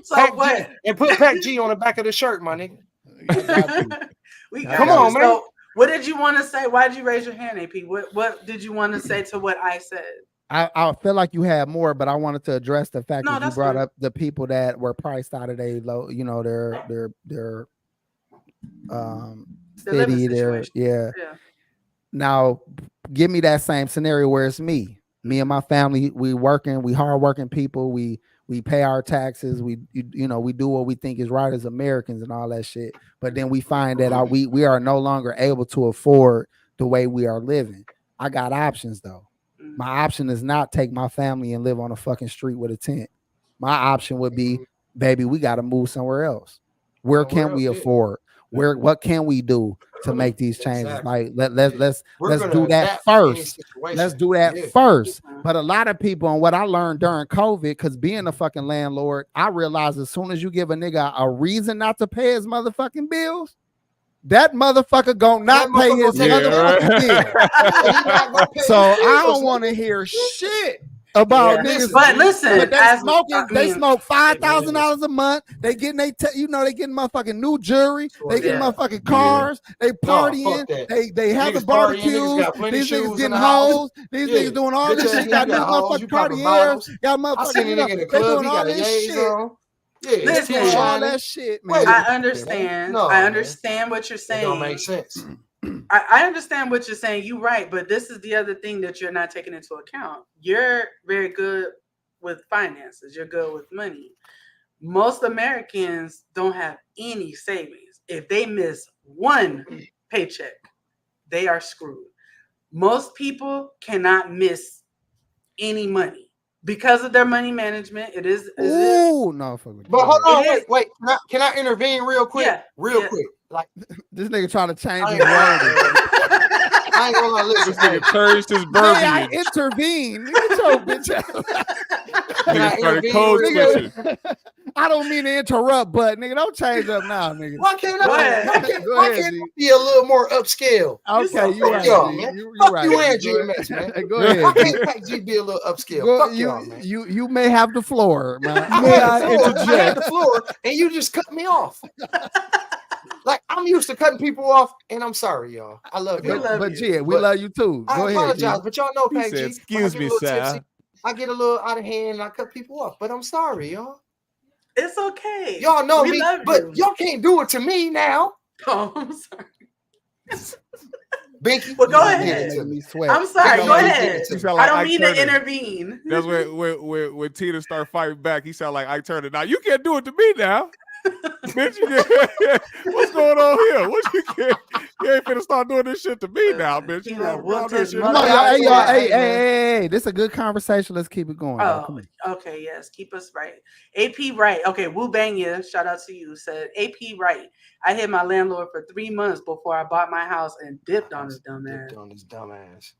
So what? And put Pac G on the back of the shirt, my nigga. Come on, man. So, what did you want to say? Why did you raise your hand, AP? What did you want to say to what I said? I feel like you had more, but I wanted to address the fact that you brought up the people that were priced out of their low, their city, yeah. Now, give me that same scenario where it's me and my family. We hardworking people. We pay our taxes. We do what we think is right as Americans and all that shit. But then we find that we are no longer able to afford the way we are living. I got options though. My option is not take my family and live on a fucking street with a tent. My option would be, baby, we got to move somewhere else. Where can we afford? What can we do to make these changes. Exactly. Like let's do that first. Let's do that first. But a lot of people, and what I learned during COVID, because being a fucking landlord, I realized as soon as you give a nigga a reason not to pay his motherfucking bills, that motherfucker gonna not pay his motherfucking bill. So I don't want to hear shit about niggas. But listen, but they smoke $5,000 a month. They getting they getting motherfucking new jewelry. They getting motherfucking cars. They partying. They having barbecues. These niggas getting hoes. These niggas doing all this shit. Got these motherfucking Cartiers. Got motherfucking. They doing all this shit. Listen, all that shit, man. I understand. I understand what you're saying. It don't make sense. I understand what you're saying. You're right, but this is the other thing that you're not taking into account. You're very good with finances. You're good with money. Most Americans don't have any savings. If they miss one paycheck, they are screwed. Most people cannot miss any money. Because of their money management, it is. Oh no! But hold on, wait. Can I intervene real quick? Yeah, real quick. Like this nigga trying to change his word. I ain't gonna listen. This nigga changed his verbiage. I intervene. I don't mean to interrupt, but nigga, don't change up now, nigga. Why can't I be a little more upscale? Okay, you're right. Y'all, man. Fuck right. you and GMS, man. Go ahead. Why can't Pac G be a little upscale? Fuck y'all, man. You may have the floor, man. I had the floor, and you just cut me off. Like, I'm used to cutting people off, and I'm sorry, y'all. I love you. But G, we love you too. Go ahead. I apologize, but y'all know, Pac G. Excuse me, sir. I get a little out of hand, and I cut people off, but I'm sorry, y'all. It's okay. Y'all know me, but y'all can't do it to me now. Oh, I'm sorry. Binky, well, go ahead. I'm sorry. Go ahead. I don't mean to intervene. That's when Tina start fighting back. He sound like Ike Turner. Now you can't do it to me now. Bitch, what's going on here? What you ain't finna start doing this shit to me now, bitch. You hey, this is a good conversation. Let's keep it going. Oh, okay, yes, keep us right. AP Wright, okay, Woo Bang ya, shout out to you. Said AP Wright, I hit my landlord for 3 months before I bought my house and dipped on his dumb ass.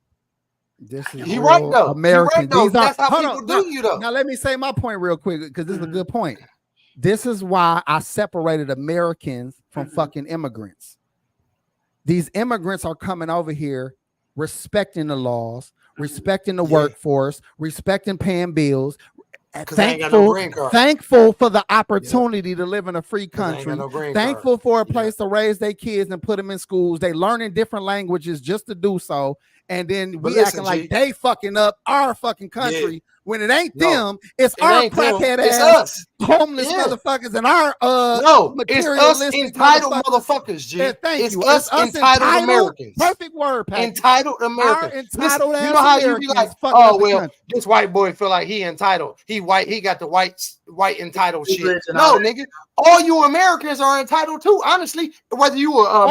This is he right though. American. Right, though. That's how people do you though. Now let me say my point real quick because this is a good point. This is why I separated Americans from fucking immigrants. These immigrants are coming over here respecting the laws, respecting the workforce, respecting paying bills, thankful for the opportunity to live in a free country, thankful for a place to raise their kids and put them in schools. They learning different languages just to do so. And then we acting like they fucking up our fucking country when it ain't them. It's our crackhead ass, homeless motherfuckers, and our it's us entitled motherfuckers, G. It's us entitled Americans. Perfect word, Pat. Entitled Americans. Entitled you know how you be like, oh well, this white boy feel like he entitled. He white. He got the white entitled shit. No, nigga. All you Americans are entitled to, honestly, whether you are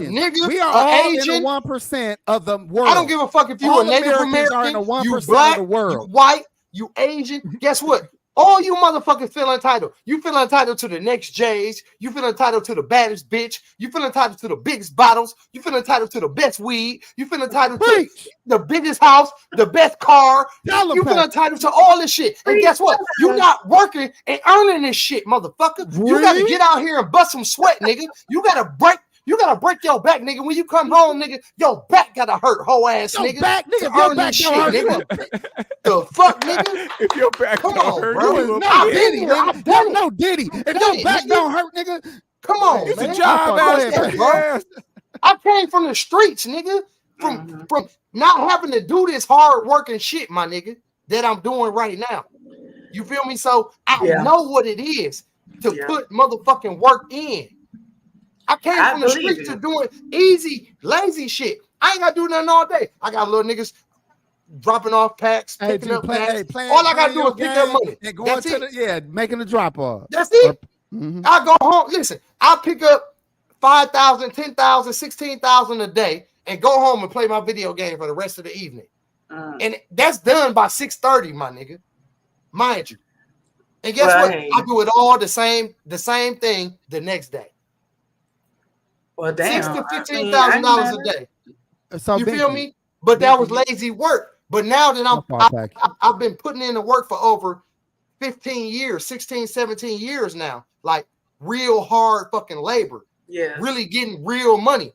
nigga, we are all Asian, in the 1% of the world. I don't give a fuck if you a Native American, you black, you white, you Asian. Guess what? All you motherfuckers feel entitled. You feel entitled to the next J's. You feel entitled to the baddest bitch. You feel entitled to the biggest bottles. You feel entitled to the best weed. You feel entitled to the biggest house, the best car. You feel entitled to all this shit. And guess what? You're not working and earning this shit, motherfucker. You got to get out here and bust some sweat, nigga. You got to break your back, nigga. When you come home, nigga, your back gotta hurt, whole ass nigga. Back, nigga, your back shit, nigga. The fuck, nigga? If your back come on, hurt, bro. No Diddy, nigga. No Diddy. If your back don't hurt, nigga, come on, it's man. a job, bro. I came from the streets, nigga. From not having to do this hard working shit, my nigga, that I'm doing right now. You feel me? So I know what it is to put motherfucking work in. I came from the streets to doing easy, lazy shit. I ain't gotta do nothing all day. I got little niggas dropping off packs, picking up packs. All I gotta do is pick up money. That's it. Making the drop off. That's it. I go home. Listen, I pick up 5,000, 10,000, 16,000 a day and go home and play my video game for the rest of the evening. And that's done by 6:30, my nigga. Mind you. And guess what? I do it all the same thing the next day. Well, damn. $6,000 to $15,000 a day. So you feel me? But that was lazy work. But now that I've been putting in the work for over 15 years, 16, 17 years now, like real hard fucking labor. Yeah. Really getting real money.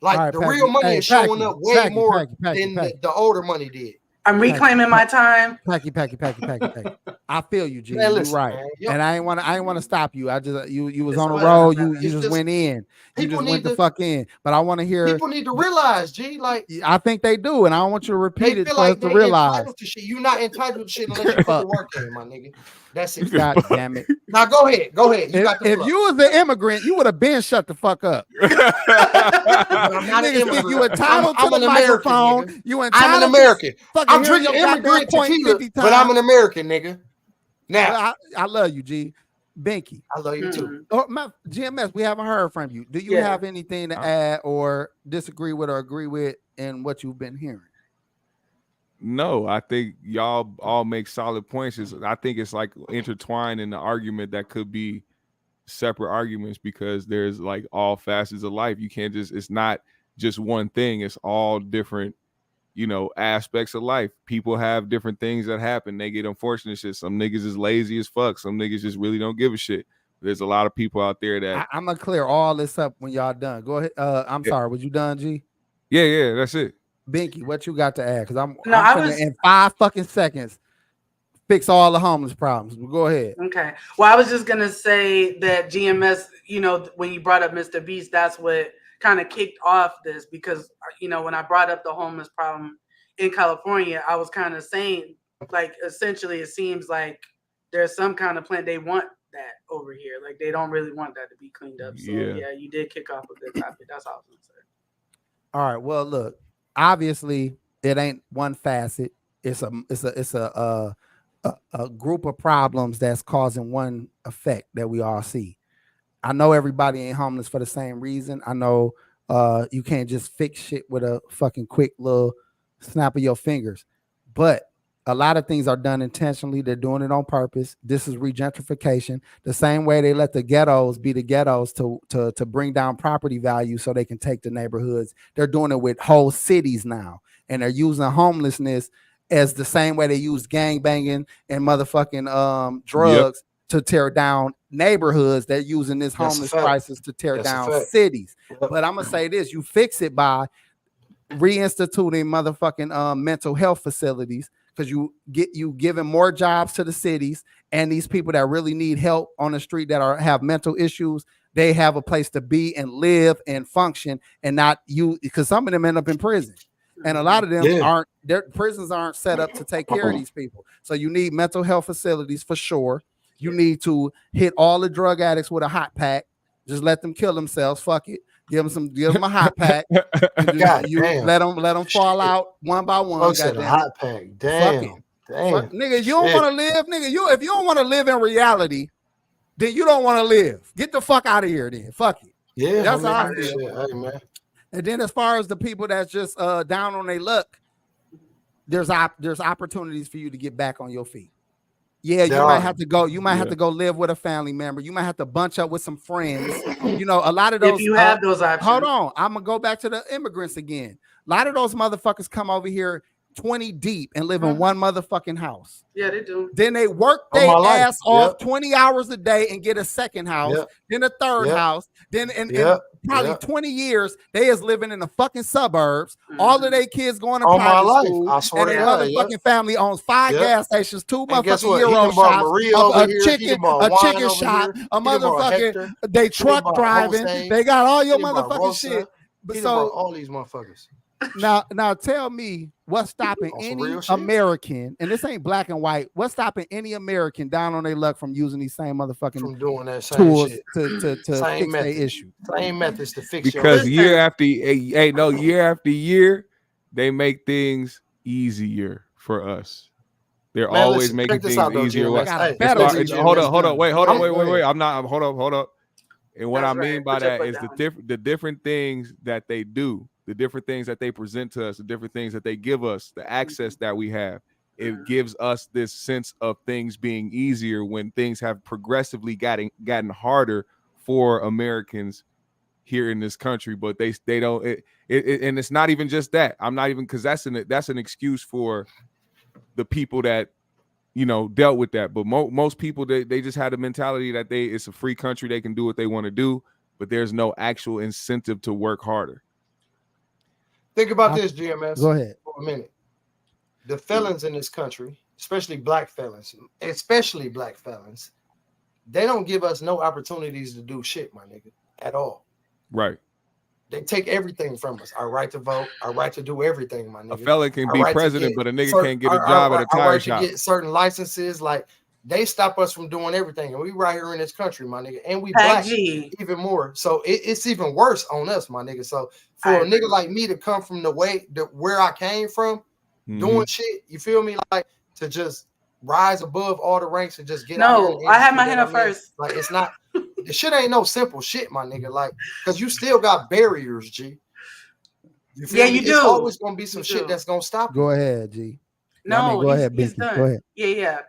Like the real money is showing up way more than the older money did. I'm reclaiming my time. Packy. I feel you, G. You're right. Man, yep. And I ain't want to stop you. I just you was on the road. You just went in. You just went the fuck in. But I want to hear. People need to realize, G. Like I think they do, and I don't want you to repeat it for us to realize. You're not entitled to shit unless you put the work in, my nigga. That's it. God damn it. Now go ahead. If you was an immigrant, you would have been shut the fuck up. I'm not an immigrant. You entitled to the microphone. I'm an American. I'm drinking immigrant tequila, but I'm an American, nigga. Now I love you, G. Binky. I love you too. Oh, GMS, we haven't heard from you. Do you have anything to add or disagree with or agree with in what you've been hearing? No, I think y'all all make solid points. I think it's like intertwined in the argument that could be separate arguments because there's like all facets of life. You can't it's not just one thing. It's all different, aspects of life. People have different things that happen. They get unfortunate shit. Some niggas is lazy as fuck. Some niggas just really don't give a shit. There's a lot of people out there that I'm gonna clear all this up when y'all done. Go ahead. I'm sorry. Was you done, G? Yeah, that's it. Binky, what you got to add? Because I'm in 5 fucking seconds fix all the homeless problems. Go ahead. Okay. Well, I was just gonna say that GMS, when you brought up Mr. Beast, that's what kind of kicked off this because when I brought up the homeless problem in California, I was kind of saying like essentially it seems like there's some kind of plan they want that over here. Like they don't really want that to be cleaned up. So yeah you did kick off a good topic. That's all I was gonna say. All right. Well, look. Obviously, it ain't one facet. It's a group of problems that's causing one effect that we all see. I know everybody ain't homeless for the same reason. I know you can't just fix shit with a fucking quick little snap of your fingers. But a lot of things are done intentionally. They're doing it on purpose. This is regentrification. The same way they let the ghettos be the ghettos to bring down property value so they can take the neighborhoods. They're doing it with whole cities now. And they're using homelessness as the same way they use gangbanging and motherfucking drugs to tear down neighborhoods. They're using this homeless crisis to tear down cities. But I'm going to say this. You fix it by reinstituting motherfucking mental health facilities. Because you giving more jobs to the cities and these people that really need help on the street that have mental issues, they have a place to be and live and function and not you because some of them end up in prison. And a lot of them their prisons aren't set up to take care of these people. So you need mental health facilities for sure. You need to hit all the drug addicts with a hot pack. Just let them kill themselves. Fuck it. Give them a hot pack. Let them fall out one by one. A hot pack. Damn. Nigga, you don't want to live. Nigga, if you don't want to live in reality, then you don't want to live. Get the fuck out of here then. Fuck it. Yeah. That's how I feel. Hey, man. And then as far as the people that's just down on their luck, there's opportunities for you to get back on your feet. Yeah, you might have to go. You might have to go live with a family member. You might have to bunch up with some friends. A lot of those. If you have those options. Hold on, I'm gonna go back to the immigrants again. A lot of those motherfuckers come over here 20 deep and live in one motherfucking house. Yeah, they do. Then they work their ass off 20 hours a day and get a second house, then a third house, then in probably 20 years, they is living in the fucking suburbs. All of their kids going to private school. I swear and their motherfucking family owns 5 gas stations, 2 motherfucking Euro shops, a chicken shop, a motherfucking they truck driving. They got all your motherfucking shit. So all these motherfuckers. Now tell me what's stopping any American, and this ain't black and white, what's stopping any American down on their luck from using these same motherfucking from doing that same tools shit. to fix their issue? Same methods to fix because year after year, they make things easier for us. They're always making things easier. Hold on, wait. Hold up. And what I mean by that is the different things that they do. The different things that they present to us, the different things that they give us, the access that we have, it gives us this sense of things being easier when things have progressively gotten harder for Americans here in this country, but they don't. And it's not even just that. I'm not even, because that's an excuse for the people that dealt with that. But most people, they just had a mentality that it's a free country, they can do what they want to do, but there's no actual incentive to work harder. Think about this, GMS. Go ahead for a minute. The felons in this country, especially black felons, they don't give us no opportunities to do shit, my nigga, at all. Right. They take everything from us. Our right to vote, our right to do everything, my nigga. A fella can be president, but a nigga can't get a job at a tire our right shop. To get certain licenses, like they stop us from doing everything. And we right here in this country, my nigga. And we black even more. So it's even worse on us, my nigga. So for a nigga like me to come from where I came from, doing shit, you feel me? Like to just rise above all the ranks and just get out here. I had my hand up first. Like it's not, the shit ain't no simple shit, my nigga. Like, cause you still got barriers, G. You feel me? You do. It's always gonna be some shit that's gonna stop you. Go ahead, G. No, go ahead, he's Binky. done. Go ahead. Yeah.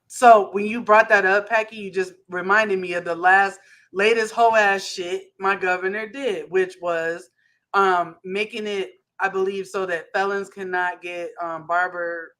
So when you brought that up, Packy, you just reminded me of the latest hoe ass shit my governor did, which was making it, I believe, so that felons cannot get barber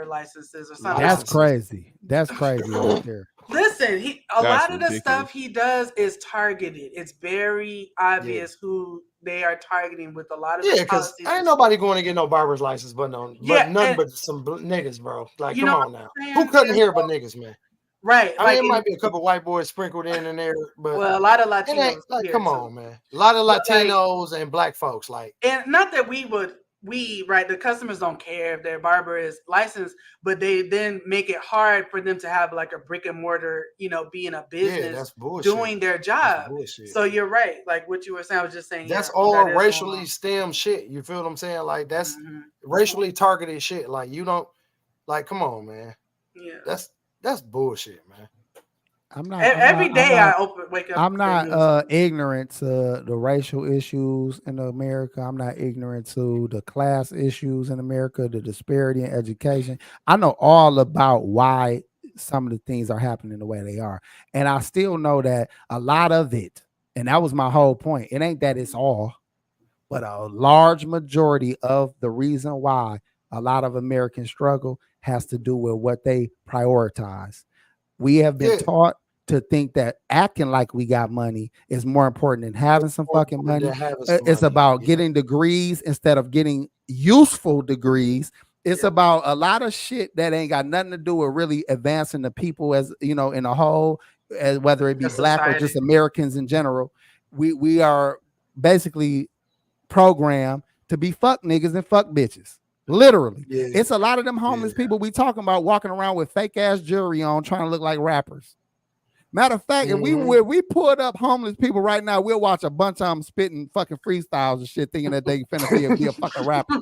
licenses or something. That's crazy. That's crazy right there. Listen, a lot of the stuff he does is targeted. It's very obvious who they are targeting with a lot of because ain't nobody going to get no barber's license but some niggas, bro. Like, come on now. Who cutting hair but niggas, man? Right. I mean, it might be a couple white boys sprinkled in there, but a lot of Latinos. Like, come on, man. A lot of Latinos and black folks, like, and not that the customers don't care if their barber is licensed, but they then make it hard for them to have like a brick and mortar, be in a business doing their job. So you're right. Like what you were saying, I was just saying that's all racially stem shit. You feel what I'm saying? Like that's racially targeted shit. Like you don't, like, come on, man. Yeah. That's bullshit, man. Every day I wake up. I'm not ignorant to the racial issues in America. I'm not ignorant to the class issues in America, the disparity in education. I know all about why some of the things are happening the way they are. And I still know that a lot of it, and that was my whole point, it ain't that it's all, but a large majority of the reason why a lot of Americans struggle has to do with what they prioritize. We have been taught to think that acting like we got money is more important than having some fucking money. It's about getting degrees instead of getting useful degrees. It's about a lot of shit that ain't got nothing to do with really advancing the people, as in a whole, as whether it be black or just Americans in general. We are basically programmed to be fuck niggas and fuck bitches. Literally. It's a lot of them homeless people we talking about walking around with fake ass jewelry on, trying to look like rappers. Matter of fact, if we pulled up homeless people right now, we'll watch a bunch of them spitting fucking freestyles and shit, thinking that they finna be a fucking rapper.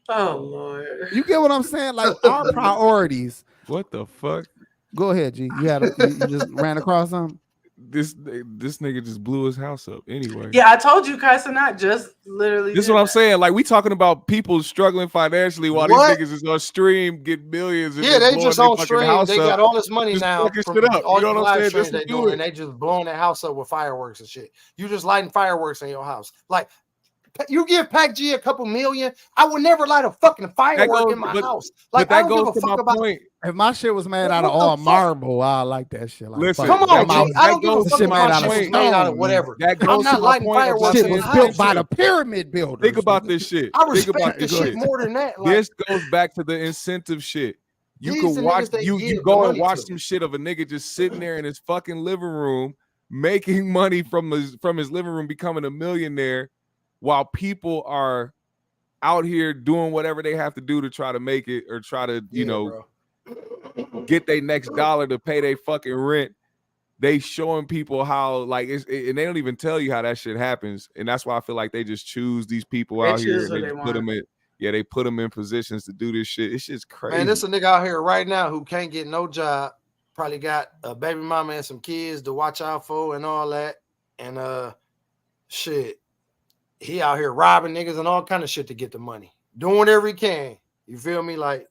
Oh Lord, you get what I'm saying? Like our priorities. What the fuck? Go ahead, G. You just ran across something. This nigga just blew his house up anyway. Yeah, I told you, Kai Cenat just literally. This is what I'm saying. Like, we talking about people struggling financially while these niggas is on stream, get millions. And they just on stream. They got all this money just now. From shit up. All you know what I'm saying? They doing, and they just blowing that house up with fireworks and shit. You just lighting fireworks in your house. Like, you give Pac G a couple million, I would never light a fucking firework in my house. Like, that goes to my point. If my shit was made out of all marble, I like that shit. Like, listen, come on, G. I don't give a fuck if my shit was made out of whatever. I'm not lighting fireworks. Shit was built by the pyramid builders. Think about this shit. I respect this shit more than that. Like, this goes back to the incentive shit. You can watch, you go and watch some shit of a nigga just sitting there in his fucking living room, making money from his living room, becoming a millionaire, while people are out here doing whatever they have to do to try to make it, or try to, get their next dollar to pay their fucking rent. They showing people how, like, and they don't even tell you how that shit happens. And that's why I feel like they just choose these people out here and they put them in. Yeah, they put them in positions to do this shit. It's just crazy. Man, this a nigga out here right now who can't get no job. Probably got a baby mama and some kids to watch out for and all that. And shit, he out here robbing niggas and all kind of shit to get the money. Doing whatever he can. You feel me? Like,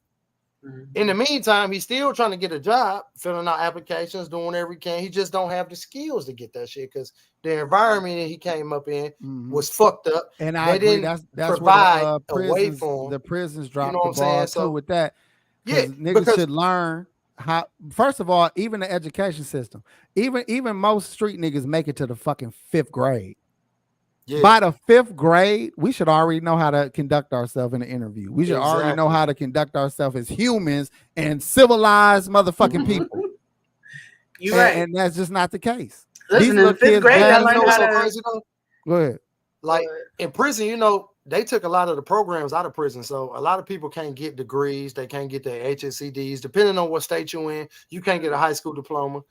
In the meantime, he's still trying to get a job, filling out applications, doing whatever he can. He just don't have the skills to get that shit because the environment that he came up in was fucked up. And I agree. That's provide where a way for him. The prisons dropped You know the ball too with that. Yeah, niggas should learn how. First of all, even the education system, even most street niggas make it to the fucking 5th grade. Yeah. By the 5th grade, we should already know how to conduct ourselves in an interview. We should already know how to conduct ourselves as humans and civilized motherfucking people. You're right. And that's just not the case. Listen, in 5th grade, I learned how to... Crazy, though? Go ahead. Like, in prison, you know, they took a lot of the programs out of prison. So a lot of people can't get degrees. They can't get their HSCDs. Depending on what state you're in, you can't get a high school diploma.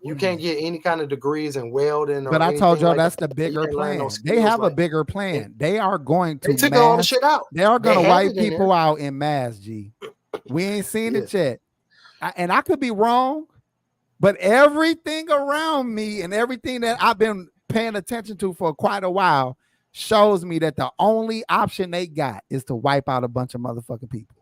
You can't get any kind of degrees in welding. But I told y'all that's the bigger plan. They have a bigger plan. They are going to take all the shit out. They are going to wipe people out in mass, G. We ain't seen it yet. And I could be wrong, but everything around me and everything that I've been paying attention to for quite a while shows me that the only option they got is to wipe out a bunch of motherfucking people.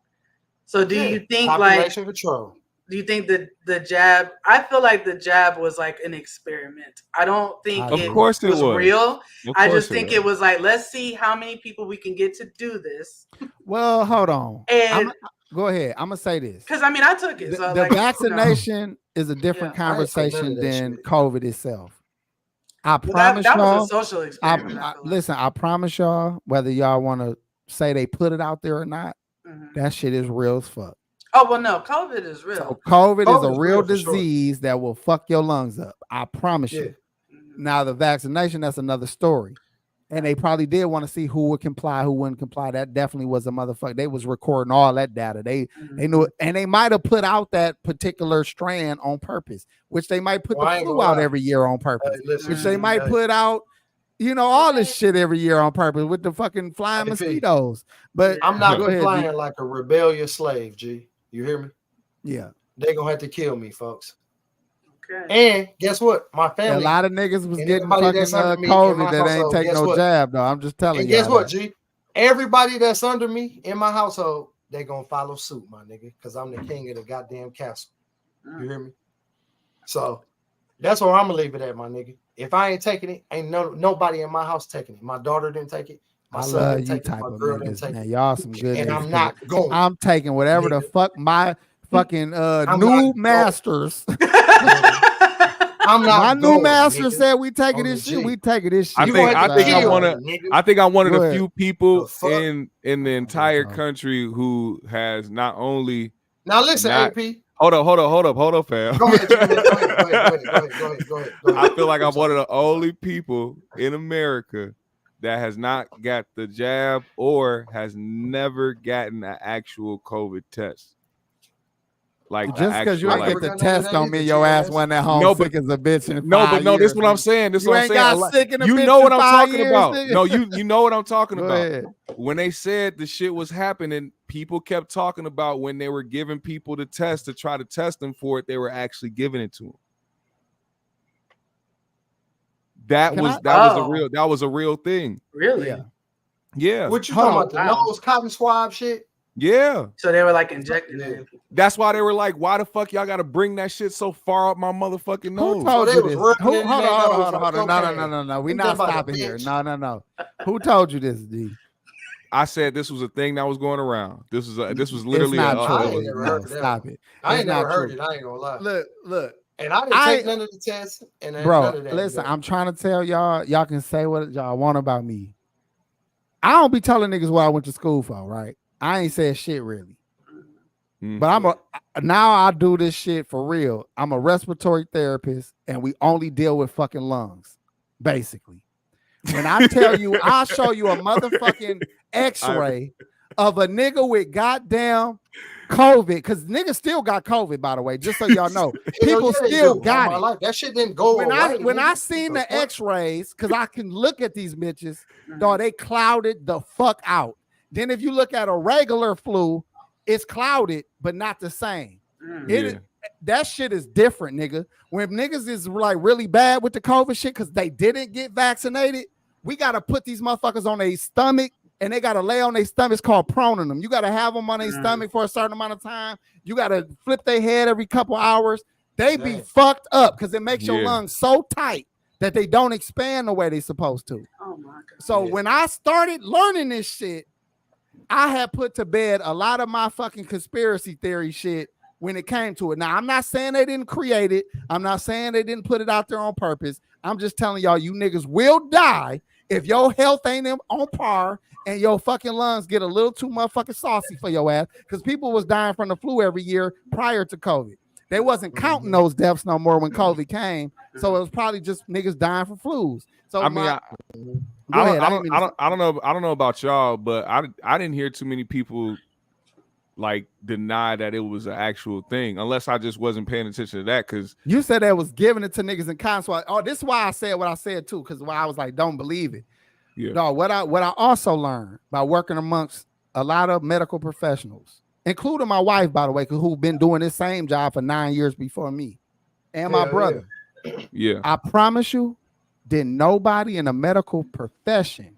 So do you think population control? Do you think that the jab? I feel like the jab was like an experiment. I don't think it was real. I just think it was like, let's see how many people we can get to do this. Well, hold on. And go ahead. I'm gonna say this because I mean I took it. So the vaccination is a different conversation than COVID itself. I promise that y'all. Was a social experiment. Listen, I promise y'all, whether y'all want to say they put it out there or not, that shit is real as fuck. Oh, well, no, COVID is real. So COVID is a real disease that will fuck your lungs up. I promise you. Now, the vaccination, that's another story. And they probably did want to see who would comply, who wouldn't comply. That definitely was a motherfucker. They was recording all that data. They knew it. And they might have put out that particular strand on purpose, which they might put the flu out every year on purpose, which they might put out, you know, all this shit every year on purpose with the fucking flying mosquitoes. But I'm not complying like a rebellious slave, G. You hear me? Yeah. They're going to have to kill me, folks. Okay. And guess what? My family. A lot of niggas was getting fucking COVID that ain't take no jab, though. I'm just telling you. And guess what, G? Everybody that's under me in my household, they going to follow suit, my nigga, because I'm the king of the goddamn castle. You hear me? So that's where I'm going to leave it at, my nigga. If I ain't taking it, ain't nobody in my house taking it. My daughter didn't take it. I love you type of niggas. Man, y'all some good. And I'm not going. I'm taking whatever the fuck my fucking new masters. I'm not. My new master said we taking this shit. We taking this shit. I think I'm one of the few people in the entire country who has not only. Now listen, AP. Hold up, fam. Go ahead. I feel like I'm one of the only people in America that has not got the jab or has never gotten an actual COVID test. Like just because you ain't get the test don't mean your ass went at home sick as a bitch. This is what I'm saying. This is what I'm saying. You know what I'm talking about. No, you know what I'm talking about. When they said the shit was happening, people kept talking about when they were giving people the test to try to test them for it, they were actually giving it to them. That was a real thing. Really? Yeah. What you talking about? The nose cotton swab shit? Yeah. So they were like injecting it. That's why they were like, why the fuck y'all gotta bring that shit so far up my motherfucking nose? Who told you this? Hold on. No. We not stopping here. No. Who told you this, D? I said this was a thing that was going around. This was literally Stop it. I ain't never heard it. I ain't gonna lie. Look. And I didn't take none of the tests. And bro, none of that, listen, I'm trying to tell y'all can say what y'all want about me. I don't be telling niggas what I went to school for, right? I ain't said shit really. But now I do this shit for real. I'm a respiratory therapist and we only deal with fucking lungs, basically. When I tell you, I'll show you a motherfucking x-ray of a nigga with goddamn COVID, because niggas still got COVID, by the way, just so y'all know. People still got it. That shit didn't go away. When I seen the x-rays, because I can look at these bitches, dog, they clouded the fuck out. Then if you look at a regular flu, it's clouded, but not the same. That shit is different, nigga. When niggas is like really bad with the COVID shit because they didn't get vaccinated, we got to put these motherfuckers on a stomach and they got to lay on their stomach. It's called proning them. You got to have them on their stomach for a certain amount of time. You got to flip their head every couple hours. They be fucked up because it makes your lungs so tight that they don't expand the way they're supposed to. Oh my God. So when I started learning this shit, I had put to bed a lot of my fucking conspiracy theory shit when it came to it. Now, I'm not saying they didn't create it. I'm not saying they didn't put it out there on purpose. I'm just telling y'all, you niggas will die if your health ain't on par and your fucking lungs get a little too motherfucking saucy for your ass, because people was dying from the flu every year prior to COVID. They wasn't counting those deaths no more when COVID came. So it was probably just niggas dying from flus. So I mean, I don't know about y'all, but I didn't hear too many people like deny that it was an actual thing, unless I just wasn't paying attention to that. Because you said that was giving it to niggas in cons. Oh, this is why I said what I said too, because why I was like, don't believe it. Yeah. No, what I also learned by working amongst a lot of medical professionals, including my wife, by the way, who've been doing this same job for 9 years before me, and my brother. Yeah. I promise you, didn't nobody in the medical profession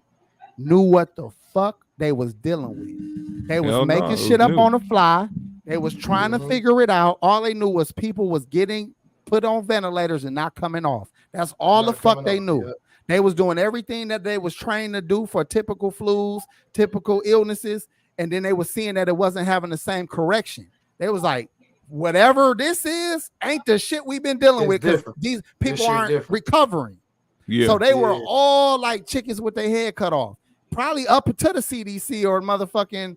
knew what the fuck they was dealing with. They was making shit up on the fly. They was trying to figure it out. All they knew was people was getting put on ventilators and not coming off. That's all the fuck they knew. Yeah. They was doing everything that they was trained to do for typical flus, typical illnesses, and then they was seeing that it wasn't having the same correction. They was like, whatever this is ain't the shit we've been dealing with, because these people aren't recovering. Yeah. So they were all like chickens with their head cut off. Probably up to the CDC or motherfucking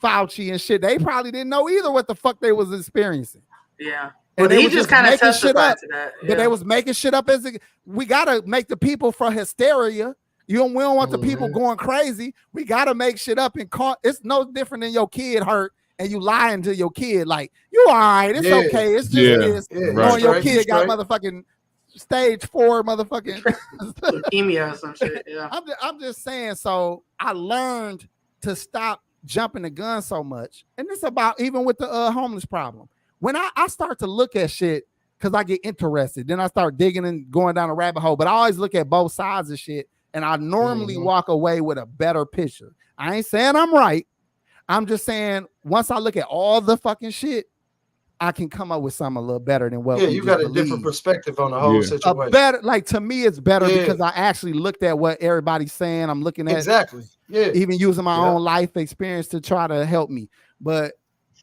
Fauci and shit. They probably didn't know either what the fuck they was experiencing. Yeah. And they just kind of testified to that. Yeah. But they was making shit up as we gotta make the people for hysteria. We don't want the people going crazy. We gotta make shit up and call. It's no different than your kid hurt and you lying to your kid like, you all right, it's okay. It's just this. Right. Your kid got motherfucking stage 4 motherfucking leukemia or some shit. Yeah. I'm just saying. So I learned to stop jumping the gun so much. And it's about even with the homeless problem. When I start to look at shit, because I get interested, then I start digging and going down a rabbit hole. But I always look at both sides of shit, and I normally walk away with a better picture. I ain't saying I'm right. I'm just saying once I look at all the fucking shit, I can come up with something a little better than what. Yeah, you got a different perspective on the whole situation. A better, like, to me, it's better because I actually looked at what everybody's saying. I'm looking at even using my own life experience to try to help me. But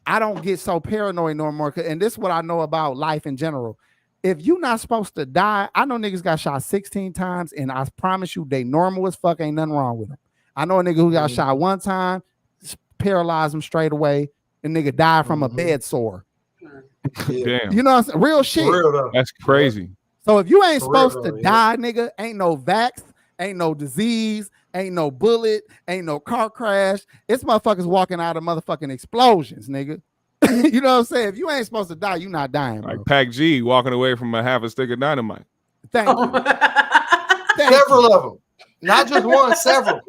I don't get so paranoid no more. And this is what I know about life in general. If you're not supposed to die, I know niggas got shot 16 times, and I promise you they normal as fuck, ain't nothing wrong with them. I know a nigga who got shot one time, paralyzed him straight away, and nigga died from a bed sore. Damn. You know what I'm saying? Real shit. That's crazy. So if you ain't supposed to die, nigga, ain't no vax, ain't no disease, ain't no bullet, ain't no car crash. It's motherfuckers walking out of motherfucking explosions, nigga. You know what I'm saying? If you ain't supposed to die, you not dying, bro. Like Pac G walking away from a half a stick of dynamite. Thank you. Several of them. Not just one, several.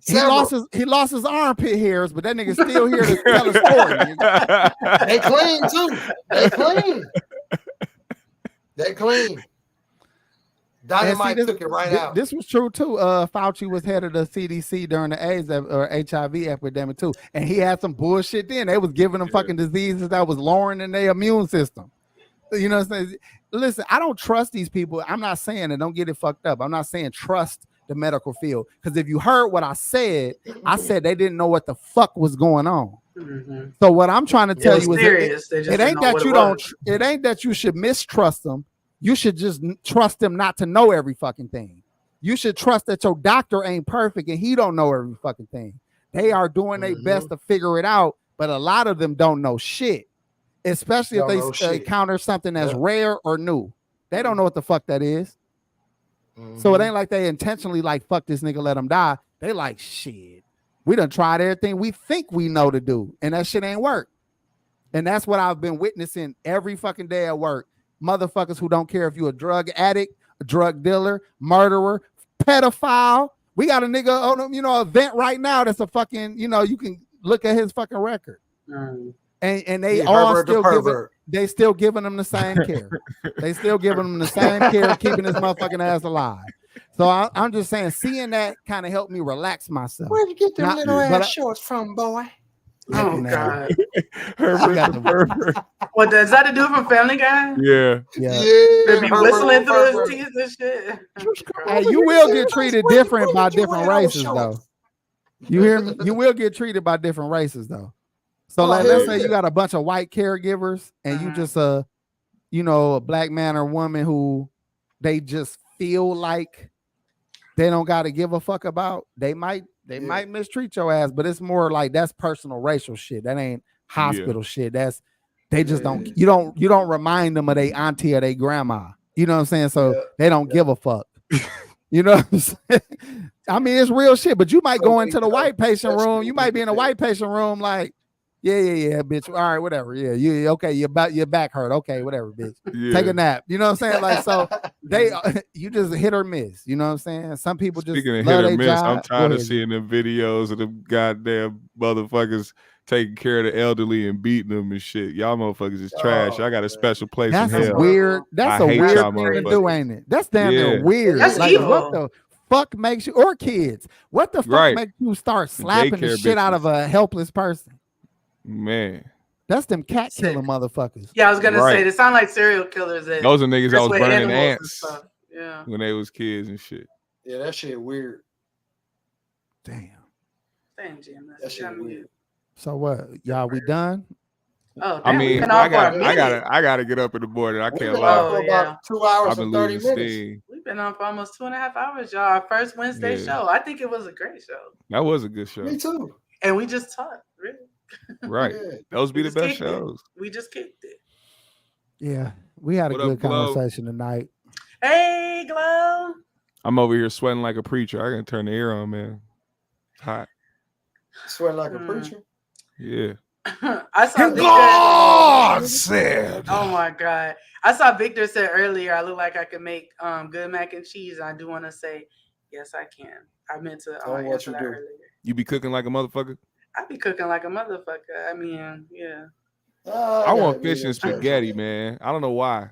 He lost his armpit hairs, but that nigga still here to tell a story. Nigga. They clean too. They clean. They clean. Dynamite took it right out. This was true too. Fauci was head of the CDC during the AIDS or HIV epidemic too, and he had some bullshit then. They was giving them fucking diseases that was lowering in their immune system. You know what I'm saying? Listen, I don't trust these people. I'm not saying it. Don't get it fucked up. I'm not saying trust the medical field, because if you heard what I said they didn't know what the fuck was going on. So what I'm trying to tell you is it ain't that you don't. It ain't that you should mistrust them. You should just trust them not to know every fucking thing. You should trust that your doctor ain't perfect and he don't know every fucking thing. They are doing their best to figure it out, but a lot of them don't know shit, especially if they encounter something that's rare or new. They don't know what the fuck that is. So it ain't like they intentionally like, fuck this nigga, let him die. They like, shit, we done tried everything we think we know to do, and that shit ain't work. And that's what I've been witnessing every fucking day at work. Motherfuckers who don't care if you're a drug addict, a drug dealer, murderer, pedophile. We got a nigga on, event right now that's a fucking, you can look at his fucking record. And they all still giving them the same care. They still giving them the same care, keeping this motherfucking ass alive. So I'm just saying, seeing that kind of helped me relax myself. Where'd you get them little ass shorts from, boy? Oh God. What does that do from Family Guy? Yeah. They be whistling through his teeth and shit. Hey, you will get treated different by different races, though. You hear me? You will get treated by different races, though. So let's say you got a bunch of white caregivers, and you just a black man or woman who they just feel like they don't got to give a fuck about. They might mistreat your ass, but it's more like that's personal racial shit. That ain't hospital shit. That's they just don't. You don't remind them of their auntie or their grandma. You know what I'm saying? So they don't give a fuck. You know what I'm saying? I mean, it's real shit. But you might go into the white patient room. You might be in a white patient room like, yeah, bitch. All right, whatever. Yeah, you okay? Your back hurt. Okay, whatever, bitch. Take a nap. You know what I'm saying? Like, so you just hit or miss. You know what I'm saying? Some people just speaking of hit or miss. Job. I'm tired of seeing them videos of them goddamn motherfuckers taking care of the elderly and beating them and shit. Y'all motherfuckers is trash. I got a special place in hell. Weird. That's a weird thing to do, ain't it? That's damn near weird. That's like, evil. What the fuck makes you, or kids? What the fuck makes you start slapping the shit out of a helpless person? Man, that's them cat killing motherfuckers. Yeah, I was gonna say they sound like serial killers. Those are niggas that was burning ants when they was kids and shit. Yeah, that shit weird. Damn. That shit weird. So what, y'all? We done? Oh, I mean, I gotta get up in the morning. I can't lie. For about 2 hours and 30 minutes. We've been on for almost 2.5 hours, y'all. Our first Wednesday show. I think it was a great show. That was a good show. Me too. And we just talked, really. Right. Those be the best shows. We just kicked it. Yeah, we had a good conversation tonight. Hey, Glow. I'm over here sweating like a preacher. I gotta turn the air on, man. It's hot. Sweating like a preacher? Yeah. I saw God said. Oh my God. I saw Victor said earlier, I look like I can make good mac and cheese. I do want to say, yes, I can. I meant to answer that earlier. You be cooking like a motherfucker? I be cooking like a motherfucker. I mean, yeah. I want fish and spaghetti, man. I don't know why.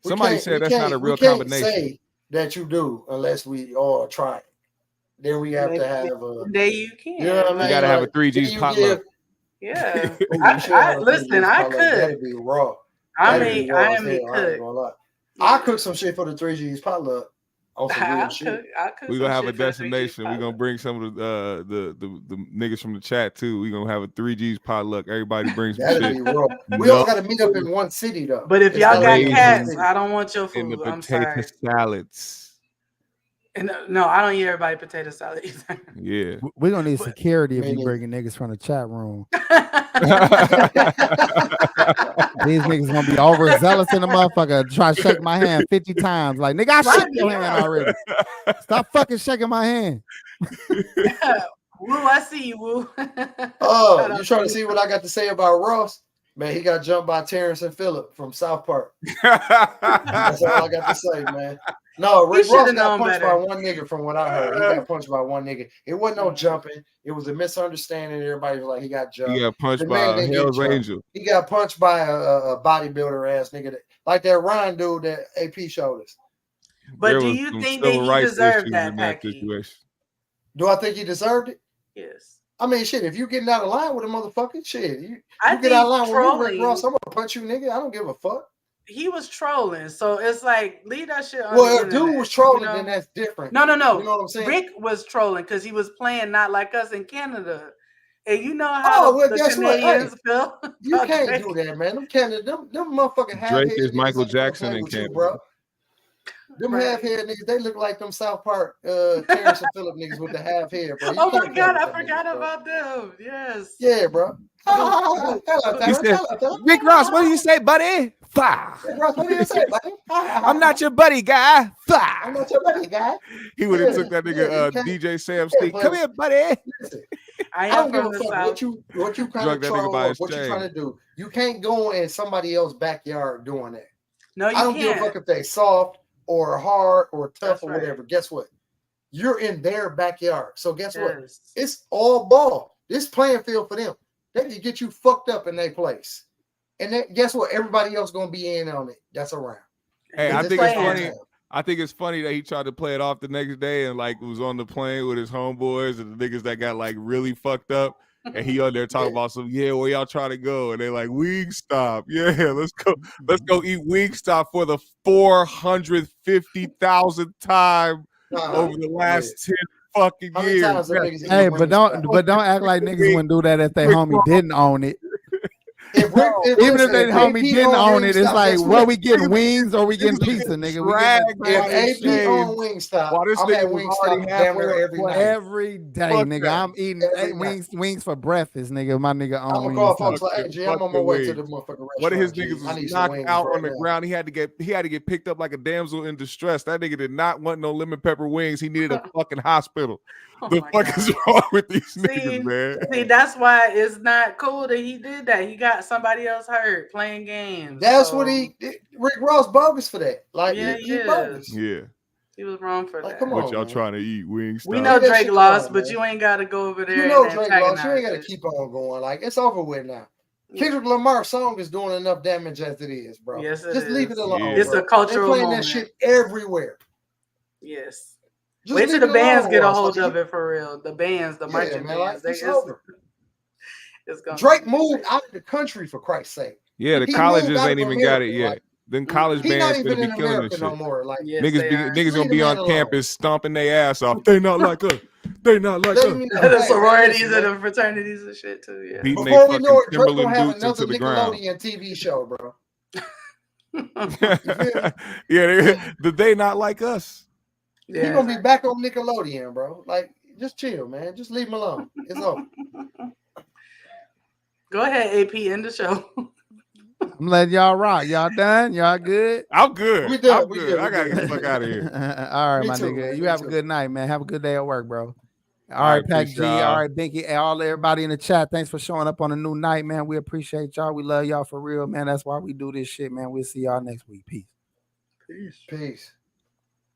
Somebody said that's not a real combination. Say that you do unless we all try it. Then we have to have a. There you can. You know what I mean? You gotta have a 3G's potluck. Yeah. Listen, I could. That'd be raw. I am cook. I cook some shit for the 3G's potluck. We're gonna have a destination. We're gonna bring some of the niggas from the chat too. We're gonna have a 3G's potluck. Everybody brings some shit. We all gotta meet up in one city though. But if y'all got cats, I don't want your food. And the potato salads. And no, I don't eat everybody potato salad either. Yeah. We're gonna need security if you bringing niggas from the chat room. These niggas gonna be overzealous in the motherfucker. Try to shake my hand 50 times. Like, nigga, I shook your hand already. Stop fucking shaking my hand. Woo, I see you, Woo. Oh, you trying to see what I got to say about Ross? Man, he got jumped by Terrence and Phillip from South Park. That's all I got to say, man. No, Rick Ross got punched by one nigga from what I heard. He got punched by one nigga. It wasn't no jumping. It was a misunderstanding. Everybody was like, he got jumped. He got punched by a Hell's Angel. He got punched by a bodybuilder ass nigga. Like that Ryan dude that AP showed us. But do you think that he deserved that package? Do I think he deserved it? Yes. I mean, shit, if you getting out of line with a motherfucker, shit, you get out of line with me, Ross, I'm gonna punch you, nigga. I don't give a fuck. He was trolling, so it's like leave that shit on. Well, if dude was trolling, then that's different. No. You know what I'm saying? Rick was trolling because he was playing Not Like Us in Canada, and you know how the Canadians feel. You can't do that, man. Them Canada, them motherfucking Drake is Michael Jackson in Canada. Bro. Them half head niggas, they look like them South Park Terrence and Phillip niggas with the half head, bro. Oh my God, I forgot about them. Yes. Yeah, bro. Rick Ross, what do you say, buddy? Rick Ross, what do you say, buddy? I'm not your buddy, guy. I'm not your buddy, guy. He would have took that nigga DJ Sam Steak. Come here, buddy. I don't give a fuck what you trying to troll or what you trying to do. You can't go in somebody else's backyard doing that. No, you can't. I don't give a fuck if they soft or hard or tough or whatever. Guess what? You're in their backyard. So guess what? It's all ball. This playing field for them. They can get you fucked up in their place. And then guess what? Everybody else gonna be in on it. That's around. Hey, I think it's funny. I think it's funny that he tried to play it off the next day and like was on the plane with his homeboys and the niggas that got like really fucked up. And he on there talking about some, where y'all trying to go? And they like, Wingstop. Yeah, let's go eat Wingstop for the 450,000th time over the last 10 fucking years. Hey, but don't act like niggas wouldn't do that if their homie didn't own it. Even if they homie didn't own it, it's like, well, we getting wings or we getting pizza, nigga. We getting AP on Wingstop. I'm at Wingstop damn near every day, nigga. I'm eating wings for breakfast, nigga. My nigga own I'm gonna call folks like, hey, G, I'm on my way to the motherfucking restaurant. One of his niggas was knocked out on the ground. He had to get picked up like a damsel in distress. That nigga did not want no lemon pepper wings. He needed a fucking hospital. The fuck is wrong with these niggas, man? See, that's why it's not cool that he did that. He got somebody else hurt playing games. That's what he did. Rick Ross bogus for that. Like, he bogus. Yeah. He was wrong for that. Come on, what y'all trying to eat? Wings? We know Drake lost, but you ain't got to go over there. You know Drake lost. You ain't got to keep on going. Like, it's over with now. Kendrick Lamar's song is doing enough damage as it is, bro. Yes, just leave it alone. Yeah. It's a cultural They're playing moment. that shit everywhere. Yes. Just wait till the bands get a hold of it for real. The bands, the marching bands. It's over. It's gonna Drake moved out of the country for Christ's sake. Yeah, the colleges ain't even got it yet. Like, then college bands gonna be killing this shit. No more. Like, niggas gonna be on campus stomping their ass off. They not like us. They not like us. The sororities and the fraternities and shit too. Yeah. Beating before we know it, Drake Timberland gonna have boots another into the ground. Nickelodeon TV show, bro. They not like us. Yeah. He gonna be back on Nickelodeon, bro. Like, just chill, man. Just leave him alone. It's over. Go ahead, AP, end the show. I'm letting y'all rock. Y'all done? Y'all good? I'm good. We done. I'm good. I gotta get the fuck out of here. All right, my nigga. Man. You have a good night, man. Have a good day at work, bro. All right, Pac G. All right, Binky. Everybody in the chat, thanks for showing up on a new night, man. We appreciate y'all. We love y'all for real, man. That's why we do this shit, man. We'll see y'all next week. Peace. Peace.